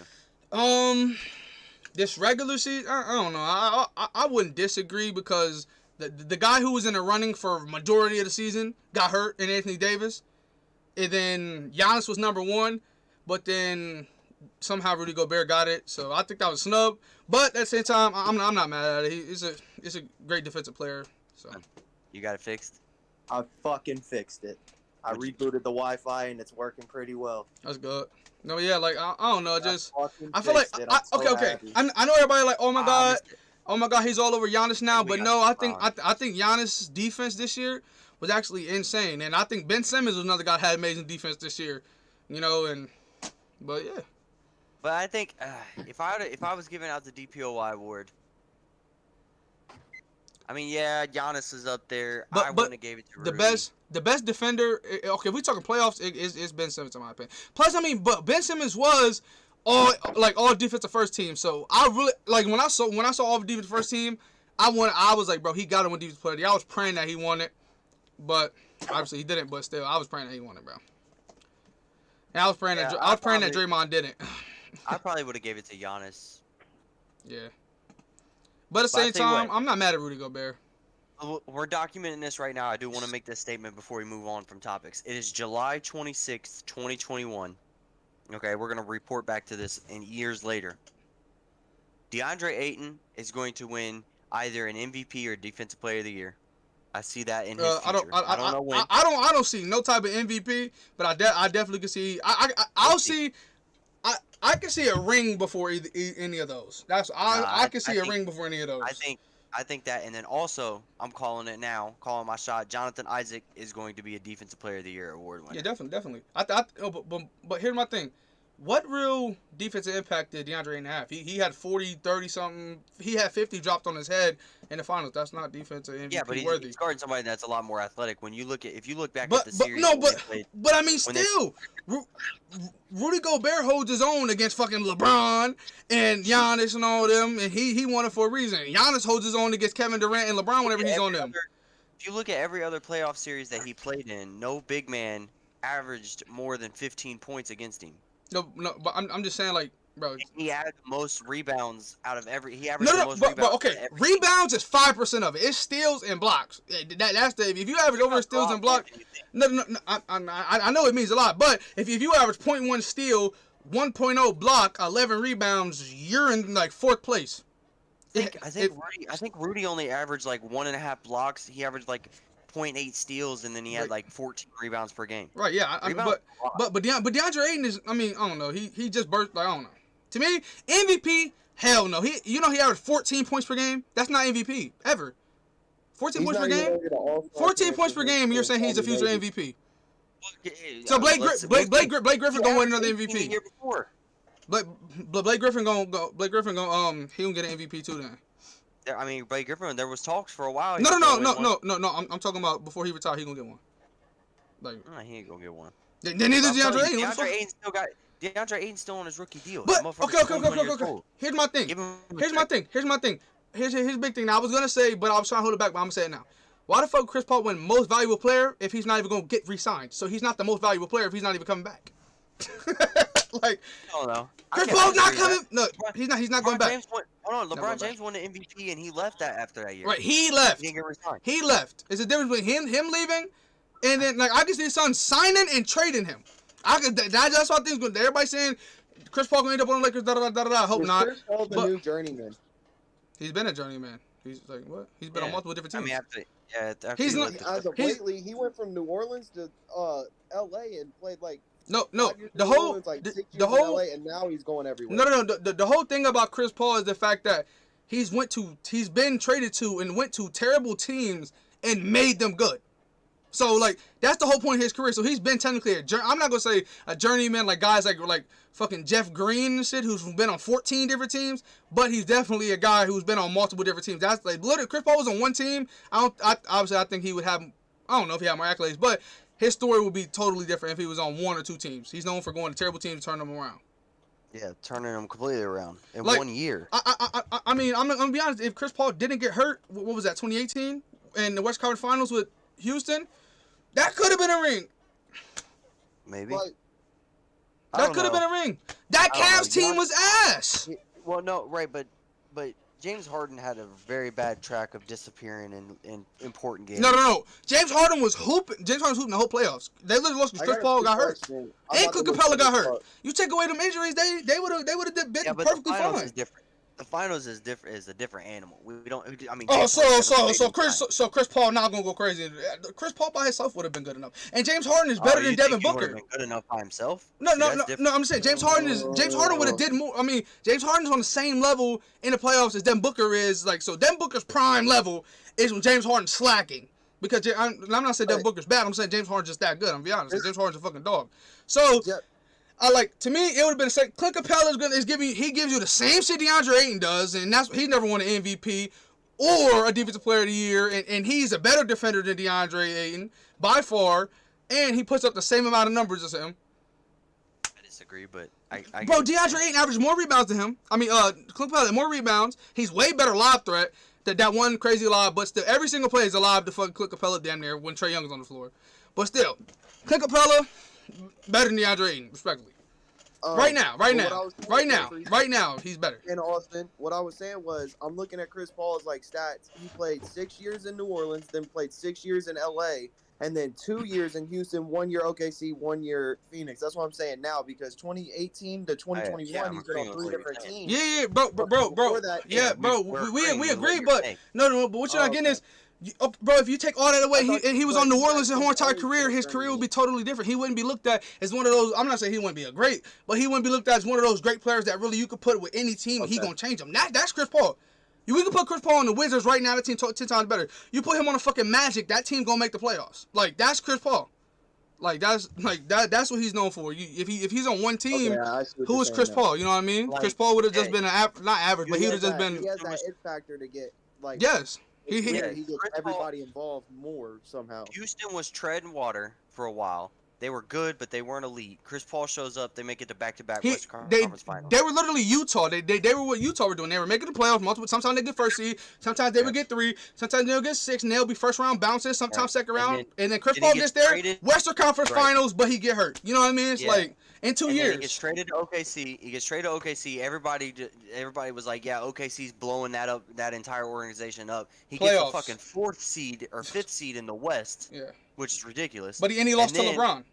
This regular season, I don't know. I wouldn't disagree because the guy who was in the running for majority of the season got hurt in Anthony Davis, and then Giannis was number 1, but then somehow Rudy Gobert got it. So I think that was a snub. But at the same time, I'm not mad at it. He's a great defensive player. So you got it fixed? I fucking fixed it. I rebooted the Wi-Fi and it's working pretty well. That's good. No, yeah, like I don't know, just I feel like okay. I know everybody like, oh my god, he's all over Giannis now, but no, I think Giannis' defense this year was actually insane, and I think Ben Simmons was another guy that had amazing defense this year, you know, but yeah. But I think if I was giving out the DPOY award, I mean, yeah, Giannis is up there. I wouldn't have gave it to Rudy. The best defender. Okay, if we talking playoffs, it's Ben Simmons in my opinion. Plus, I mean, but Ben Simmons was all defensive first team. So I really like when I saw all the defensive first team. I was like, bro, he got to win defensive player of the year. I was praying that he won it, but obviously he didn't. But still, I was praying that he won it, bro. And I was praying that Draymond didn't. I probably would have gave it to Giannis. Yeah. But at the same time, I'm not mad at Rudy Gobert. We're documenting this right now. I do want to make this statement before we move on from topics. It is July 26th, 2021. Okay, we're going to report back to this in years later. DeAndre Ayton is going to win either an MVP or Defensive Player of the Year. I see that in his future. I don't know when. I don't see no type of MVP, but I definitely can see. I'll see. I can see a ring before any of those. I can see a ring before any of those. I think that, and then also, I'm calling it now, calling my shot. Jonathan Isaac is going to be a Defensive Player of the Year award winner. Yeah, definitely. But here's my thing. What real defensive impact did DeAndre Ayton have? He had 40, 30 something. He had 50 dropped on his head in the finals. That's not defensive MVP worthy. But he's guarding somebody that's a lot more athletic. When you look at the series, but I mean, still, Rudy Gobert holds his own against fucking LeBron and Giannis and all them, and he won it for a reason. Giannis holds his own against Kevin Durant and LeBron whenever he's on them. If you look at every other playoff series that he played in, no big man averaged more than 15 points against him. No, but I'm just saying, like, bro. He had the most rebounds out of every. He averaged the most rebounds. But okay, rebounds is 5% of it. It's steals and blocks. That's the. If you average over steals and blocks, no. I know it means a lot, but if you average 0.1 steal, 1.0 block, 11 rebounds, you're in like 4th place. I think Rudy only averaged like 1.5 blocks. He averaged like 0.8 steals, and then he had like 14 rebounds per game. Right, yeah. But DeAndre Ayton is, I mean, I don't know. He just burst, like, I don't know. To me, MVP, hell no. He averaged 14 points per game. That's not MVP ever. 14 points per game. 14 points per game. You're saying he's a future MVP. So Blake Griffin gonna win another MVP. Blake Griffin gonna he gonna get an MVP too then. I mean, Blake Griffin, there was talks for a while. No. I'm talking about before he retired, he gonna get one. Like, he ain't gonna get one. Then neither is DeAndre Ayton. DeAndre Ayton's still on his rookie deal. But okay. Here's my thing. Here's his big thing. Now I was gonna say, but I was trying to hold it back, but I'm gonna say it now. Why the fuck Chris Paul win most valuable player if he's not even gonna get re-signed? So he's not the most valuable player if he's not even coming back. Like, I don't know. Chris Paul's not coming. No, he's not going back. LeBron James won the MVP and he left that after that year. Right, he left. He didn't get re-signed. He left. It's a difference between him leaving, and then like I can see his son signing and trading him. That's why things good. Everybody saying Chris Paul gonna end up on the Lakers. Da da da da da. Hope not. Chris Paul the But new journeyman? he's been a journeyman. He's like what? He's been on multiple different teams. I mean, after He's he not- left the As of Clippers- lately, he went from New Orleans to L.A. and played like No, 5 years the in New whole, Orleans, like 6 years the in whole, LA, and now he's going everywhere. no. The whole thing about Chris Paul is the fact that he's been traded to and went to terrible teams and made them good. So like that's the whole point of his career. So he's been technically I'm not gonna say a journeyman like guys like fucking Jeff Green and shit who's been on 14 different teams, but he's definitely a guy who's been on multiple different teams. That's like literally Chris Paul was on one team. Obviously I think he would have. I don't know if he had more accolades, but his story would be totally different if he was on one or two teams. He's known for going to terrible teams and turning them around. Yeah, turning them completely around in Like, 1 year. I mean, I'm gonna be honest. If Chris Paul didn't get hurt, what was that? 2018 in the West Conference Finals with Houston, that could have been a ring. Maybe. Like, That could have been a ring. That I don't Cavs know. team was ass. Well, no, right, but James Harden had a very bad track of disappearing in important games. No. James Harden was hooping. James Harden was hooping the whole playoffs. They literally lost because Chris Paul got hurt. And Clint Capella got hurt. You take away them injuries, they would have been Yeah, but perfectly the finals fine. is different. The finals is different. Is a different animal. We don't. I mean. Oh, James Harden's never played so in Chris Paul not gonna go crazy. Chris Paul by himself would have been good enough. And James Harden is the better finals. than You Devin think he would've Booker. been good enough by himself? No, See, that's different. I'm just saying James Harden would have did more. I mean, James Harden's on the same level in the playoffs as Devin Booker is. Like, so Devin Booker's prime level is when James Harden's slacking. Because I'm not saying Devin Booker's bad. I'm saying James Harden's just that good. I'm gonna be honest. James Harden's a fucking dog. So. Yeah. To me, it would have been the same. Clint Capella he gives you the same shit DeAndre Ayton does, and that's he never won an MVP or a Defensive Player of the Year, and he's a better defender than DeAndre Ayton by far, and he puts up the same amount of numbers as him. I disagree, but I Bro, DeAndre Ayton averages more rebounds than him. I mean, Clint Capella had more rebounds. He's way better lob threat. That one crazy lob, but still, every single play is a lob to fucking Clint Capella damn near when Trae Young is on the floor. But still, Clint Capella better than DeAndre Ayton, respectively. Right now, he's better. In Austin, what I was saying was, I'm looking at Chris Paul's stats. He played 6 years in New Orleans, then played 6 years in LA, and then 2 years in Houston, 1 year OKC, 1 year Phoenix. That's what I'm saying now, because 2018 to 2021, he's been on 3 different teams. Yeah, bro. We agree, but no, but what you're not getting is, bro, if you take all that away, he was on New Orleans his whole entire career, his career would be totally different. He wouldn't be looked at as one of those, I'm not saying he wouldn't be a great, but he wouldn't be looked at as one of those great players that really you could put with any team and he gonna change them. That's Chris Paul. We can put Chris Paul on the Wizards right now, that team 10 times better. You put him on a fucking Magic, that team gonna make the playoffs. Like, that's Chris Paul. That's what he's known for. If he's on one team, who is Chris Paul? You know what I mean? Chris Paul would have just been not average, but he would have just been. He has that it factor to get Yes. He gets everybody involved more somehow. Houston was treading water for a while. They were good, but they weren't elite. Chris Paul shows up. They make it to back-to-back West Conference Finals. They were literally Utah. They were what Utah were doing. They were making the playoffs multiple. Sometimes they get first seed. Sometimes they would get 3. Sometimes they'll get 6, and they'll be first round bounces. Sometimes second round. And then Chris Paul gets there. Western Conference Finals, but he get hurt. You know what I mean? It's like in 2 years. He gets traded to OKC. Everybody was like, yeah, OKC's blowing that up, that entire organization up. He gets a fucking 4th seed or 5th seed in the West. Yeah. Which is ridiculous. But he lost to LeBron.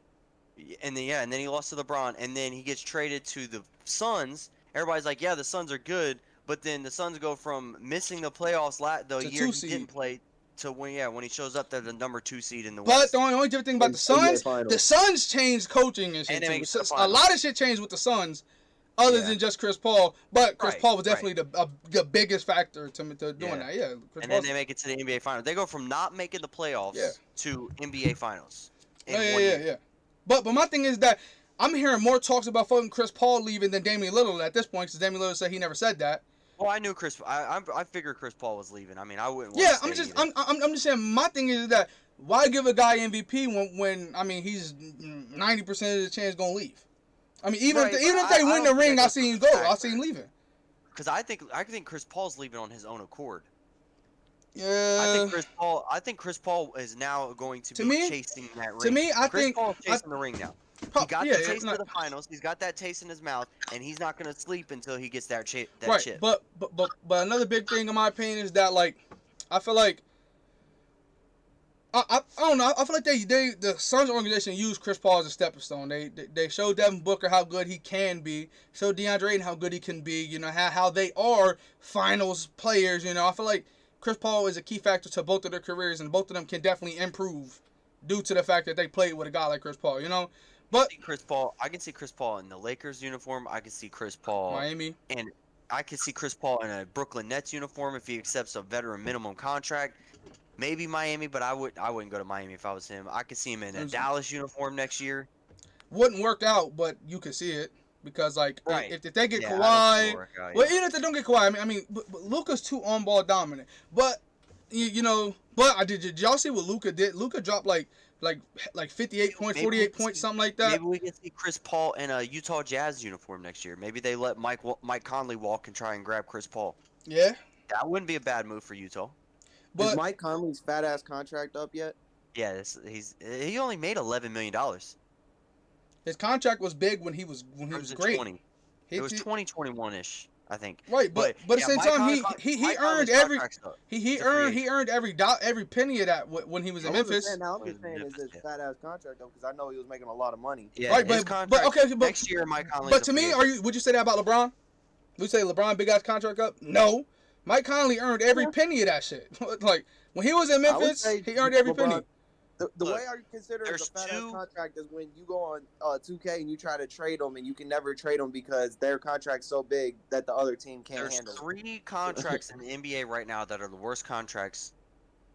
And then he lost to LeBron, and then he gets traded to the Suns. Everybody's like, yeah, the Suns are good, but then the Suns go from missing the playoffs the year he didn't play to when he shows up, they're the number 2 seed in the West. But the only different thing about the Suns changed coaching and shit too. A lot of shit changed with the Suns, other than just Chris Paul. But Chris Paul was definitely the biggest factor to doing that. Yeah. Then they make it to the NBA Finals. They go from not making the playoffs to NBA Finals. Yeah. But my thing is that I'm hearing more talks about fucking Chris Paul leaving than Damian Lillard at this point, because Damian Lillard said he never said that. Well, I knew I figured Chris Paul was leaving. I mean, I wouldn't. I'm just saying. My thing is that why give a guy MVP when I mean he's 90% of the chance gonna leave. I mean, even if they win the ring, I see him go. I see him leaving. Because I think Chris Paul's leaving on his own accord. Yeah. I think Chris Paul is now going to be chasing that ring. To me, Chris Paul's chasing the ring now. He got the taste of the finals. He's got that taste in his mouth, and he's not going to sleep until he gets that chip. But another big thing in my opinion is that I feel like I don't know. I feel like the Suns organization used Chris Paul as a stepping stone. They showed Devin Booker how good he can be. Showed DeAndre Ayton how good he can be. You know how they are finals players. You know, I feel like Chris Paul is a key factor to both of their careers, and both of them can definitely improve due to the fact that they played with a guy like Chris Paul. You know, but I can see Chris Paul in the Lakers uniform. I can see Chris Paul Miami, and I can see Chris Paul in a Brooklyn Nets uniform if he accepts a veteran minimum contract. Maybe Miami, but I wouldn't go to Miami if I was him. I could see him in a Dallas uniform next year. Wouldn't work out, but you could see it because like if they get Kawhi, well, even if they don't get Kawhi, I mean, but Luka's too on ball dominant. But you know, but did y'all see what Luka did? Luka dropped like 58 points, 48 points, something like that. Maybe we can see Chris Paul in a Utah Jazz uniform next year. Maybe they let Mike Conley walk and try and grab Chris Paul. Yeah, that wouldn't be a bad move for Utah. Is Mike Conley's fat ass contract up yet? Yeah, he only made $11 million. His contract was big when he was great. 20. It was 2021-ish, I think. Right, but at the same time, he earned every penny of that when he was in Memphis. I'm just saying is his fat ass contract though, because I know he was making a lot of money. Yeah, right, but next year Mike Conley. But to me, would you say that about LeBron? Would you say LeBron big ass contract up? No. Mike Conley earned every penny of that shit. Like when he was in Memphis, he earned every penny. The way I consider it a fat ass contract is when you go on 2K and you try to trade them and you can never trade them because their contract's so big that the other team can't handle. There's 3 contracts in the NBA right now that are the worst contracts.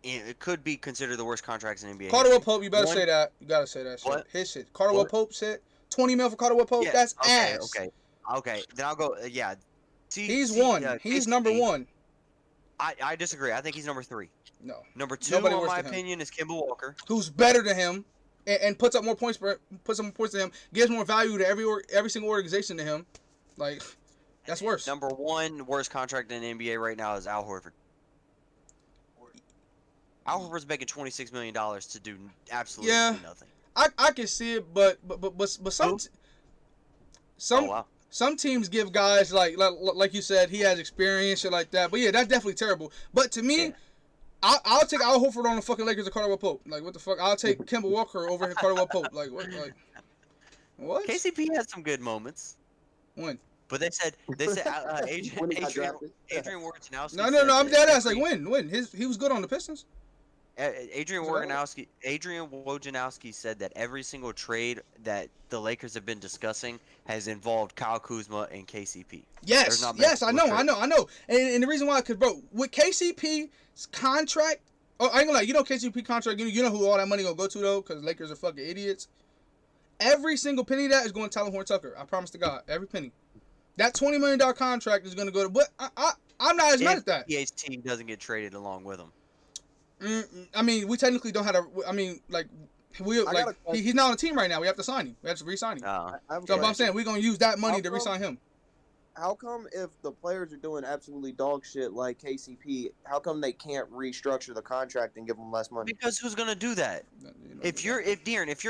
It could be considered the worst contracts in NBA. Cardaway Pope, you better say that. You gotta say that shit. What? His shit. Cardaway Pope shit. $20 million for Cardaway Pope. Yeah, that's ass. Okay. Then I'll go. Yeah. He's one. He's number 1. I disagree. I think he's number 3. No. Number 2, in my opinion, is Kemba Walker, who's better than him, and puts up more points than him. Gives more value to every single organization to him. Like, that's worse. Number 1 worst contract in the NBA right now is Al Horford. Al Horford's making $26 million to do absolutely nothing. I can see it, but some teams give guys like you said, he has experience, shit like that. But yeah, that's definitely terrible. But to me, I'll take Al Horford on the fucking Lakers or Cardaway Pope. Like, what the fuck? I'll take Kemba Walker over Cardaway Pope. Like, what? Like, what? KCP had some good moments. When? But they said Adrian Wojnarowski. No, I'm dead ass. Like, when? He was good on the Pistons. Adrian Wojnarowski said that every single trade that the Lakers have been discussing has involved Kyle Kuzma and KCP. Yes, I know. And the reason why, because, bro, with KCP's contract, I ain't gonna lie, you know KCP contract, you know who all that money gonna go to, though, because Lakers are fucking idiots. Every single penny of that is going to Tyler Horn Tucker. I promise to God, every penny. That $20 million contract is going to go to, but I'm not as mad at that. His team doesn't get traded along with him. I mean, we technically don't have to. I mean, he's not on the team right now. We have to sign him. We have to re-sign him. So I'm saying we're gonna use that money to re-sign him. How come if the players are doing absolutely dog shit like KCP, how come they can't restructure the contract and give them less money? Because who's gonna do that? If you're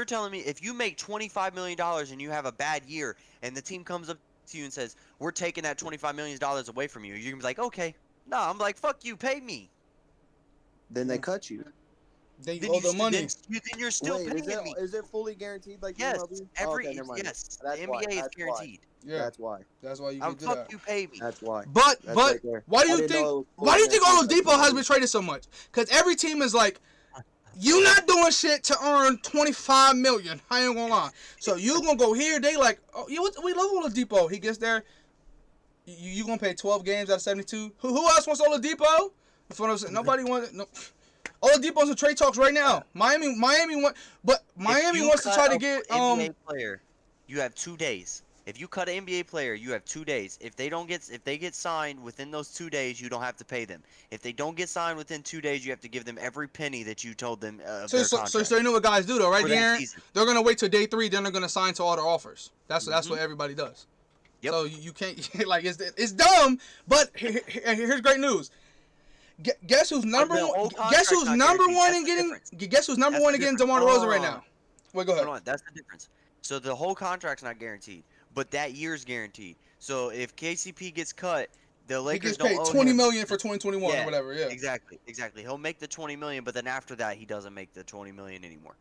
telling me if you make $25 million and you have a bad year and the team comes up to you and says we're taking that $25 million away from you, you're gonna be like, okay, no, I'm like, fuck you, pay me. Then they cut you. Then you owe the money. Then you're still paying me. Is it fully guaranteed like yes, the NBA is guaranteed. Yeah, that's why. That's why you can do that. You pay me. That's why. But why do you think Oladipo has been traded so much? Because every team is like, you not doing shit to earn $25 million. I ain't gonna lie. So you gonna go here? They like, oh, we love Oladipo. He gets there. You gonna pay 12 games out of 72? Who else wants Oladipo? Nobody wants. No. Oladipo's in trade talks right now. Miami wants to try to get NBA player. You have 2 days. If you cut an NBA player, you have 2 days. If they get signed within those 2 days, you don't have to pay them. If they don't get signed within 2 days, you have to give them every penny that you told them. So you know what guys do though, right, Darren? They're gonna wait till day 3, then they're gonna sign to all the offers. That's what everybody does. Yep. So you can't like it's dumb, but here's great news. Guess who's number one? Guess who's number one in getting DeMar DeRozan right now? Wait, go ahead. Hold on, that's the difference. So the whole contract's not guaranteed, but that year's guaranteed. So if KCP gets cut, the Lakers he gets paid don't owe $20 him. million for 2021 Yeah, or whatever. Yeah, exactly. He'll make the $20 million, but then after that, he doesn't make the $20 million anymore.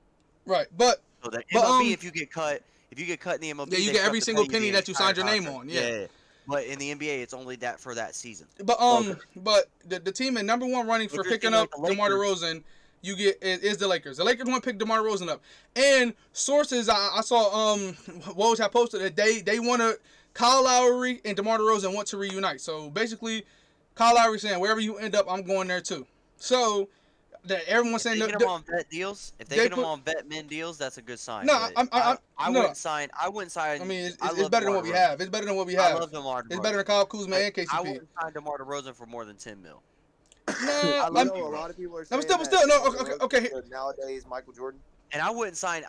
right. But So the MLB, if you get cut in the MLB, yeah, you they get have every to single pay penny the that you signed your entire name contract. on. Yeah. But in the NBA, it's only that for that season. But but the team in number one running for If you're picking thinking up like the DeMar Lakers- DeRozan, you get is the Lakers. The Lakers want to pick DeMar DeRozan up, and sources I saw Woj had posted that they want to Kyle Lowry and DeMar DeRozan want to reunite. So basically, Kyle Lowry saying wherever you end up, I'm going there too. So that everyone's saying If they get them on vet deals, on vet min deals, that's a good sign. No, I wouldn't sign. I mean, it's love better than DeMar what we DeRozan. have. It's better than what we have. I love DeMar DeRozan. It's better than Kyle Kuzma and KCP. I wouldn't sign DeMar DeRozan for more than $10 million. Nah, a lot of people are saying okay. Nowadays, Michael Jordan. And I wouldn't sign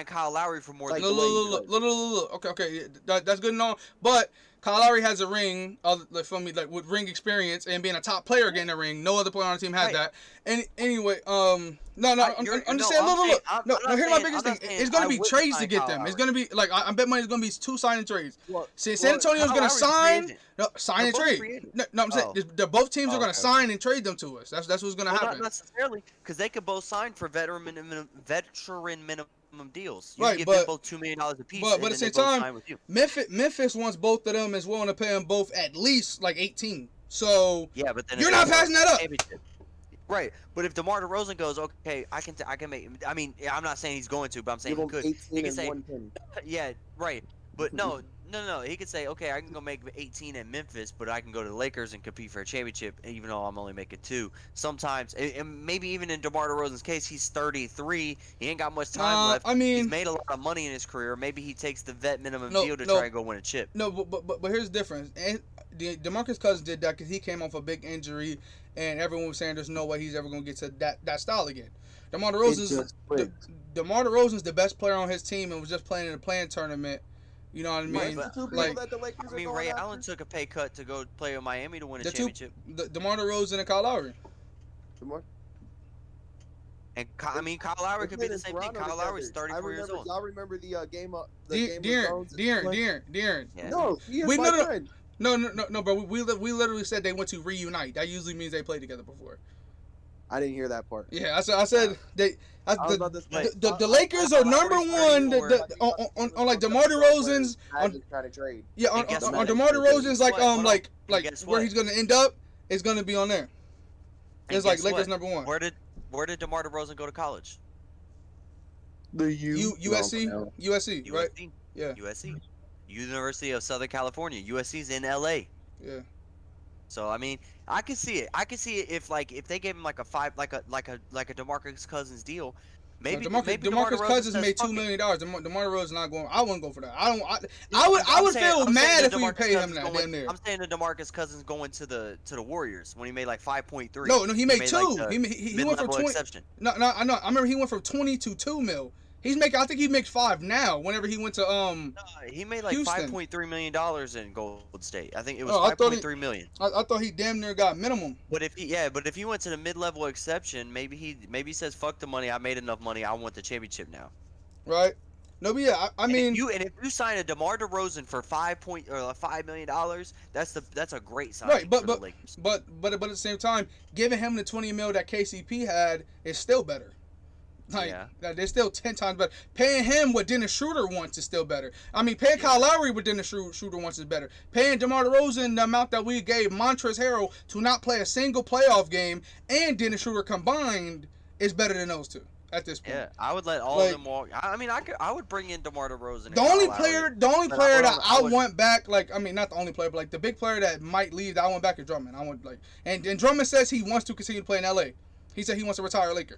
Kyle Lowry for more than. Look. Okay, that's good and all, but Kyle Lowry has a ring, with ring experience and being a top player getting a ring. No other player on the team has that. And anyway, I'm just saying. Look. Here's my biggest thing. It's gonna be trades to get them. It's gonna be like I bet money it's gonna be 2 signing trades. San Antonio's gonna sign and trade. No, I'm saying the both teams are gonna sign and trade them to us. That's what's gonna happen. Not necessarily, because they could both sign for veteran minimum deals. You Right, give but them both $2 million a piece. But at the same time, Memphis wants both of them is willing to pay them both at least like 18. So yeah, but then you're not passing that up. Right, but if DeMar DeRozan goes, okay, I can make. I mean, I'm not saying he's going to, but I'm saying he could. He can say, yeah, right. But no. He could say, okay, I can go make 18 at Memphis, but I can go to the Lakers and compete for a championship, even though I'm only making 2. Sometimes, and maybe even in DeMar DeRozan's case, he's 33. He ain't got much time left. I mean, he's made a lot of money in his career. Maybe he takes the vet minimum deal to try and go win a chip. No, but here's the difference. And DeMarcus Cousins did that because he came off a big injury, and everyone was saying there's no way he's ever going to get to that style again. DeMar DeRozan's the best player on his team and was just playing in a playing tournament. You know what I mean? Ray Allen took a pay cut to go play with Miami to win a championship. DeMar DeRozan and Kyle Lowry. And Kyle Lowry could be the same thing. Kyle Lowry's 34 years old. Y'all remember the game of De'Aaron. Yeah. No, he is my friend. No, bro. We literally said they went to reunite. That usually means they played together before. I didn't hear that part. Yeah, I said they. The Lakers are number one on like DeMar DeRozan's on trade. Yeah, on DeMar DeRozan's like where he's gonna end up is gonna be on there. It's like Lakers number one. Where did DeMar DeRozan go to college? The USC, right? Yeah. USC, University of Southern California. USC's in LA. Yeah. So I mean, I can see it. If they gave him like a DeMarcus Cousins deal, maybe DeMarcus Cousins made $2 million. DeMar DeRozan's not going. I wouldn't go for that. I would feel mad if we paid him that. I'm saying the DeMarcus Cousins going to the Warriors when he made like 5.3. No, he made 2. Like he went from 20. Exception. No, I know. I remember he went from 20 to $2 million. He's making. I think he makes 5 now. Whenever he went to No, he made like $5.3 million in Golden State. I think it was $5.3 million. I thought he damn near got minimum. But if he went to the mid-level exception, maybe he says fuck the money. I made enough money. I want the championship now. Right. No, but yeah, I mean, if you sign a DeMar DeRozan for $5 million, that's a great sign. Right, for the Lakers. But at the same time, giving him the $20 million that KCP had is still better. They're still 10 times better. Paying him what Dennis Schroeder wants is still better. I mean, paying Kyle Lowry what Dennis Schroeder wants is better. Paying DeMar DeRozan the amount that we gave Montrezl Harrell to not play a single playoff game and Dennis Schroeder combined is better than those two at this point. Yeah, I would let all of them walk. I mean, I would bring in DeMar DeRozan. The only player that I want back, not the only player, but like the big player that might leave that I want back is Drummond. I want and Drummond says he wants to continue to play in LA. He said he wants to retire a Laker.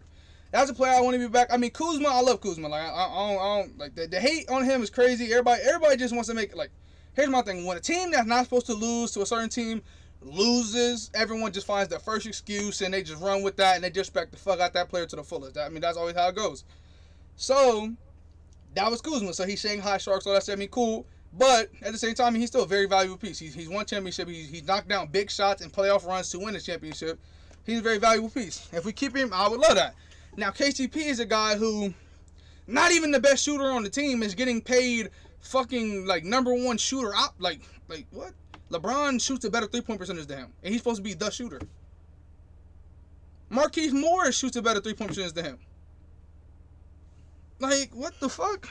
That's a player I want to be back. I mean, Kuzma, I love Kuzma. Like I don't like the hate on him is crazy. Everybody just wants to make like. Here's my thing: when a team that's not supposed to lose to a certain team loses, everyone just finds their first excuse and they just run with that and they disrespect the fuck out that player to the fullest. I mean, that's always how it goes. So that was Kuzma. So he's Shanghai Sharks. All that shit. I mean, cool. But at the same time, he's still a very valuable piece. He's won championship. He's knocked down big shots and playoff runs to win the championship. He's a very valuable piece. If we keep him, I would love that. Now, KCP is a guy who, not even the best shooter on the team, is getting paid fucking like number one shooter out. Like what? LeBron shoots a better 3-point percentage than him, and he's supposed to be the shooter. Marquise Morris shoots a better 3-point percentage than him. Like, what the fuck?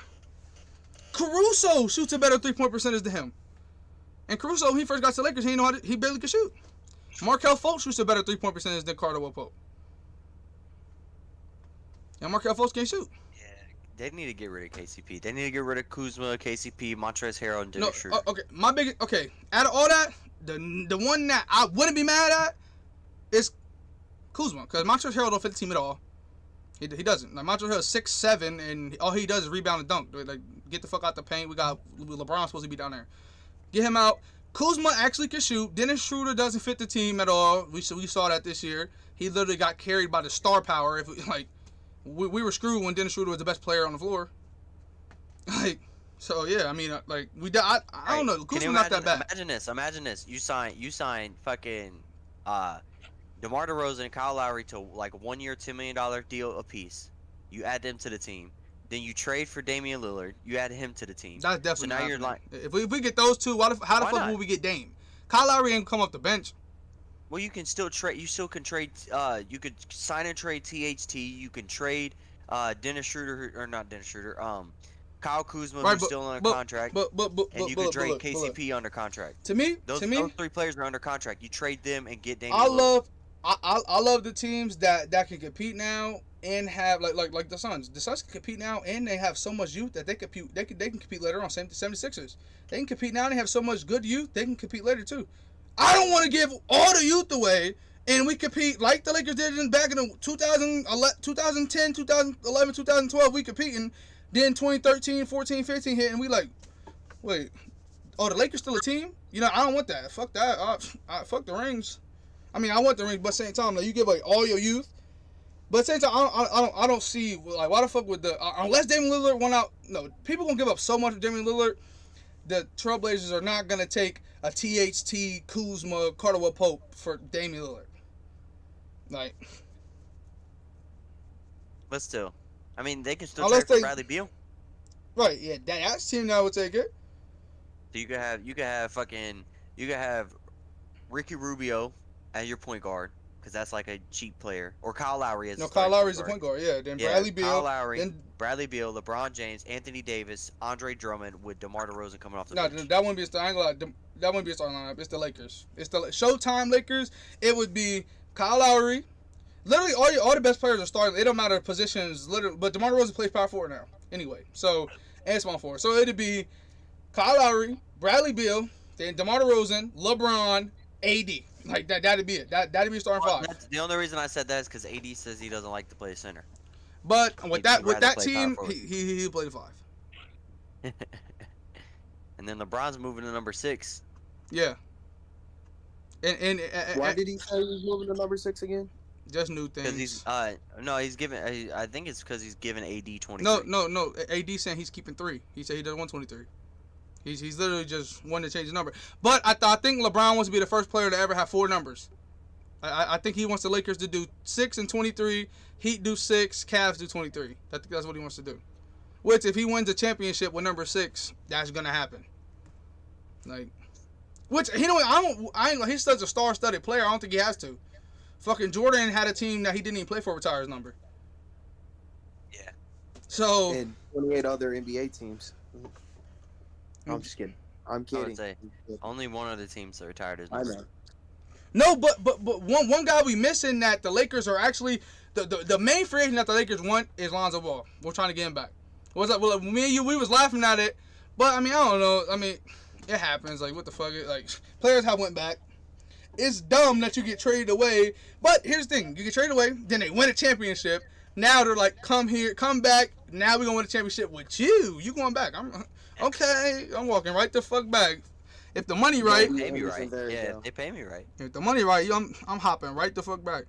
Caruso shoots a better 3-point percentage than him. And Caruso, when he first got to the Lakers, he barely could shoot. Markelle Fultz shoots a better 3-point percentage than Caldwell Pope. And Markelle Fultz can't shoot. Yeah, they need to get rid of KCP. They need to get rid of Kuzma, KCP, Montrezl Harrell, and Dennis Schroeder. Okay. Out of all that, the one that I wouldn't be mad at is Kuzma, because Montrezl Harrell don't fit the team at all. He doesn't. Like, Montrezl Harrell is 6'7", and all he does is rebound and dunk. Like, get the fuck out the paint. We got LeBron supposed to be down there. Get him out. Kuzma actually can shoot. Dennis Schroeder doesn't fit the team at all. We saw that this year. He literally got carried by the star power. We were screwed when Dennis Schroeder was the best player on the floor. Like, so yeah, I mean, like I don't know. Kuzma's not that bad. Imagine this. You sign fucking DeMar DeRozan and Kyle Lowry to like 1 year, $10 million deal apiece. You add them to the team. Then you trade for Damian Lillard. You add him to the team. That's definitely. So now you're like, if we get those two, how the fuck will we get Dame? Kyle Lowry ain't come off the bench. Well, you can still trade. You still can trade. You could sign and trade THT. You can trade Dennis Schroeder or not Dennis Schroeder. Kyle Kuzma, who's still under contract. And you can trade KCP under contract. To me, those three players are under contract. You trade them and get Damian. I love the teams that can compete now and have like the Suns. The Suns can compete now and they have so much youth that they can compete later on. Same 76ers. They can compete now and they have so much good youth they can compete later too. I don't want to give all the youth away and we compete like the Lakers did back in the 2010, 2011, 2012. We competing. Then 2013, 14, 15 hit and we like, wait, the Lakers still a team? You know, I don't want that. Fuck that. Fuck the rings. I mean, I want the rings, but at the same time, like, you give like all your youth. But at the same time, I don't see like why the fuck would unless Damian Lillard went out. No, people gonna give up so much for Damian Lillard. The Trailblazers are not gonna take a THT, Kuzma, Caldwell Pope for Damian Lillard. Like, but still, I mean, they can still trade for Bradley Beal. Right? Yeah, that's the team that would take it. So you could have Ricky Rubio as your point guard, because that's like a cheap player, or Kyle Lowry as Kyle Lowry's the point guard. Yeah, then Bradley Beal, Kyle Lowry, Bradley Beal, LeBron James, Anthony Davis, Andre Drummond with DeMar DeRozan coming off the bench. No, that wouldn't be a starting lineup. That wouldn't be a starting lineup. It's the Lakers. It's the Showtime Lakers. It would be Kyle Lowry. Literally, all the best players are starting. It don't matter positions. Literally, but DeMar DeRozan plays power forward now. Anyway, so and small forward. So it'd be Kyle Lowry, Bradley Beal, then DeMar DeRozan, LeBron, AD. Like that'd be it. That'd be starting five. That's the only reason I said that is because AD says he doesn't like to play center. But with that team, he played five. And then LeBron's moving to number 6. Yeah. And why did he say he was moving to number 6 again? Just new things. Because he's giving. I think it's because he's giving AD 23. No. AD saying he's keeping 3. He said he doesn't want 23. He's literally just wanting to change the number. But I think LeBron wants to be the first player to ever have 4 numbers. I think he wants the Lakers to do 6 and 23. Heat do 6. Cavs do 23. I think that's what he wants to do. Which, if he wins a championship with number 6, that's gonna happen. Like, which he's such a star-studded player. I don't think he has to. Fucking Jordan had a team that he didn't even play for retire his number. Yeah. So. And 28 other NBA teams. I'm just kidding. I'm kidding. I would say only one of the teams that retired his number. I know. No, but one guy we missing that the Lakers are actually the main free agent that the Lakers want is Lonzo Ball. We're trying to get him back. What's up? Well, me and you, we was laughing at it, but I mean, I don't know. I mean, it happens. Like, what the fuck? Like, players have went back. It's dumb that you get traded away, but here's the thing: you get traded away, then they win a championship. Now they're like, come back. Now we gonna win a championship with you. You going back? Okay. I'm walking right the fuck back. If the money right, they pay me right. Yeah, if they pay me right. If the money right, I'm hopping right the fuck back.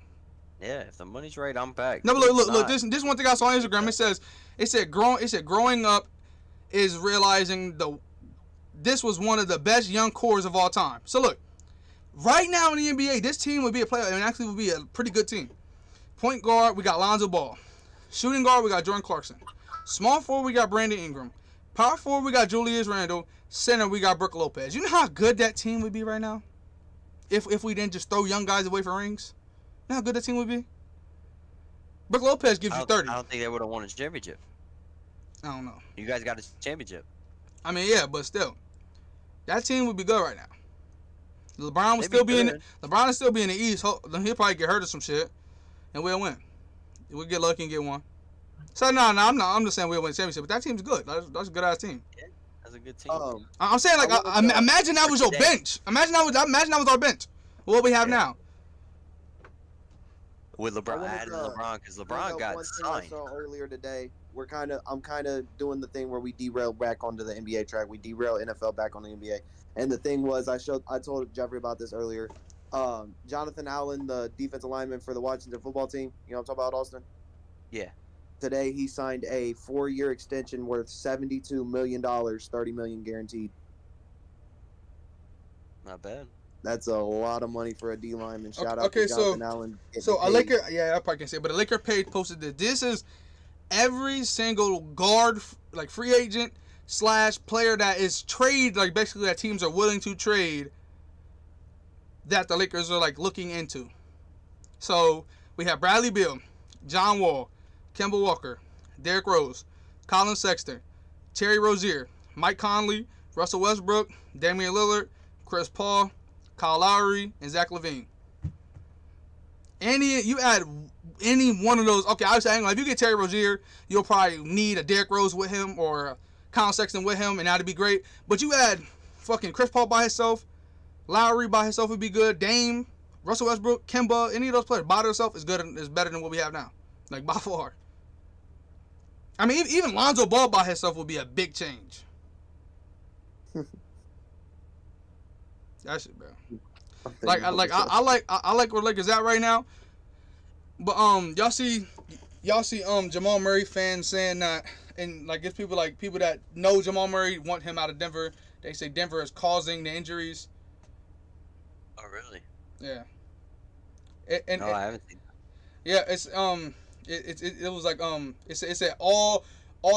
Yeah, if the money's right, I'm back. No, but look. This one thing I saw on Instagram. It said growing up is realizing this was one of the best young cores of all time. So look, right now in the NBA, this team would be a player, and actually would be a pretty good team. Point guard, we got Lonzo Ball. Shooting guard, we got Jordan Clarkson. Small forward, we got Brandon Ingram. Power forward, we got Julius Randle. Center, we got Brook Lopez. You know how good that team would be right now? If we didn't just throw young guys away for rings? You know how good that team would be? Brook Lopez gives you 30. I don't think they would have won a championship. I don't know. You guys got a championship. I mean, yeah, but still. That team would be good right now. LeBron would still be in the East. He'll probably get hurt or some shit. And we'll win. We'll get lucky and get one. So, no, I'm just saying we'll win the championship. But that team's good. That's a good-ass team. Yeah, that's a good team. I'm saying, like, imagine that was your bench. Imagine that was our bench. What we have now. With LeBron, adding LeBron, because LeBron got signed. I saw earlier today, I'm kind of doing the thing where we derail back onto the NBA track. We derail NFL back on the NBA. And the thing was, I told Jeffrey about this earlier. Jonathan Allen, the defensive lineman for the Washington football team. You know what I'm talking about, Austin? Yeah. Today he signed a 4-year extension worth $72 million, $30 million guaranteed. Not bad. That's a lot of money for a D lineman. Shout out to Jonathan Allen. So a Laker, I probably can say, but a Laker page posted that this is every single guard, like free agent / player that is trade, like basically that teams are willing to trade, that the Lakers are like looking into. So we have Bradley Beal, John Wall, Kemba Walker, Derrick Rose, Colin Sexton, Terry Rozier, Mike Conley, Russell Westbrook, Damian Lillard, Chris Paul, Kyle Lowry, and Zach LaVine. You add any one of those. Okay, I was saying, like, if you get Terry Rozier, you'll probably need a Derrick Rose with him or Colin Sexton with him, and that'd be great. But you add fucking Chris Paul by himself, Lowry by himself would be good. Dame, Russell Westbrook, Kemba, any of those players by themselves is better than what we have now, like by far. I mean, even Lonzo Ball by himself would be a big change. That shit, bro. I like where Lakers at right now. But y'all see Jamal Murray fans saying that, and like it's people that know Jamal Murray want him out of Denver. They say Denver is causing the injuries. Oh really? Yeah. I haven't seen that. Yeah, it was like it said all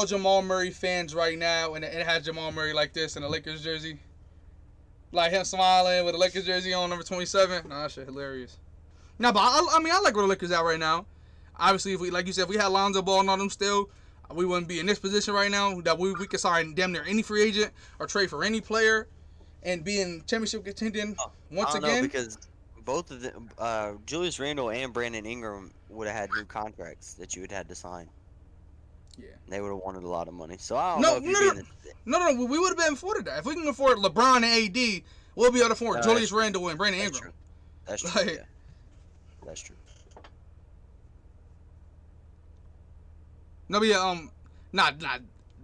Jamal Murray fans right now, and it has Jamal Murray like this in a Lakers jersey. Like him smiling with a Lakers jersey on, number 27. Nah, that shit hilarious. No, but I mean, I like where the Lakers at right now. Obviously, if we, like you said, if we had Lonzo Ball on them still, we wouldn't be in this position right now. That we could sign damn near any free agent or trade for any player, and be in championship contending once again. I don't know, because both of them, Julius Randle and Brandon Ingram would have had new contracts that you would have had to sign. Yeah. They would have wanted a lot of money. So I don't know if you'd be in No, we would have been afforded that. If we can afford LeBron and AD, we'll be able to afford Julius Randle and Brandon Ingram. That's true. Yeah. That's true. No, but yeah, not,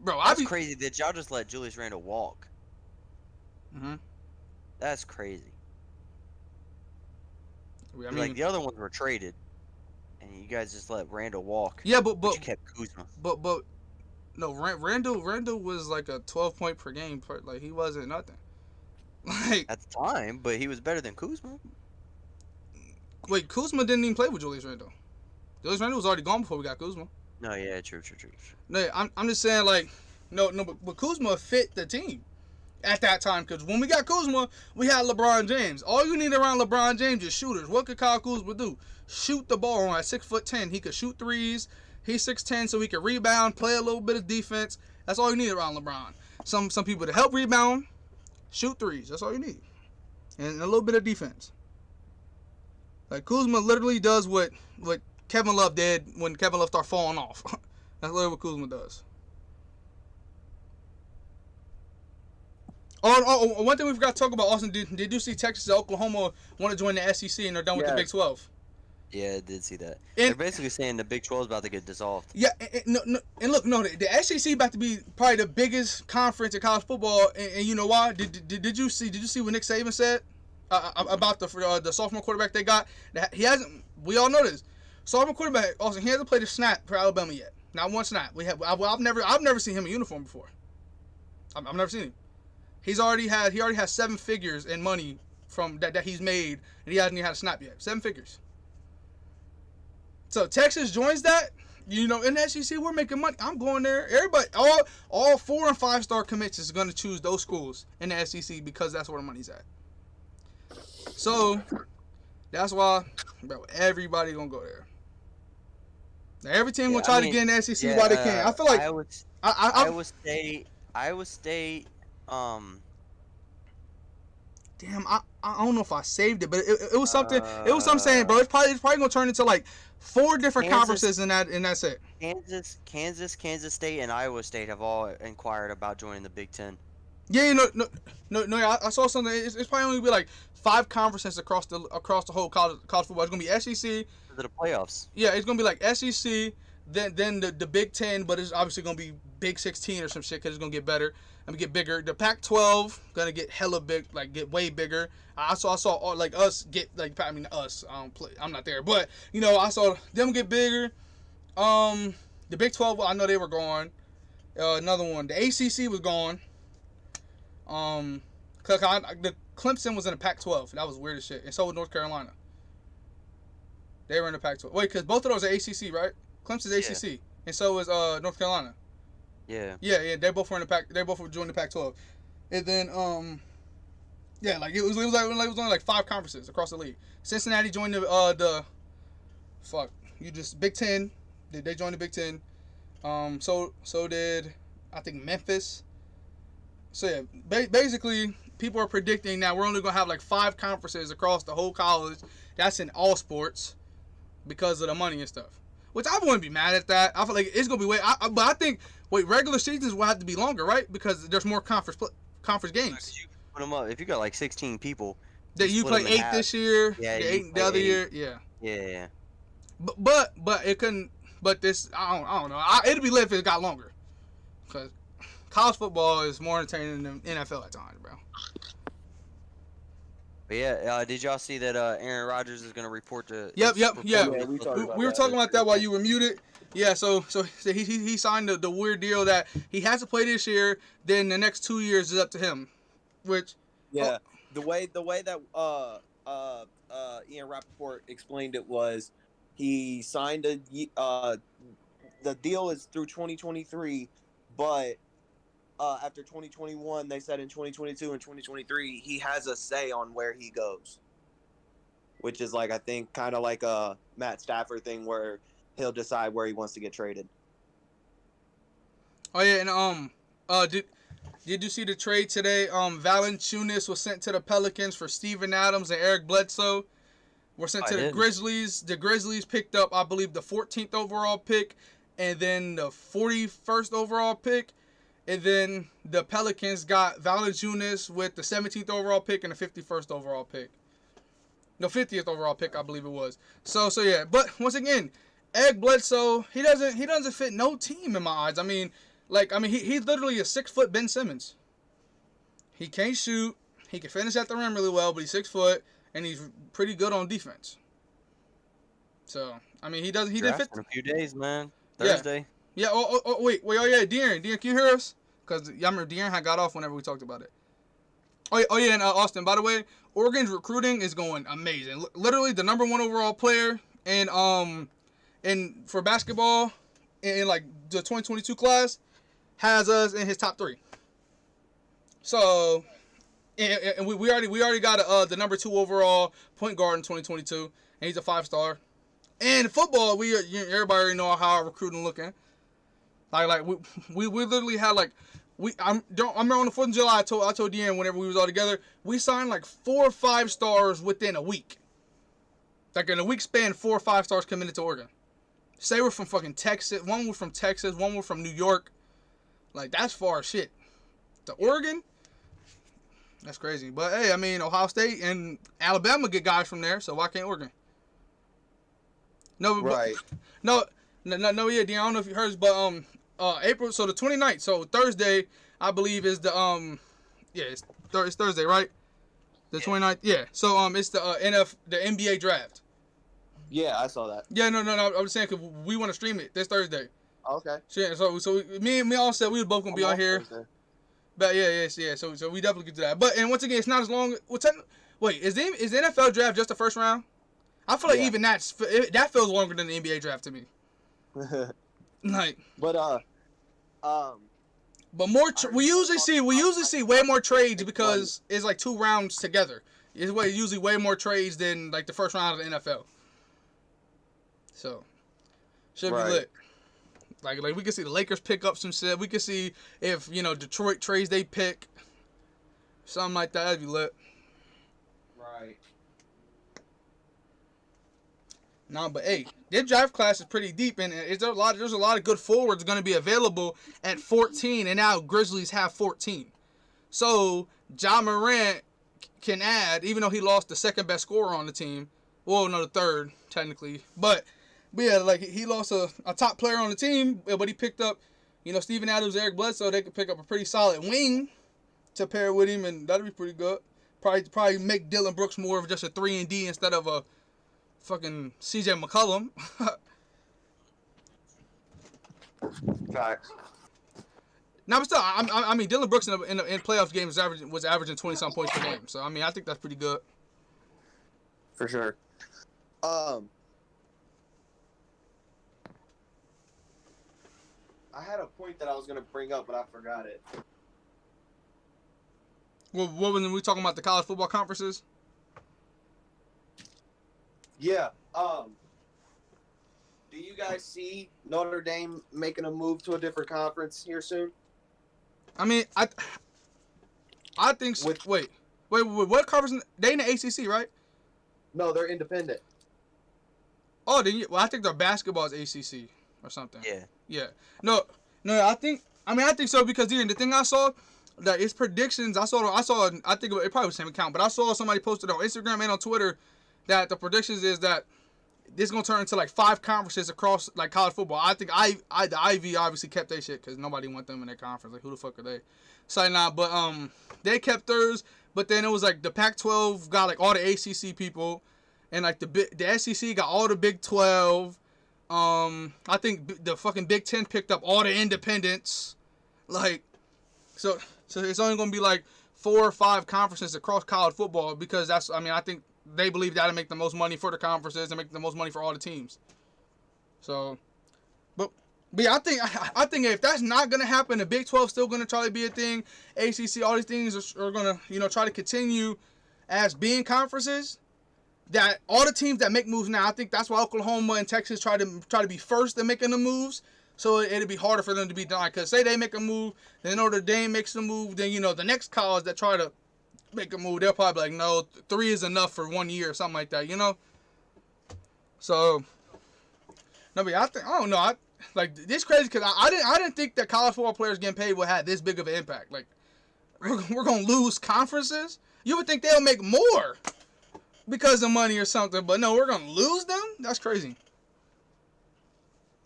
bro. That's crazy that y'all just let Julius Randle walk. Mhm. That's crazy. I mean, like the other ones were traded, and you guys just let Randle walk. Yeah, but you kept Kuzma. But no, Randle was like a 12-point per game. Like he wasn't nothing. Like at the time, but he was better than Kuzma. Wait, Kuzma didn't even play with Julius Randle. Julius Randle was already gone before we got Kuzma. No, yeah, true. No, I'm just saying, like, no, but Kuzma fit the team at that time, because when we got Kuzma, we had LeBron James. All you need around LeBron James is shooters. What could Kyle Kuzma do? Shoot the ball. At 6'10", he could shoot threes. He's 6'10", so he could rebound, play a little bit of defense. That's all you need around LeBron. Some people to help rebound, shoot threes. That's all you need, and a little bit of defense. Like Kuzma literally does what Kevin Love did when Kevin Love started falling off. That's literally what Kuzma does. Oh, one thing we forgot to talk about, Austin. Did you see Texas and Oklahoma want to join the SEC and they're done with the Big 12? Yeah, I did see that. They're basically saying the Big 12 is about to get dissolved. Yeah, and the SEC about to be probably the biggest conference in college football, and you know why? Did you see what Nick Saban said about the sophomore quarterback they got? He hasn't. We all know this. Sophomore quarterback, Austin, he hasn't played a snap for Alabama yet. Not one snap. I've never seen him in uniform before. I've never seen him. He already has 7 figures in money from that he's made, and he hasn't even had a snap yet. 7 figures. So Texas joins that, You know, in the SEC, we're making money. I'm going there. Everybody, all 4 and 5 star commits is going to choose those schools in the SEC because that's where the money's at. So that's why, bro, everybody gonna go there. Now, every team gonna try to get in the SEC while they can. I feel like Iowa State. Damn, I don't know if I saved it, but it was something. It was something saying, bro. It's probably gonna turn into like 4 different conferences in that's it. Kansas State, and Iowa State have all inquired about joining the Big Ten. Yeah, no. I saw something. It's probably only be like 5 conferences across the whole college football. It's gonna be SEC. The playoffs. Yeah, it's gonna be like SEC, then the Big Ten, but it's obviously gonna be Big 16 or some shit because it's gonna get better. I'm gonna get bigger. The Pac-12 gonna get hella big, like get way bigger. I saw all, like us get like us. I'm not there, but you know I saw them get bigger. The Big 12, I know they were gone. Another one, the ACC was gone. The Clemson was in the Pac-12. That was weird as shit, and so was North Carolina. They were in the Pac-12. Wait, because both of those are ACC, right? Clemson's ACC, and so is North Carolina. Yeah. Yeah. They both were in the Pac. They both were joining the Pac-12, and then yeah, like it was only like 5 conferences across the league. Cincinnati joined the Big Ten. They joined the Big Ten. So did I think Memphis. So yeah, basically people are predicting that we're only gonna have like 5 conferences across the whole college. That's in all sports because of the money and stuff. Which I wouldn't be mad at that. I feel like it's gonna be but I think regular seasons will have to be longer, right? Because there's more conference games. You put them up. If you got like 16 people, that you play 8 this year, 8 the other year, yeah. Yeah. But it couldn't. But this, I don't know. It'd be lit if it got longer, because college football is more entertaining than NFL at times, bro. But yeah, did y'all see that Aaron Rodgers is going to report to? Yep. Yeah, we were talking about that while you were muted. Yeah, so he signed the weird deal that he has to play this year. Then the next 2 years is up to him. Which the way that Ian Rappaport explained it was he signed the deal is through 2023, but after 2021, they said in 2022 and 2023 he has a say on where he goes, which is like I think kind of like a Matt Stafford thing where he'll decide where he wants to get traded. Oh yeah, and did you see the trade today? Valanciunas was sent to the Pelicans for Steven Adams and Eric Bledsoe. Were sent to the Grizzlies. The Grizzlies picked up, I believe, the 14th overall pick, and then the 41st overall pick. And then the Pelicans got Valanciunas with the 17th overall pick and the 51st overall pick. No, 50th overall pick, I believe it was. So yeah. But once again, Eric Bledsoe, he doesn't fit no team in my eyes. I mean, he's literally a 6-foot Ben Simmons. He can't shoot. He can finish at the rim really well, but he's 6 foot and he's pretty good on defense. So I mean, he didn't fit. In a few days, man. Thursday. Yeah. Wait. Oh yeah, De'Aaron, can you hear us? Because I remember De'Aaron had got off whenever we talked about it. Oh yeah, and Austin. By the way, Oregon's recruiting is going amazing. Literally the number 1 overall player and for basketball in like the 2022 class has us in his top 3. So, and we already got the number 2 overall point guard in 2022, and he's a 5-star. And football, everybody already know how our recruiting looking. Like we literally had like I remember on the 4th of July I told De'Aaron whenever we was all together, we signed like 4 or 5 stars within a week. Like in a week span, 4 or 5 stars coming into Oregon. Say we're from fucking Texas. One was from Texas. One was from New York. Like that's far as shit. To Oregon, that's crazy. But hey, I mean Ohio State and Alabama get guys from there, so why can't Oregon? No, right. No, yeah, De'Aaron, I don't know if you heard, but April, so the 29th, so Thursday, I believe is the it's Thursday, right? The 29th, yeah. So it's the the NBA draft. Yeah, I saw that. Yeah, no. I was saying because we want to stream it this Thursday. Okay. So me all said we were both gonna be on here. Thursday. But yeah. So we definitely get to that. But and once again, it's not as long. Wait, is the NFL draft just the first round? I feel like even that feels longer than the NBA draft to me. Like, but but we usually see way more trades because it's like 2 rounds together. It's usually way more trades than like the first round of the NFL. So should be lit. Like we can see the Lakers pick up some shit. We can see if Detroit trades they pick something like that. That'd be lit. Right. No, but hey, their draft class is pretty deep, and there's a lot of good forwards going to be available at 14, and now Grizzlies have 14. So Ja Morant can add, even though he lost the second best scorer on the team. Well, no, the third technically, but yeah, like he lost a top player on the team, but he picked up, Steven Adams, Eric Bledsoe. They could pick up a pretty solid wing to pair with him, and that'd be pretty good. Probably make Dylan Brooks more of just a 3-and-D instead of a fucking CJ McCollum. Facts. Now, but still, I mean, Dylan Brooks in playoff games was averaging 20-some points per game. So, I mean, I think that's pretty good. For sure. I had a point that I was going to bring up, but I forgot it. Well, what when we talking about the college football conferences? Yeah. Do you guys see Notre Dame making a move to a different conference here soon? I mean, I think so. Wait, what conference? They in the ACC, right? No, they're independent. Oh, I think their basketball is ACC or something. Yeah. No, I think so because the thing I saw that it's predictions. I think it probably was the same account, but I saw somebody posted on Instagram and on Twitter that the predictions is that this is gonna turn into like 5 conferences across like college football. I think the Ivy obviously kept their shit because nobody want them in their conference. Like who the fuck are they? So nah, but they kept theirs. But then it was like the Pac-12 got like all the ACC people, and like the SEC got all the Big 12. I think the fucking Big 10 picked up all the independents. Like, so it's only gonna be like 4 or 5 conferences across college football because I think they believe that'll make the most money for the conferences and make the most money for all the teams. So, but yeah, I think if that's not gonna happen, the Big 12 still gonna try to be a thing. ACC, all these things are gonna try to continue as being conferences. That all the teams that make moves now, I think that's why Oklahoma and Texas try to be first in making the moves. So it'd be harder for them to be denied. Because say they make a move, then Notre Dame makes a move, then the next college that try to make a move, they'll probably be like, no, 3 is enough for 1 year or something like that, So, no, but I don't know. Like this crazy because I didn't think that college football players getting paid would have this big of an impact. Like we're gonna lose conferences. You would think they'll make more because of money or something, but no, we're gonna lose them. That's crazy.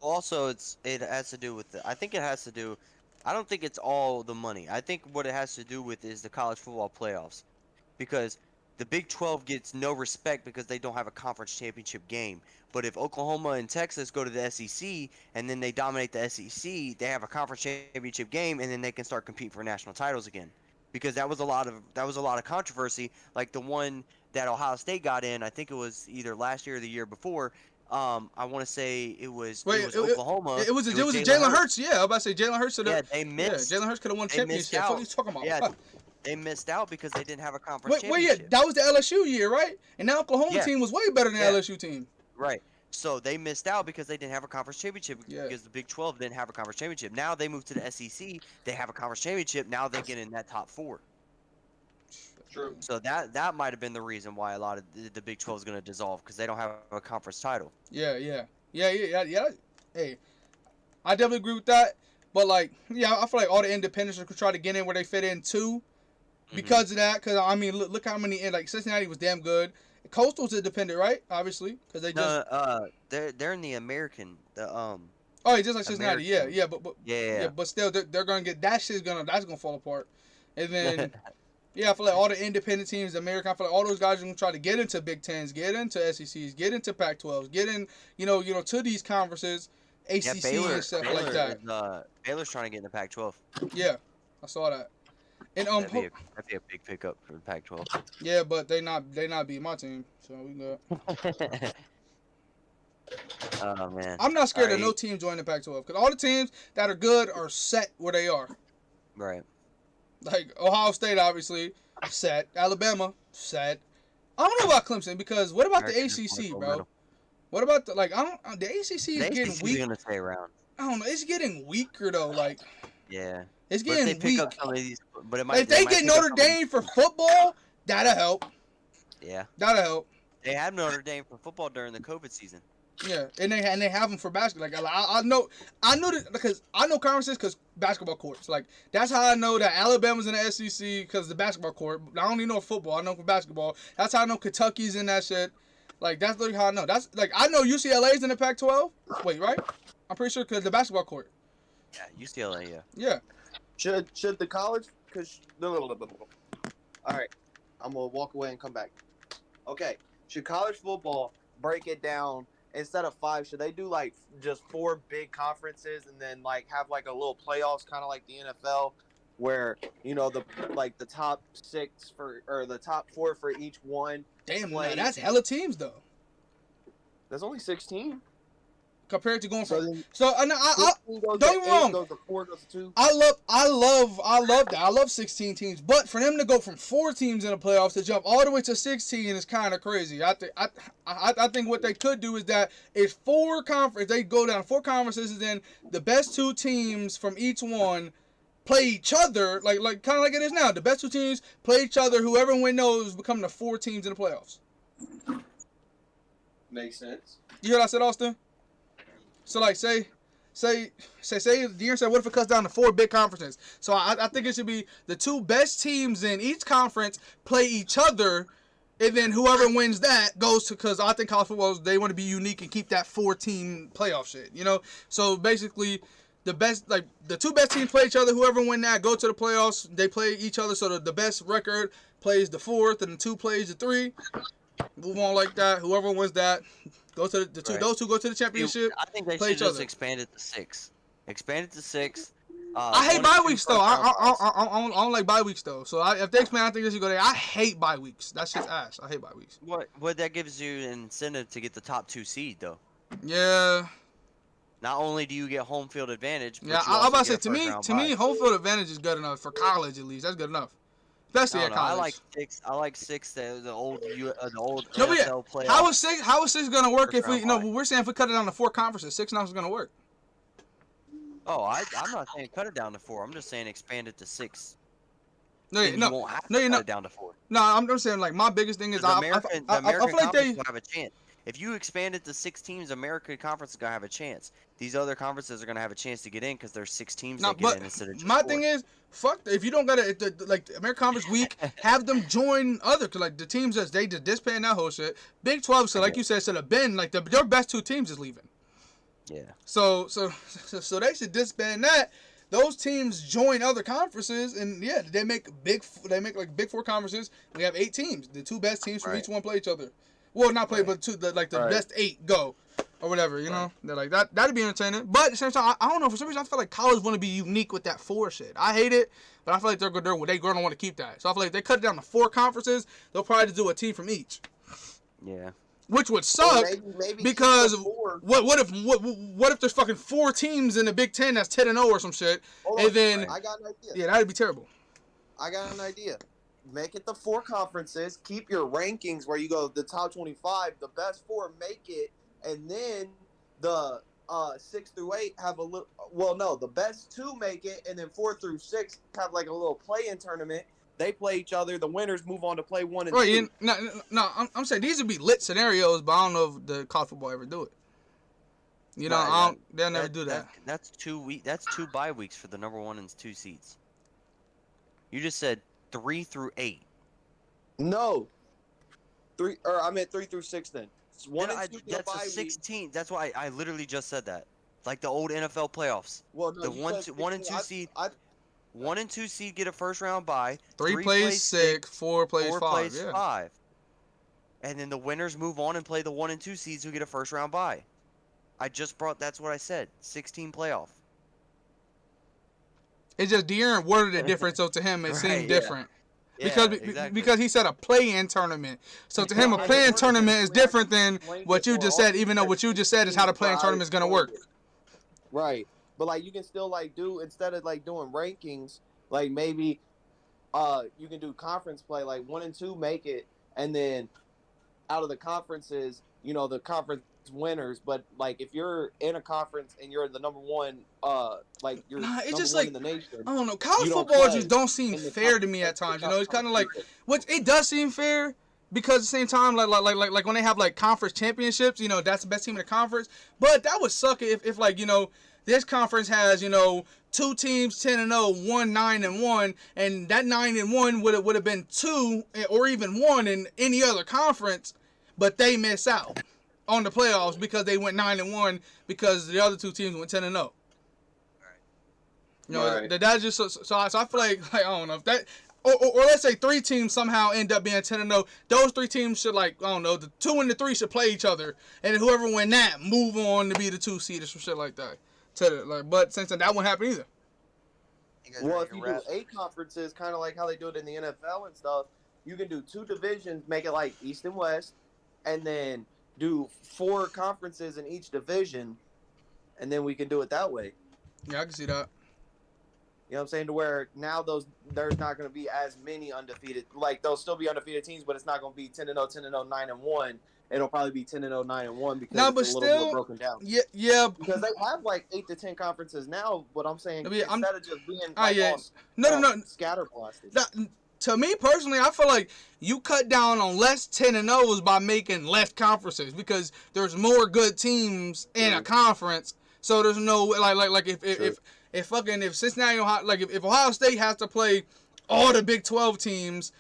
Also, it has to do with I think it has to do. I don't think it's all the money. I think what it has to do with is the college football playoffs, because the Big 12 gets no respect because they don't have a conference championship game. But if Oklahoma and Texas go to the SEC and then they dominate the SEC, they have a conference championship game and then they can start competing for national titles again. Because that was a lot of controversy, like the one that Ohio State got in. I think it was either last year or the year before. I want to say it was Oklahoma. It was Jalen Hurts. Yeah, I was about to say Jalen Hurts. They missed. Yeah, Jalen Hurts could have won championship. What are you talking about? Yeah, they missed out because they didn't have a conference championship. Wait, yeah, that was the LSU year, right? And now Oklahoma team was way better than the LSU team. Right. So they missed out because they didn't have a conference championship because the Big 12 didn't have a conference championship. Now they moved to the SEC. They have a conference championship. Now they get in that top 4. True. So that might have been the reason why a lot of the Big 12 is going to dissolve because they don't have a conference title. Yeah. Hey, I definitely agree with that. But I feel like all the independents could try to get in where they fit in too, because of that. Because I mean, look how many Cincinnati was damn good. Coastal's independent, right? Obviously, because they just they're in the American Oh, just like Cincinnati. American. But still, they're gonna get that's gonna fall apart, and then. Yeah, I feel like all the independent teams, American, I feel like all those guys are going to try to get into Big Tens, get into SECs, get into Pac-12s, get in, to these conferences, ACC and stuff like that. Baylor's trying to get in the Pac-12. Yeah, I saw that. And that'd be a big pickup for the Pac-12. Yeah, but they not beat my team, so we good. Oh man. I'm not scared of Alright. no team joining the Pac-12 because all the teams that are good are set where they are. Right. Like Ohio State, obviously set. Alabama set. I don't know about Clemson because what about the American ACC, Gold bro? medal. What about the I don't. The ACC is The getting ACC is weak. gonna stay around. I don't know. It's getting weaker though. Like Yeah. it's But if they getting pick weak. up some of these, but it Like, might. if they might get pick up Notre some of these- Dame for football, that'll help. Yeah. That'll help. They had Notre Dame for football during the COVID season. Yeah, and they have them for basketball. Like I know that because I know conferences because basketball courts. Like that's how I know that Alabama's in the SEC because the basketball court. I don't even know football. I know for basketball. That's how I know Kentucky's in that shit. Like that's literally how I know. That's like I know UCLA's in the Pac-12. Wait, right? I'm pretty sure because the basketball court. Yeah, UCLA. Yeah. Yeah. Should the college? Cause all right, I'm gonna walk away and come back. Okay, should college football break it down instead of 5? Should they do like just 4 big conferences and then like have like a little playoffs, kind of like the NFL, where the top 6 or the top 4 for each one? Damn, play. that's hella teams though. There's only 16. Compared to going So from then don't 16 goes get to me 8, wrong. goes to 4, goes to 2. I love that. I love 16 teams, but for them to go from 4 teams in the playoffs to jump all the way to 16 is kind of crazy. I think what they could do is that if 4 conference they go down 4 conferences, and then the best 2 teams from each one play each other, like kind of like it is now. The best 2 teams play each other. Whoever wins those become the 4 teams in the playoffs. Makes sense. You hear what I said, Austin? So like say De'Aaron said, what if it cuts down to 4 big conferences? So I think it should be the 2 best teams in each conference play each other, and then whoever wins that goes to, because I think college football, they want to be unique and keep that 4-team playoff shit, So basically the 2 best teams play each other, whoever win that go to the playoffs, they play each other, so the best record plays the 4th and the 2 plays the 3. Move on like that. Whoever wins that go to the 2. Right. Those 2 go to the championship. I think they play should each just other. expand it to 6. Expand it to 6. I hate 1 bye and 2 weeks though. I don't like bye weeks though. So if they expand, I think they should go there. I hate bye weeks. That's just ass. I hate bye weeks. What that gives you an incentive to get the top 2 seed though. Yeah. Not only do you get home field advantage, but Yeah. you I'm about also to say get a to me, home field advantage is good enough for college at least. That's good enough. Especially at college. I like 6. I like 6. The old No, but yeah, NFL playoff. How is 6 gonna work if we? First round bye. We're saying if we cut it down to 4 conferences, 6 now is gonna work. Oh, I'm not saying cut it down to 4. I'm just saying expand it to 6. No, Then you won't have to cut it down to 4. No, I'm just saying like my biggest thing is The I American feel like Conference they. will have a chance. If you expand it to 6 teams, American Conference is gonna have a chance. These other conferences are gonna have a chance to get in because there's 6 teams that get in instead of just 4. My thing is, fuck. If you don't got to like the American Conference week, have them join other cause like the teams that they just disband that whole shit. Big 12, so like you said, should have been like their best 2 teams is leaving. Yeah. So they should disband that. Those teams join other conferences, and yeah, they make like big 4 conferences. We have 8 teams. The 2 best teams from each one play each other. Well, not play, but the best 8 go, or whatever. You know, they're like that. That'd be entertaining. But at the same time, I don't know. For some reason, I feel like college want to be unique with that 4 shit. I hate it, but I feel like they're going to want to keep that. So I feel like if they cut it down to 4 conferences, they'll probably just do a team from each. Yeah. Which would suck maybe because what if there's fucking 4 teams in the Big Ten that's 10-0 or some shit, and then I got an idea. Yeah, that'd be terrible. I got an idea. Make it the 4 conferences. Keep your rankings where you go the top 25. The best 4 make it, and then the 6 through 8 have a little. Well, no, the best 2 make it, and then 4 through 6 have like a little play-in tournament. They play each other. The winners move on to play 1 and 2. No, I'm saying these would be lit scenarios, but I don't know if the college football ever do it. They'll never do that. That's 2 weeks. That's 2 bye weeks for the number 1 and 2 seeds. You just said 3 through 8. No. 3 through 6 then. It's 1 and 2 that's bye a 16. That's why I literally just said that. Like the old NFL playoffs. Well, no, the 1 and 2 seed. 1 and 2 seed get a first round bye. 3 plays 6, 4 plays 5. Plays yeah. 5. And then the winners move on and play the 1 and 2 seeds who get a first round bye. That's what I said. 16 playoff. It's just De'Aaron worded it different, so to him it seemed different. because he said a play-in tournament. So to him, a play-in tournament is different than what you just said. Even though what you just said is how the play-in tournament is gonna work. Right, but like you can still like do instead of like doing rankings, like maybe you can do conference play. Like 1 and 2 make it, and then out of the conferences, the conference winners. But like if you're in a conference and you're the number one, like you're it's number just one like in the nation. I don't know. College football just don't seem fair to me at times. It's kind of like it does seem fair because at the same time, like when they have like conference championships, that's the best team in the conference. But that would suck if like this conference has 2 teams 10-0, 1 9-1, and that 9-1 would have been 2 or even 1 in any other conference, but they miss out on the playoffs because they went 9-1 because the other 2 teams went 10-0. That's just so I feel like I don't know if that or let's say 3 teams somehow end up being 10-0. Those 3 teams should I don't know, the 2 and the 3 should play each other, and whoever win that move on to be the 2 seed or some shit like that. But since then, that won't happen either. Well, if you do 8 conferences, kind of like how they do it in the NFL and stuff, you can do 2 divisions, make it like East and West, and then do 4 conferences in each division, and then we can do it that way. Yeah, I can see that. You know what I'm saying? To where now there's not going to be as many undefeated. Like, there'll still be undefeated teams, but it's not going to be 10-0, 10-0, 9-1. It'll probably be 10-0, 9-1 because it's a little more broken down. Yeah. Because they have like 8 to 10 conferences now. But I'm saying instead of just being scatterblasted. To me personally, I feel like you cut down on less 10-0s by making less conferences because there's more good teams in a conference. So there's no like if Cincinnati if Ohio State has to play all the Big 12 teams.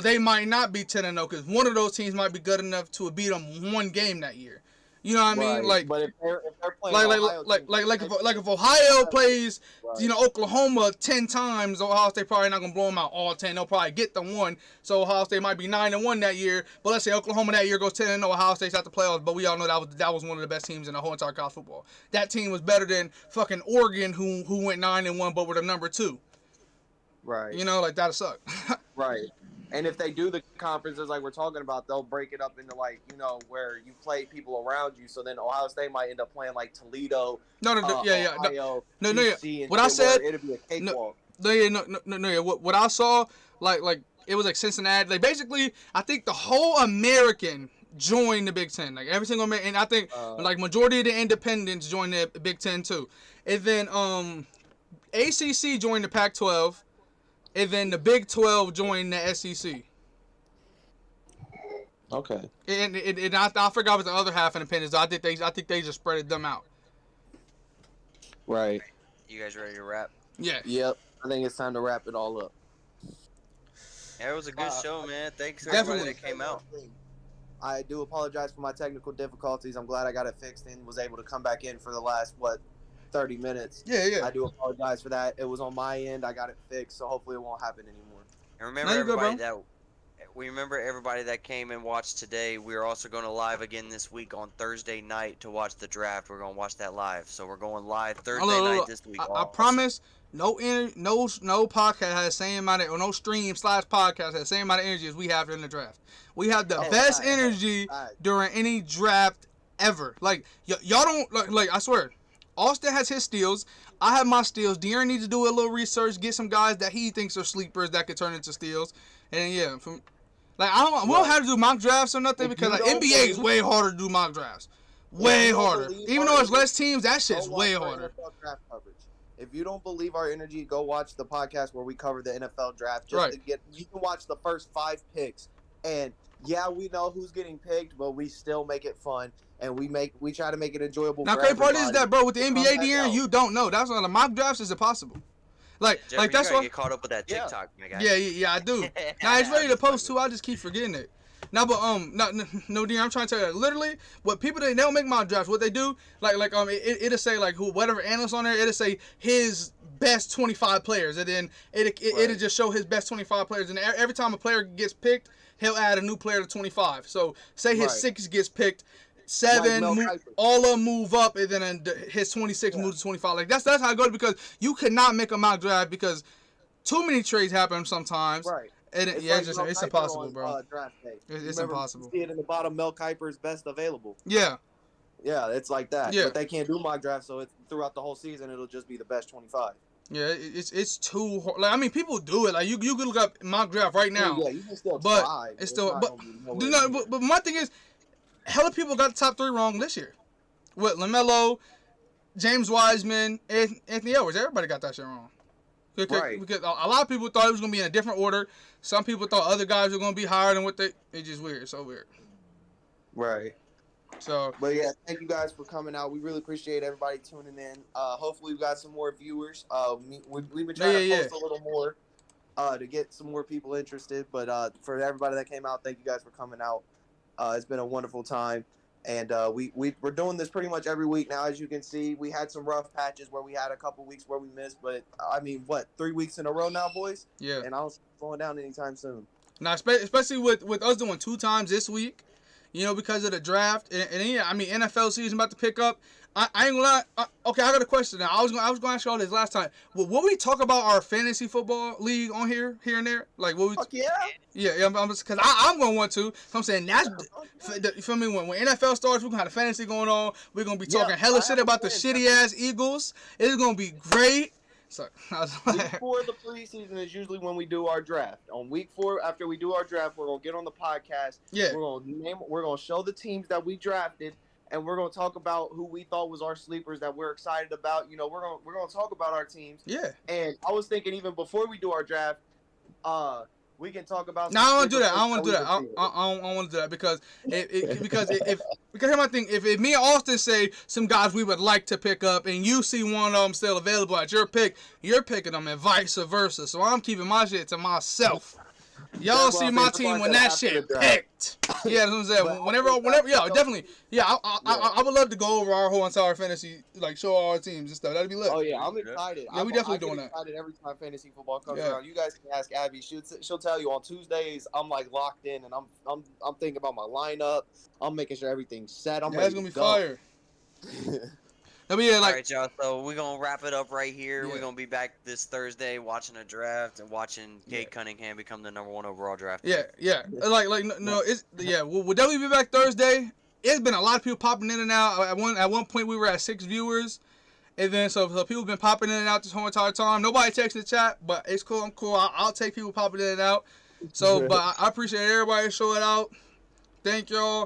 They might not be 10-0 because one of those teams might be good enough to beat them 1 game that year. You know what I mean? Like, but if they're playing if Ohio plays, Oklahoma 10 times, Ohio State probably not gonna blow them out all 10. They'll probably get the 1. So Ohio State might be 9-1 that year. But let's say Oklahoma that year goes 10-0, Ohio State's at the playoffs. But we all know that was one of the best teams in the whole entire college football. That team was better than fucking Oregon, who went 9-1, but were the number 2. Right. That'll suck. Right. And if they do the conferences like we're talking about, they'll break it up into where you play people around you. So then Ohio State might end up playing like Toledo, Ohio, UC, what I said, it'll be a cakewalk. What I saw, like it was like Cincinnati. Like basically, I think the whole American joined the Big Ten. Like every single American, and I think like majority of the independents joined the Big Ten too. And then ACC joined the Pac-12. And then the Big 12 joined the SEC. Okay. And I forgot about the other half independents. I think they just spread them out. Right. You guys ready to wrap? Yeah. Yep. I think it's time to wrap it all up. Yeah, it was a good show, man. Thanks to everybody that came out. I do apologize for my technical difficulties. I'm glad I got it fixed and was able to come back in for the last 30 minutes. Yeah. I do apologize for that. It was on my end. I got it fixed, so hopefully it won't happen anymore. And remember everybody that came and watched today. We are also going to live again this week on Thursday night to watch the draft. We're going to watch that live. So we're going live Thursday night this week. I promise no podcast has the same amount of, or no stream/podcast has the same amount of energy as we have during the draft. We have the best energy during any draft ever. Like y'all don't like I swear. Austin has his steals. I have my steals. De'Aaron needs to do a little research, get some guys that he thinks are sleepers that could turn into steals. And we don't have to do mock drafts or nothing because NBA is way harder to do mock drafts. Way harder. Even though it's less teams, that shit's way harder. If you don't believe our energy, go watch the podcast where we cover the NFL draft. You can watch the first 5 picks. And yeah, we know who's getting picked, but we still make it fun. And we try to make it enjoyable. Now, crazy part is that, bro, with the NBA, De'Aaron, you don't know. That's why the mock drafts is impossible. Jeffrey, that's why you get caught up with that TikTok, my guy. Yeah, I do. Now it's ready to post too. I just keep forgetting it. Now, but no, De'Aaron, I'm trying to tell you, literally, what people they don't make mock drafts. What they do, it'll say whatever analyst on there, it'll say his best 25 players, and then it'll just show his best 25 players, and every time a player gets picked, he'll add a new player to 25. So say his 6 gets picked. 7, all of them move up, and then his 26 moves to 25. Like that's how it goes because you cannot make a mock draft because too many trades happen sometimes. Right. It's impossible, bro. Draft day. It's impossible. You see it in the bottom, Mel Kiper's best available. Yeah. Yeah, it's like that. Yeah. But they can't do mock draft, so it's throughout the whole season. It'll just be the best 25. Yeah, it's too hard. Like, I mean, people do it. Like you can look up mock draft right now. Yeah, you can still but try. It's still, but my thing is, hella people got the top 3 wrong this year. With LaMelo, James Wiseman, Anthony Edwards. Everybody got that shit wrong. Right. Because a lot of people thought it was gonna be in a different order. Some people thought other guys were gonna be higher than what they. It's just weird. It's so weird. Right. So. But yeah, thank you guys for coming out. We really appreciate everybody tuning in. Hopefully we got some more viewers. We've been trying to post a little more to get some more people interested. But for everybody that came out, thank you guys for coming out. It's been a wonderful time. And we're doing this pretty much every week now. As you can see, we had some rough patches where we had a couple weeks where we missed. But, 3 weeks in a row now, boys? Yeah. And I don't see it slowing down anytime soon. Now, especially with us doing 2 times this week, because of the draft. And NFL season about to pick up. I ain't gonna lie. Okay, I got a question now. I was gonna ask you all this last time. Will we talk about our fantasy football league on here and there? Like, what we? Fuck yeah. Yeah, because I'm gonna want to. So I'm saying that's, you feel me? When NFL starts, we're gonna have the fantasy going on. We're gonna be talking hella shit about the shitty ass Eagles. It's gonna be great. So I was like, week 4 of the preseason is usually when we do our draft. On week 4, after we do our draft, we're gonna get on the podcast. Yeah. We're gonna show the teams that we drafted, and we're gonna talk about who we thought was our sleepers that we're excited about. We're gonna talk about our teams. Yeah. And I was thinking even before we do our draft, we can talk about. No, I don't want to do that. I don't want to do that. I don't want to do that because here's my thing. If me and Austin say some guys we would like to pick up, and you see one of them still available at your pick, you're picking them, and vice versa. So I'm keeping my shit to myself. Y'all see my team when that shit picked. Yeah, that's what I'm saying. Whenever, yeah, definitely. Yeah, I would love to go over our whole entire fantasy, like show all our teams and stuff. That'd be lit. Oh yeah, I'm excited. Yeah, we definitely doing that. Excited every time fantasy football comes around. You guys can ask Abby. She'll tell you on Tuesdays. I'm like locked in, and I'm thinking about my lineup. I'm making sure everything's set. That's gonna be fire. All right, y'all. So we're gonna wrap it up right here. Yeah. We're gonna be back this Thursday watching a draft and watching Cade Cunningham become the #1 overall draft. Yeah. We'll definitely be back Thursday. It's been a lot of people popping in and out. At one point we were at 6 viewers, and then so people been popping in and out this whole entire time. Nobody texted the chat, but it's cool. I'm cool. I'll take people popping in and out. So, but I appreciate everybody showing out. Thank y'all.